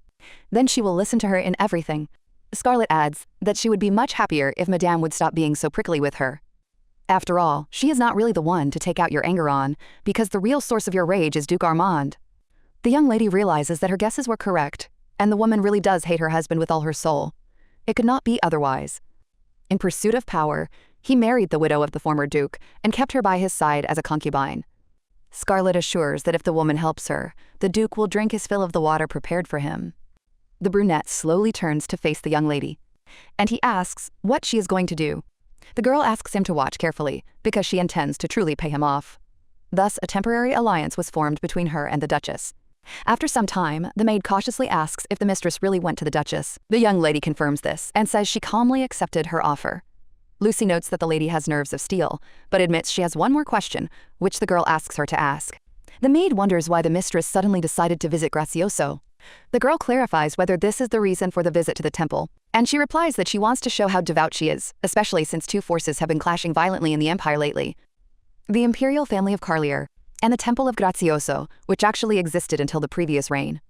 Then she will listen to her in everything. Scarlet adds that she would be much happier if Madame would stop being so prickly with her. After all, she is not really the one to take out your anger on, because the real source of your rage is Duke Armand. The young lady realizes that her guesses were correct, and the woman really does hate her husband with all her soul. It could not be otherwise. In pursuit of power, he married the widow of the former duke and kept her by his side as a concubine. Scarlet assures that if the woman helps her, the duke will drink his fill of the water prepared for him. The brunette slowly turns to face the young lady, and he asks what she is going to do. The girl asks him to watch carefully, because she intends to truly pay him off. Thus, a temporary alliance was formed between her and the Duchess. After some time, the maid cautiously asks if the mistress really went to the Duchess. The young lady confirms this and says she calmly accepted her offer. Lucy notes that the lady has nerves of steel, but admits she has one more question, which the girl asks her to ask. The maid wonders why the mistress suddenly decided to visit Gracioso. The girl clarifies whether this is the reason for the visit to the temple, and she replies that she wants to show how devout she is, especially since two forces have been clashing violently in the empire lately. The imperial family of Carlier, and the temple of Gracioso, which actually existed until the previous reign.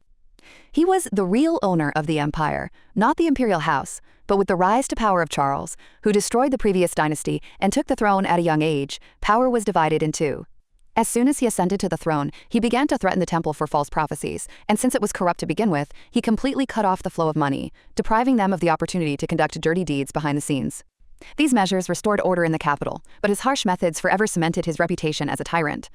He was the real owner of the empire, not the imperial house, but with the rise to power of Charles, who destroyed the previous dynasty and took the throne at a young age, power was divided in two. As soon as he ascended to the throne, he began to threaten the temple for false prophecies, and since it was corrupt to begin with, he completely cut off the flow of money, depriving them of the opportunity to conduct dirty deeds behind the scenes. These measures restored order in the capital, but his harsh methods forever cemented his reputation as a tyrant.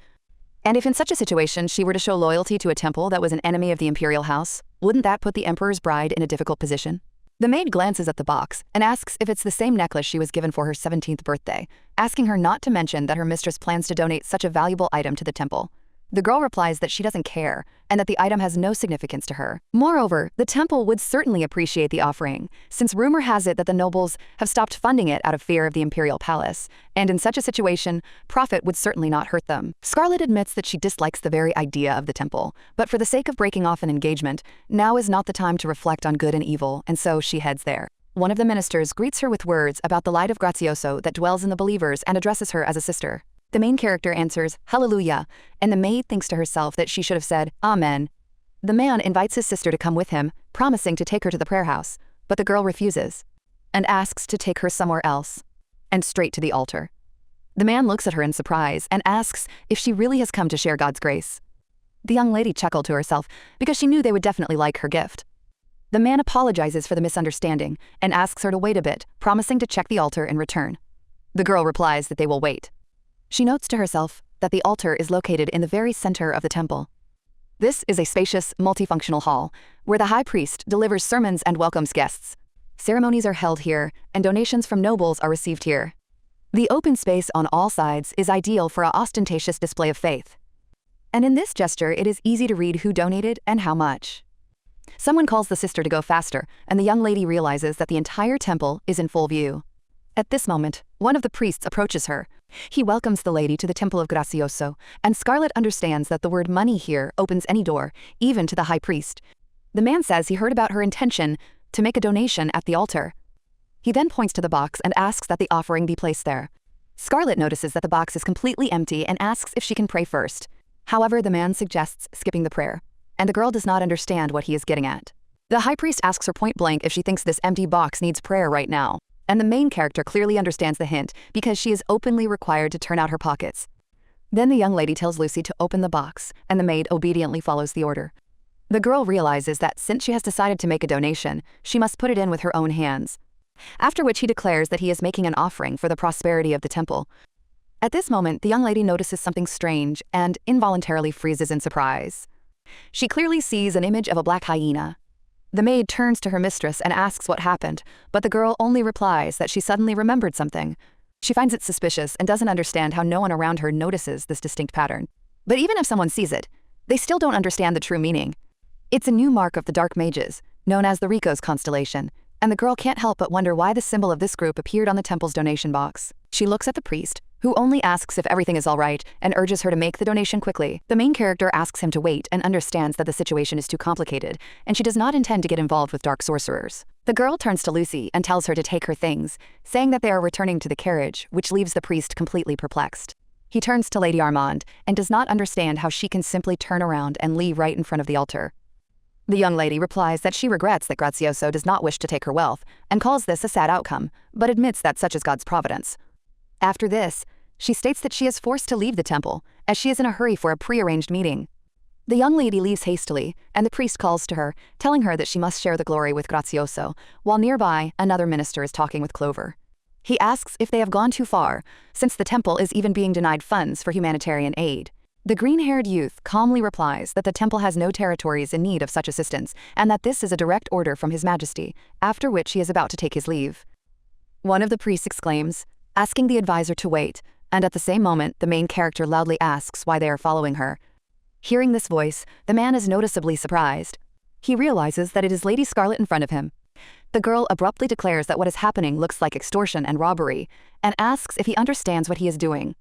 And if in such a situation she were to show loyalty to a temple that was an enemy of the imperial house, wouldn't that put the emperor's bride in a difficult position? The maid glances at the box and asks if it's the same necklace she was given for her 17th birthday, asking her not to mention that her mistress plans to donate such a valuable item to the temple. The girl replies that she doesn't care, and that the item has no significance to her. Moreover, the temple would certainly appreciate the offering, since rumor has it that the nobles have stopped funding it out of fear of the imperial palace, and in such a situation, profit would certainly not hurt them. Scarlet admits that she dislikes the very idea of the temple, but for the sake of breaking off an engagement, now is not the time to reflect on good and evil, and so she heads there. One of the ministers greets her with words about the light of Gracioso that dwells in the believers and addresses her as a sister. The main character answers, "Hallelujah," and the maid thinks to herself that she should have said, "Amen." The man invites his sister to come with him, promising to take her to the prayer house, but the girl refuses, and asks to take her somewhere else, and straight to the altar. The man looks at her in surprise and asks if she really has come to share God's grace. The young lady chuckled to herself, because she knew they would definitely like her gift. The man apologizes for the misunderstanding, and asks her to wait a bit, promising to check the altar and return. The girl replies that they will wait. She notes to herself that the altar is located in the very center of the temple. This is a spacious, multifunctional hall, where the high priest delivers sermons and welcomes guests. Ceremonies are held here, and donations from nobles are received here. The open space on all sides is ideal for an ostentatious display of faith. And in this gesture, it is easy to read who donated and how much. Someone calls the sister to go faster, and the young lady realizes that the entire temple is in full view. At this moment, one of the priests approaches her. He welcomes the lady to the temple of Gracioso, and Scarlet understands that the word money here opens any door, even to the high priest. The man says he heard about her intention to make a donation at the altar. He then points to the box and asks that the offering be placed there. Scarlet notices that the box is completely empty and asks if she can pray first. However, the man suggests skipping the prayer, and the girl does not understand what he is getting at. The high priest asks her point blank if she thinks this empty box needs prayer right now. And the main character clearly understands the hint because she is openly required to turn out her pockets. Then the young lady tells Lucy to open the box, and the maid obediently follows the order. The girl realizes that since she has decided to make a donation, she must put it in with her own hands. After which he declares that he is making an offering for the prosperity of the temple. At this moment, the young lady notices something strange and involuntarily freezes in surprise. She clearly sees an image of a black hyena. The maid turns to her mistress and asks what happened, but the girl only replies that she suddenly remembered something. She finds it suspicious and doesn't understand how no one around her notices this distinct pattern. But even if someone sees it, they still don't understand the true meaning. It's a new mark of the Dark Mages, known as the Riko's constellation, and the girl can't help but wonder why the symbol of this group appeared on the temple's donation box. She looks at the priest, who only asks if everything is all right and urges her to make the donation quickly. The main character asks him to wait and understands that the situation is too complicated, and she does not intend to get involved with dark sorcerers. The girl turns to Lucy and tells her to take her things, saying that they are returning to the carriage, which leaves the priest completely perplexed. He turns to Lady Armand and does not understand how she can simply turn around and leave right in front of the altar. The young lady replies that she regrets that Grazioso does not wish to take her wealth and calls this a sad outcome, but admits that such is God's providence. After this, she states that she is forced to leave the temple, as she is in a hurry for a pre-arranged meeting. The young lady leaves hastily, and the priest calls to her, telling her that she must share the glory with Grazioso, while nearby, another minister is talking with Clover. He asks if they have gone too far, since the temple is even being denied funds for humanitarian aid. The green-haired youth calmly replies that the temple has no territories in need of such assistance, and that this is a direct order from His Majesty, after which he is about to take his leave. One of the priests exclaims, asking the advisor to wait, and at the same moment, the main character loudly asks why they are following her. Hearing this voice, the man is noticeably surprised. He realizes that it is Lady Scarlet in front of him. The girl abruptly declares that what is happening looks like extortion and robbery, and asks if he understands what he is doing.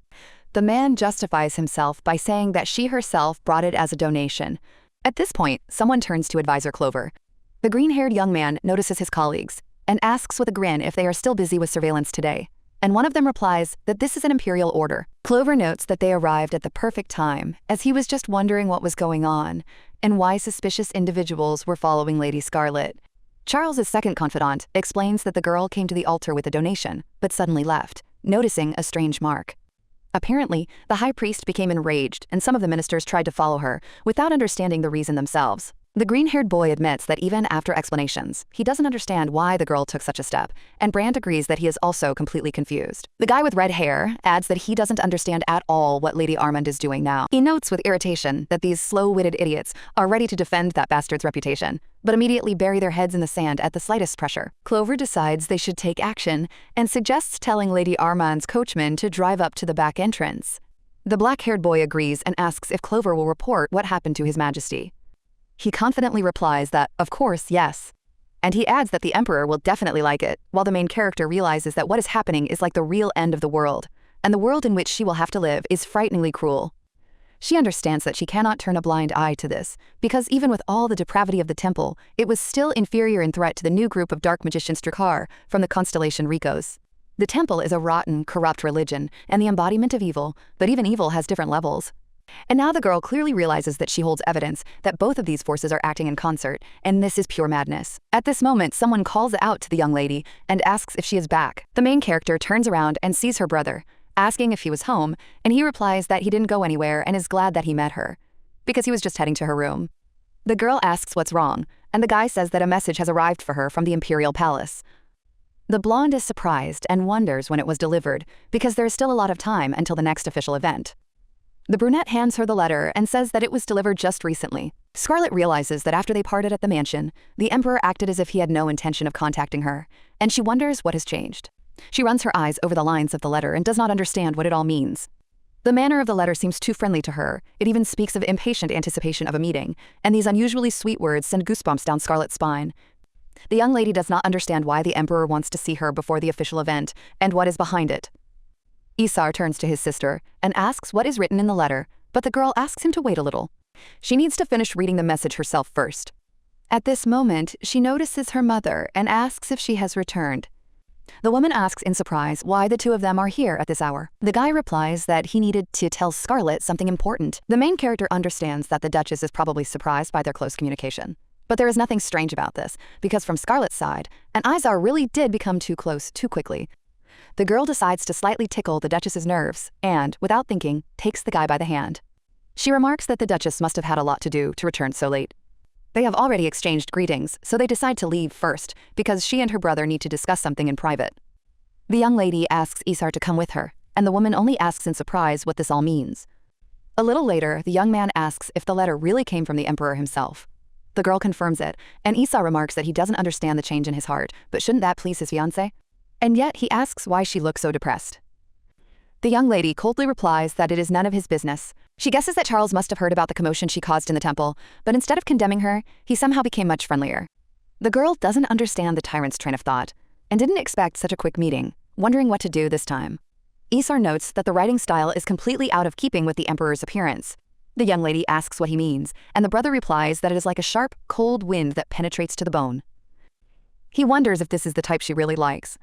The man justifies himself by saying that she herself brought it as a donation. At this point, someone turns to Advisor Clover. The green-haired young man notices his colleagues, and asks with a grin if they are still busy with surveillance today. And one of them replies that this is an imperial order. Clover notes that they arrived at the perfect time, as he was just wondering what was going on, and why suspicious individuals were following Lady Scarlet. Charles's second confidant explains that the girl came to the altar with a donation, but suddenly left, noticing a strange mark. Apparently, the high priest became enraged, and some of the ministers tried to follow her, without understanding the reason themselves. The green-haired boy admits that even after explanations, he doesn't understand why the girl took such a step, and Brand agrees that he is also completely confused. The guy with red hair adds that he doesn't understand at all what Lady Armand is doing now. He notes with irritation that these slow-witted idiots are ready to defend that bastard's reputation, but immediately bury their heads in the sand at the slightest pressure. Clover decides they should take action, and suggests telling Lady Armand's coachman to drive up to the back entrance. The black-haired boy agrees and asks if Clover will report what happened to His Majesty. He confidently replies that, of course, yes. And he adds that the Emperor will definitely like it, while the main character realizes that what is happening is like the real end of the world, and the world in which she will have to live is frighteningly cruel. She understands that she cannot turn a blind eye to this, because even with all the depravity of the temple, it was still inferior in threat to the new group of dark magicians Drakkar from the constellation Rikos. The temple is a rotten, corrupt religion, and the embodiment of evil, but even evil has different levels. And now the girl clearly realizes that she holds evidence that both of these forces are acting in concert, and this is pure madness. At this moment, someone calls out to the young lady and asks if she is back. The main character turns around and sees her brother, asking if he was home, and he replies that he didn't go anywhere and is glad that he met her, because he was just heading to her room. The girl asks what's wrong, and the guy says that a message has arrived for her from the Imperial Palace. The blonde is surprised and wonders when it was delivered, because there is still a lot of time until the next official event. The brunette hands her the letter and says that it was delivered just recently. Scarlet realizes that after they parted at the mansion, the Emperor acted as if he had no intention of contacting her, and she wonders what has changed. She runs her eyes over the lines of the letter and does not understand what it all means. The manner of the letter seems too friendly to her. It even speaks of impatient anticipation of a meeting, and these unusually sweet words send goosebumps down Scarlet's spine. The young lady does not understand why the Emperor wants to see her before the official event, and what is behind it. Isar turns to his sister and asks what is written in the letter, but the girl asks him to wait a little. She needs to finish reading the message herself first. At this moment, she notices her mother and asks if she has returned. The woman asks in surprise why the two of them are here at this hour. The guy replies that he needed to tell Scarlet something important. The main character understands that the Duchess is probably surprised by their close communication. But there is nothing strange about this, because from Scarlet's side, an Isar really did become too close too quickly. The girl decides to slightly tickle the Duchess's nerves and, without thinking, takes the guy by the hand. She remarks that the Duchess must have had a lot to do to return so late. They have already exchanged greetings, so they decide to leave first, because she and her brother need to discuss something in private. The young lady asks Isar to come with her, and the woman only asks in surprise what this all means. A little later, the young man asks if the letter really came from the emperor himself. The girl confirms it, and Esau remarks that he doesn't understand the change in his heart, but shouldn't that please his fiancé? And yet he asks why she looks so depressed. The young lady coldly replies that it is none of his business. She guesses that Charles must have heard about the commotion she caused in the temple, but instead of condemning her, he somehow became much friendlier. The girl doesn't understand the tyrant's train of thought, and didn't expect such a quick meeting, wondering what to do this time. Esau notes that the writing style is completely out of keeping with the emperor's appearance. The young lady asks what he means, and the brother replies that it is like a sharp, cold wind that penetrates to the bone. He wonders if this is the type she really likes.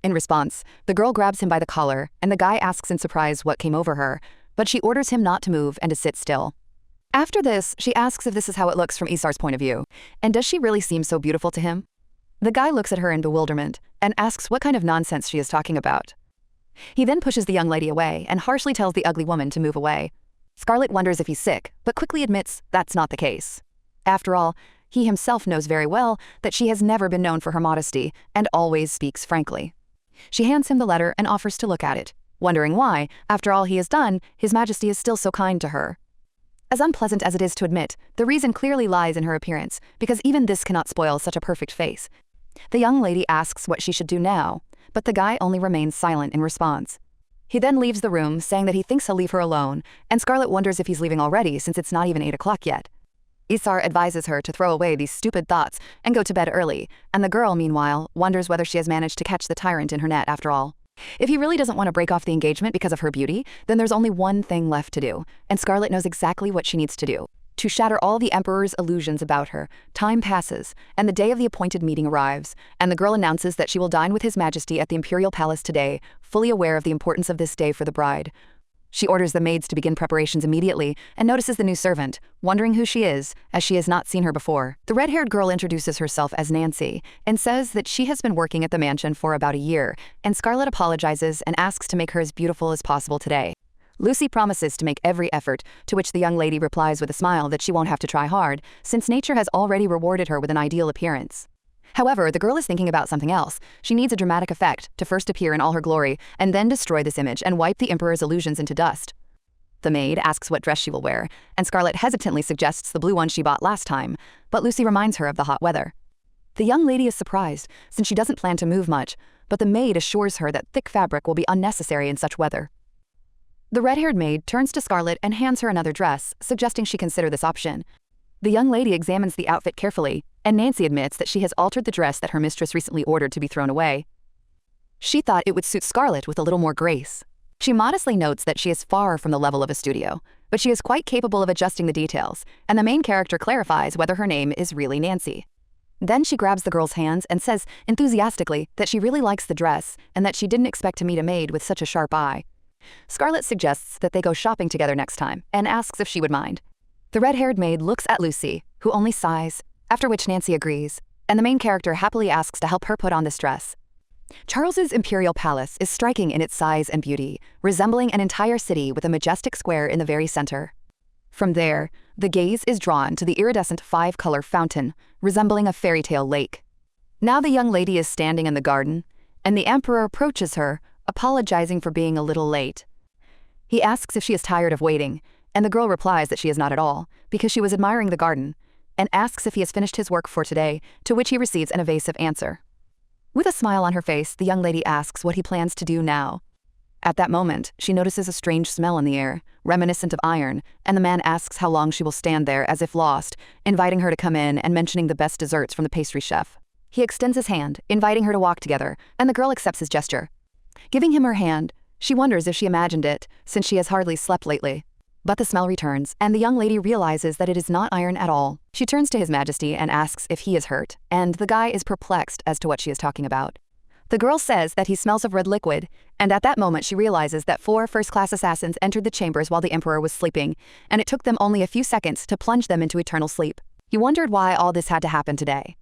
In response, the girl grabs him by the collar, and the guy asks in surprise what came over her, but she orders him not to move and to sit still. After this, she asks if this is how it looks from Esau's point of view, and does she really seem so beautiful to him? The guy looks at her in bewilderment and asks what kind of nonsense she is talking about. He then pushes the young lady away and harshly tells the ugly woman to move away. Scarlett wonders if he's sick, but quickly admits that's not the case. After all, he himself knows very well that she has never been known for her modesty and always speaks frankly. She hands him the letter and offers to look at it, wondering why, after all he has done, His Majesty is still so kind to her. As unpleasant as it is to admit, the reason clearly lies in her appearance, because even this cannot spoil such a perfect face. The young lady asks what she should do now, but the guy only remains silent in response. He then leaves the room, saying that he thinks he'll leave her alone, and Scarlett wonders if he's leaving already since it's not even 8 o'clock yet. Esau advises her to throw away these stupid thoughts and go to bed early, and the girl, meanwhile, wonders whether she has managed to catch the tyrant in her net after all. If he really doesn't want to break off the engagement because of her beauty, then there's only one thing left to do, and Scarlett knows exactly what she needs to do. To shatter all the Emperor's illusions about her, time passes, and the day of the appointed meeting arrives, and the girl announces that she will dine with His Majesty at the Imperial Palace today, fully aware of the importance of this day for the bride. She orders the maids to begin preparations immediately and notices the new servant, wondering who she is, as she has not seen her before. The red-haired girl introduces herself as Nancy and says that she has been working at the mansion for about a year, and Scarlett apologizes and asks to make her as beautiful as possible today. Lucy promises to make every effort, to which the young lady replies with a smile that she won't have to try hard, since nature has already rewarded her with an ideal appearance. However, the girl is thinking about something else. She needs a dramatic effect to first appear in all her glory and then destroy this image and wipe the Emperor's illusions into dust. The maid asks what dress she will wear, and Scarlett hesitantly suggests the blue one she bought last time, but Lucy reminds her of the hot weather. The young lady is surprised, since she doesn't plan to move much, but the maid assures her that thick fabric will be unnecessary in such weather. The red-haired maid turns to Scarlett and hands her another dress, suggesting she consider this option. The young lady examines the outfit carefully, and Nancy admits that she has altered the dress that her mistress recently ordered to be thrown away. She thought it would suit Scarlett with a little more grace. She modestly notes that she is far from the level of a studio, but she is quite capable of adjusting the details, and the main character clarifies whether her name is really Nancy. Then she grabs the girl's hands and says enthusiastically that she really likes the dress and that she didn't expect to meet a maid with such a sharp eye. Scarlett suggests that they go shopping together next time and asks if she would mind. The red-haired maid looks at Lucy, who only sighs, after which Nancy agrees, and the main character happily asks to help her put on this dress. Charles's imperial palace is striking in its size and beauty, resembling an entire city with a majestic square in the very center. From there, the gaze is drawn to the iridescent 5-color fountain, resembling a fairy tale lake. Now the young lady is standing in the garden, and the emperor approaches her, apologizing for being a little late. He asks if she is tired of waiting, and the girl replies that she is not at all, because she was admiring the garden, and asks if he has finished his work for today, to which he receives an evasive answer. With a smile on her face, the young lady asks what he plans to do now. At that moment, she notices a strange smell in the air, reminiscent of iron, and the man asks how long she will stand there as if lost, inviting her to come in and mentioning the best desserts from the pastry chef. He extends his hand, inviting her to walk together, and the girl accepts his gesture. Giving him her hand, she wonders if she imagined it, since she has hardly slept lately. But the smell returns, and the young lady realizes that it is not iron at all. She turns to His Majesty and asks if he is hurt, and the guy is perplexed as to what she is talking about. The girl says that he smells of red liquid, and at that moment she realizes that 4 first-class assassins entered the chambers while the Emperor was sleeping, and it took them only a few seconds to plunge them into eternal sleep. He wondered why all this had to happen today.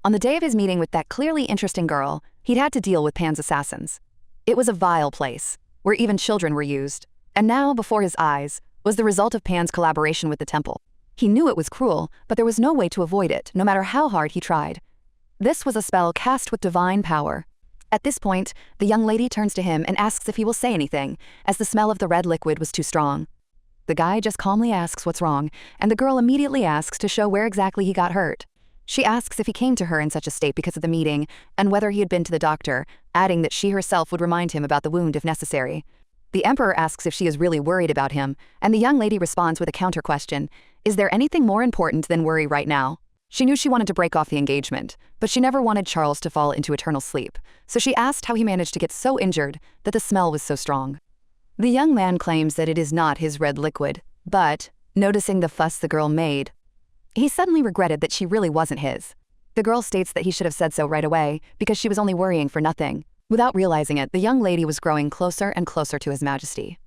On the day of his meeting with that clearly interesting girl, he'd had to deal with Pan's assassins. It was a vile place, where even children were used, and now, before his eyes, was the result of Pan's collaboration with the temple. He knew it was cruel, but there was no way to avoid it, no matter how hard he tried. This was a spell cast with divine power. At this point, the young lady turns to him and asks if he will say anything, as the smell of the red liquid was too strong. The guy just calmly asks what's wrong, and the girl immediately asks to show where exactly he got hurt. She asks if he came to her in such a state because of the meeting, and whether he had been to the doctor, adding that she herself would remind him about the wound if necessary. The emperor asks if she is really worried about him, and the young lady responds with a counter question. Is there anything more important than worry right now? She knew she wanted to break off the engagement, but she never wanted Charles to fall into eternal sleep, so she asked how he managed to get so injured that the smell was so strong. The young man claims that it is not his red liquid, but, noticing the fuss the girl made, he suddenly regretted that she really wasn't his. The girl states that he should have said so right away because she was only worrying for nothing. Without realizing it, the young lady was growing closer and closer to His Majesty.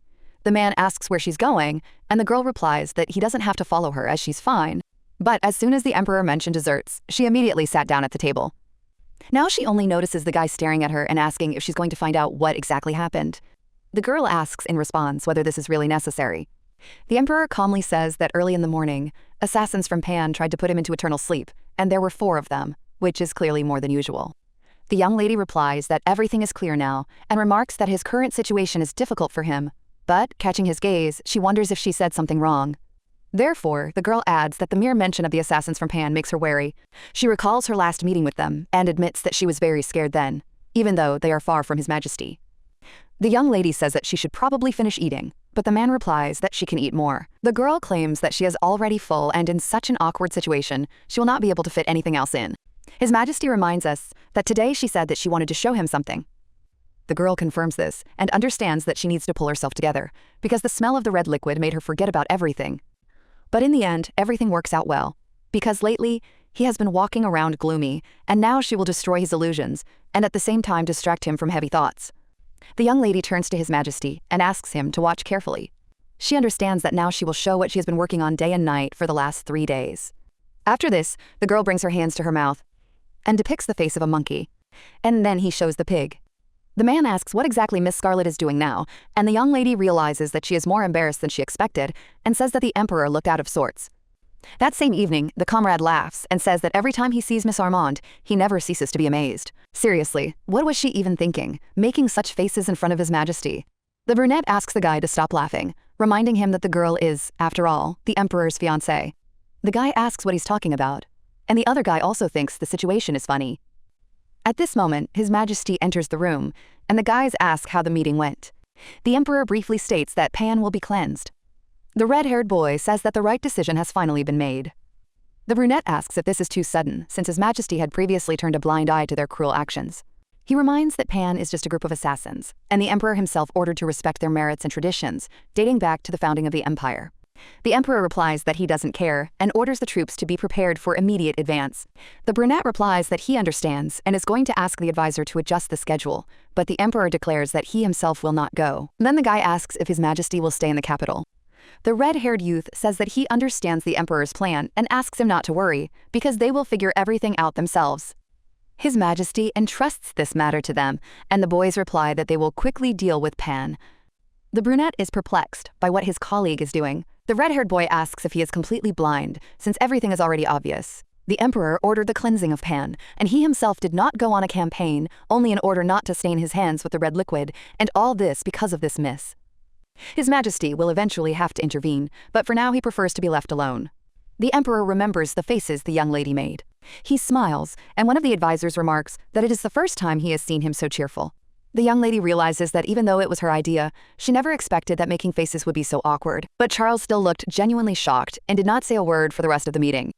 The man asks where she's going, and the girl replies that he doesn't have to follow her as she's fine. But as soon as the emperor mentioned desserts, she immediately sat down at the table. Now she only notices the guy staring at her and asking if she's going to find out what exactly happened. The girl asks in response whether this is really necessary. The emperor calmly says that early in the morning, assassins from Pan tried to put him into eternal sleep, and there were 4 of them, which is clearly more than usual. The young lady replies that everything is clear now and remarks that his current situation is difficult for him, but, catching his gaze, she wonders if she said something wrong. Therefore, the girl adds that the mere mention of the assassins from Pan makes her wary. She recalls her last meeting with them and admits that she was very scared then, even though they are far from His Majesty. The young lady says that she should probably finish eating, but the man replies that she can eat more. The girl claims that she is already full and in such an awkward situation, she will not be able to fit anything else in. His Majesty reminds us that today she said that she wanted to show him something. The girl confirms this and understands that she needs to pull herself together, because the smell of the red liquid made her forget about everything. But in the end, everything works out well, because lately, he has been walking around gloomy, and now she will destroy his illusions, and at the same time distract him from heavy thoughts. The young lady turns to His Majesty and asks him to watch carefully. She understands that now she will show what she has been working on day and night for the last 3 days. After this, the girl brings her hands to her mouth and depicts the face of a monkey, and then he shows the pig. The man asks what exactly Miss Scarlet is doing now, and the young lady realizes that she is more embarrassed than she expected and says that the emperor looked out of sorts. That same evening, the comrade laughs and says that every time he sees Miss Armand, he never ceases to be amazed. Seriously, what was she even thinking, making such faces in front of His Majesty? The brunette asks the guy to stop laughing, reminding him that the girl is, after all, the emperor's fiancé. The guy asks what he's talking about, and the other guy also thinks the situation is funny. At this moment, His Majesty enters the room, and the guys ask how the meeting went. The emperor briefly states that Pan will be cleansed. The red-haired boy says that the right decision has finally been made. The brunette asks if this is too sudden, since His Majesty had previously turned a blind eye to their cruel actions. He reminds that Pan is just a group of assassins, and the emperor himself ordered to respect their merits and traditions, dating back to the founding of the empire. The emperor replies that he doesn't care and orders the troops to be prepared for immediate advance. The brunette replies that he understands and is going to ask the advisor to adjust the schedule, but the emperor declares that he himself will not go. Then the guy asks if His Majesty will stay in the capital. The red-haired youth says that he understands the emperor's plan and asks him not to worry, because they will figure everything out themselves. His Majesty entrusts this matter to them, and the boys reply that they will quickly deal with Pan. The brunette is perplexed by what his colleague is doing. The red-haired boy asks if he is completely blind, since everything is already obvious. The emperor ordered the cleansing of Pan, and he himself did not go on a campaign, only in order not to stain his hands with the red liquid, and all this because of this miss. His Majesty will eventually have to intervene, but for now he prefers to be left alone. The emperor remembers the faces the young lady made. He smiles, and one of the advisors remarks that it is the first time he has seen him so cheerful. The young lady realizes that even though it was her idea, she never expected that making faces would be so awkward. But Charles still looked genuinely shocked and did not say a word for the rest of the meeting.